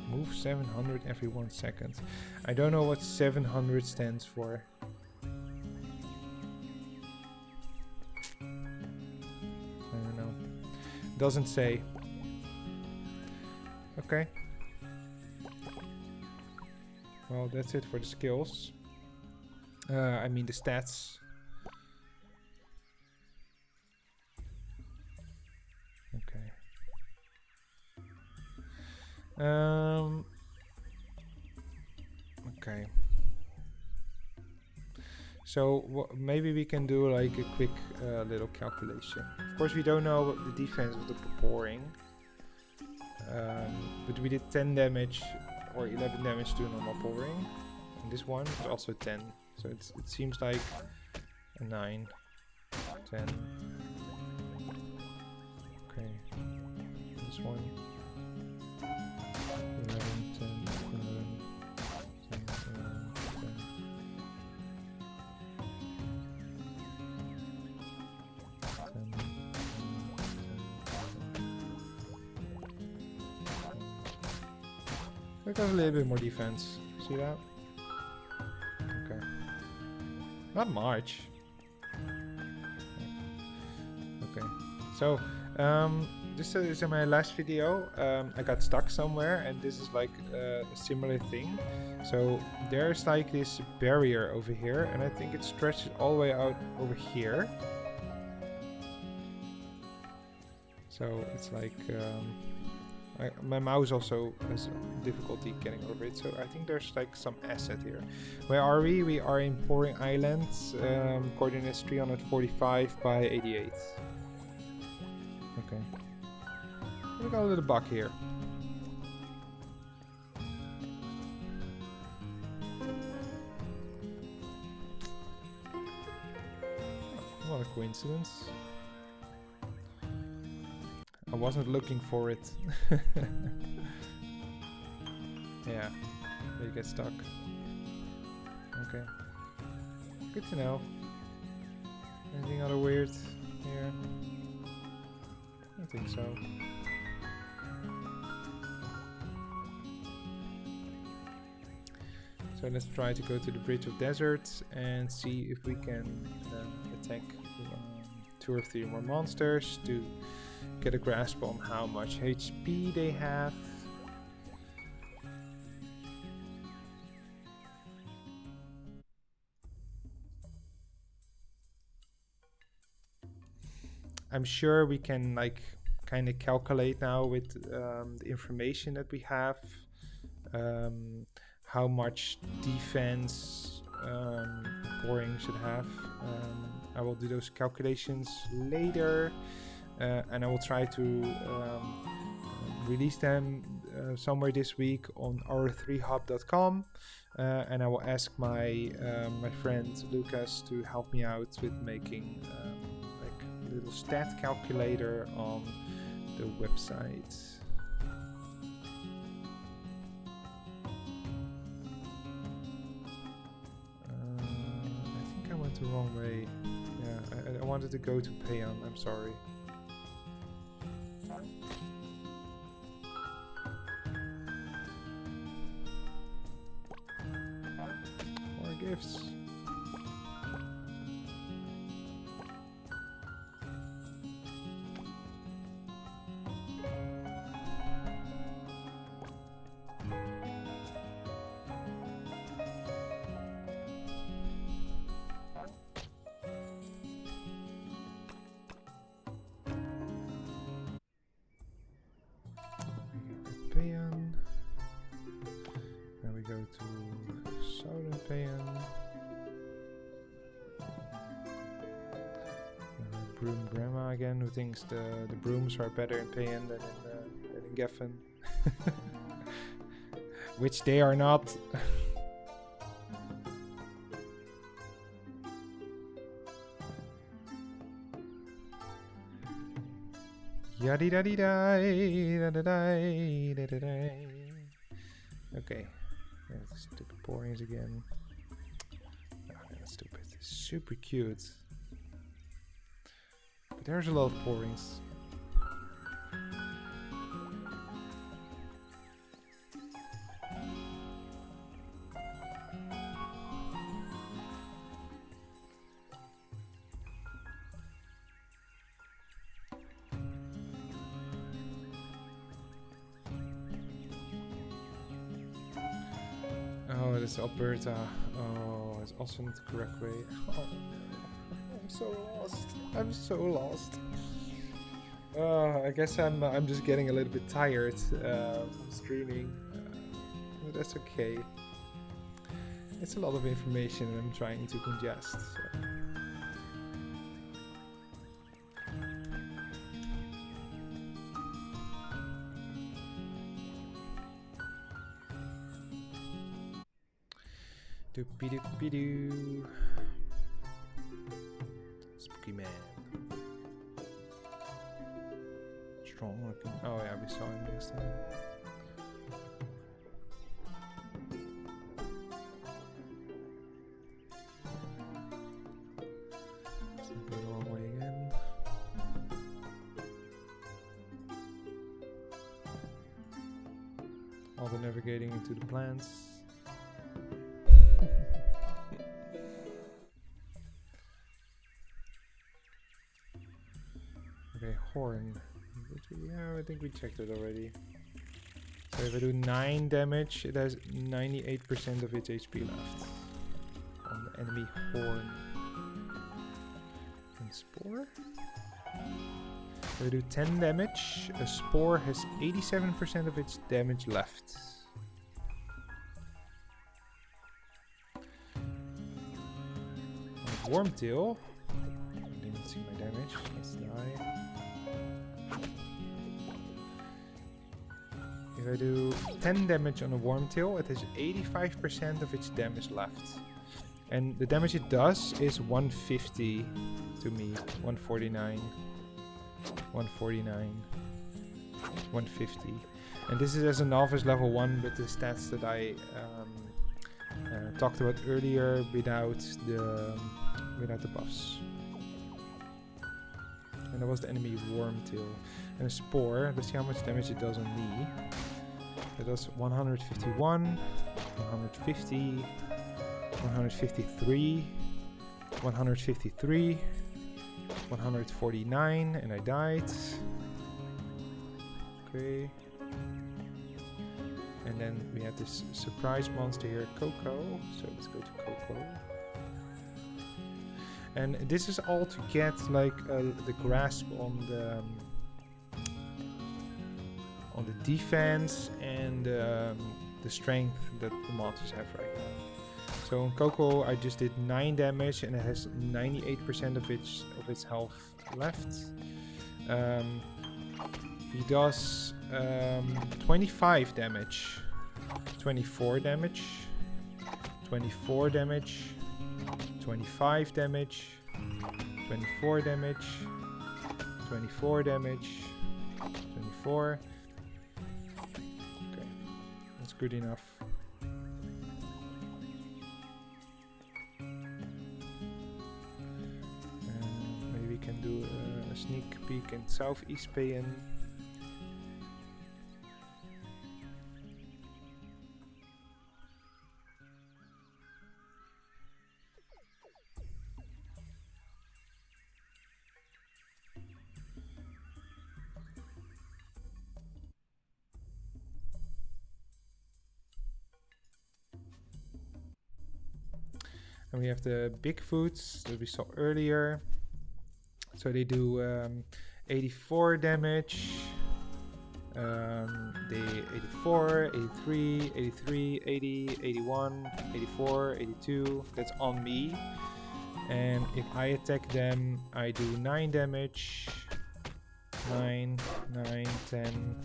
Move 700 every 1 second. I don't know what 700 stands for. I don't know. Doesn't say. Okay. Well, that's it for the skills. I mean the stats. Okay. Okay. So maybe we can do like a quick little calculation. Of course, we don't know what the defense of the pouring, but we did 10 damage or 11 damage to a normal pouring, and this one is also 10. So it seems like a 9, 10. Okay, this one. 11, 10, 11, 10, 11, 10. That got a little bit more defense. See that? Okay. Not much. Okay. So, this is in my last video. I got stuck somewhere, and this is like a similar thing. So there's like this barrier over here, and I think it stretches all the way out over here. So it's like my mouse also has difficulty getting over it, so I think there's like some asset here. Where are we? We are in Pouring Island, coordinates 345 by 88. Okay. We got a little bug here. What a coincidence. I wasn't looking for it. Yeah, they get stuck. Okay. Good to know. Anything other weird here? I don't think so. So let's try to go to the Bridge of Deserts and see if we can attack 2 or 3 more monsters to get a grasp on how much HP they have. I'm sure we can like kind of calculate now with the information that we have how much defense pouring should have. I will do those calculations later. And I will try to release them somewhere this week on r3hub.com, and I will ask my my friend Lucas to help me out with making like a little stat calculator on the website. I think I went the wrong way. Yeah, I wanted to go to Payon. I'm sorry. Gifts. Then we go to Southern Payan. again, who thinks the brooms are better in Payan than in Geffen. Which they are not. Yaddy daddy die, da da die, da da die. Okay, that's stupid porings again. Oh, that's stupid. It's super cute. But there's a lot of porings. Oh, this Alberta. Oh, it's also not the correct way. Oh, I'm so lost. I'm so lost. I guess I'm just getting a little bit tired from streaming. But that's okay. It's a lot of information and I'm trying to congest. So. Doopy-doopy-doo. Spooky man. Strong looking. Oh yeah, we saw him last time. Let's go the wrong way again. All the navigating into the plants. Okay, horn. Yeah, I think we checked it already. So if I do 9 damage, it has 98% of its HP left. On the enemy horn. And spore? If I do 10 damage, a spore has 87% of its damage left. Wormtail. I didn't see my damage. Let's die. If I do 10 damage on a Wormtail, it has 85% of its damage left. And the damage it does is 150 to me. 149. 149. 150. And this is as a novice level 1 with the stats that I talked about earlier without the buffs. And that was the enemy Wormtail. And a Spore, let's see how much damage it does on me. It does 151, 150, 153, 153, 149, and I died. Okay. And then we have this surprise monster here, Coco. So let's go to Coco. And this is all to get like the grasp on the defense and the strength that the monsters have right now. So on Coco I just did 9 damage and it has 98% of its health left. He does 25 damage, 24 damage, 24 damage, 25 damage, 24 damage, 24 damage, 24. Okay, that's good enough. Maybe we can do a sneak peek in Southeast Payan. And we have the Bigfoots that we saw earlier. So they do 84 damage. They 84, 83, 83, 80, 81, 84, 82. That's on me. And if I attack them, I do 9 damage. 9, 9, 10,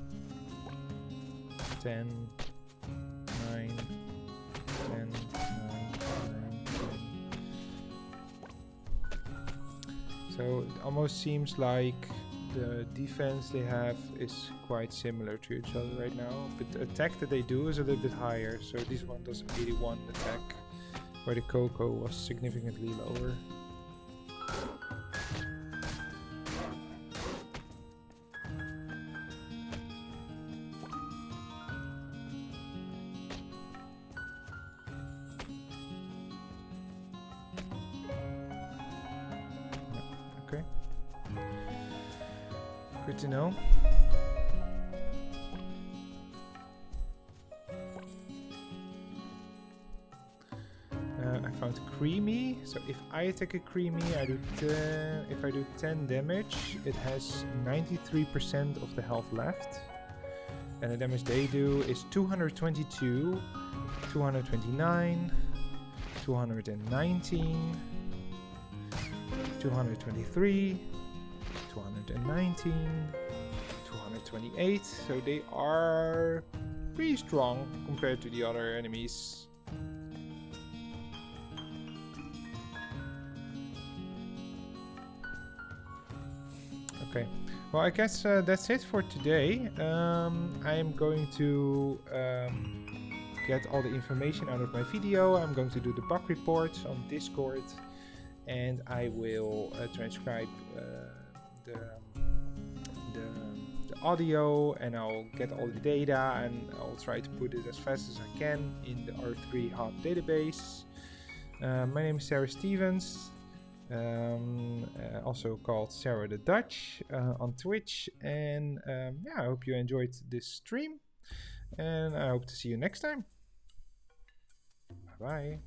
10, 9, 10, 9, 9, 10. So it almost seems like the defense they have is quite similar to each other right now, but the attack that they do is a little bit higher. So this one does 81 attack, where the Coco was significantly lower. Okay. Good to know. I found creamy. So if I attack a creamy, I do 10. If I do 10 damage, it has 93% of the health left, and the damage they do is 222, 229, 219, 223, 219, 228. So they are pretty strong compared to the other enemies. Okay, well, I guess that's it for today. I am going to get all the information out of my video. I'm going to do the bug reports on Discord, and I will transcribe the audio, and I'll get all the data, and I'll try to put it as fast as I can in the R3 hub database. My name is Sarah Stevens. Also called Sarah the Dutch on Twitch, and yeah, I hope you enjoyed this stream, and I hope to see you next time. Bye bye.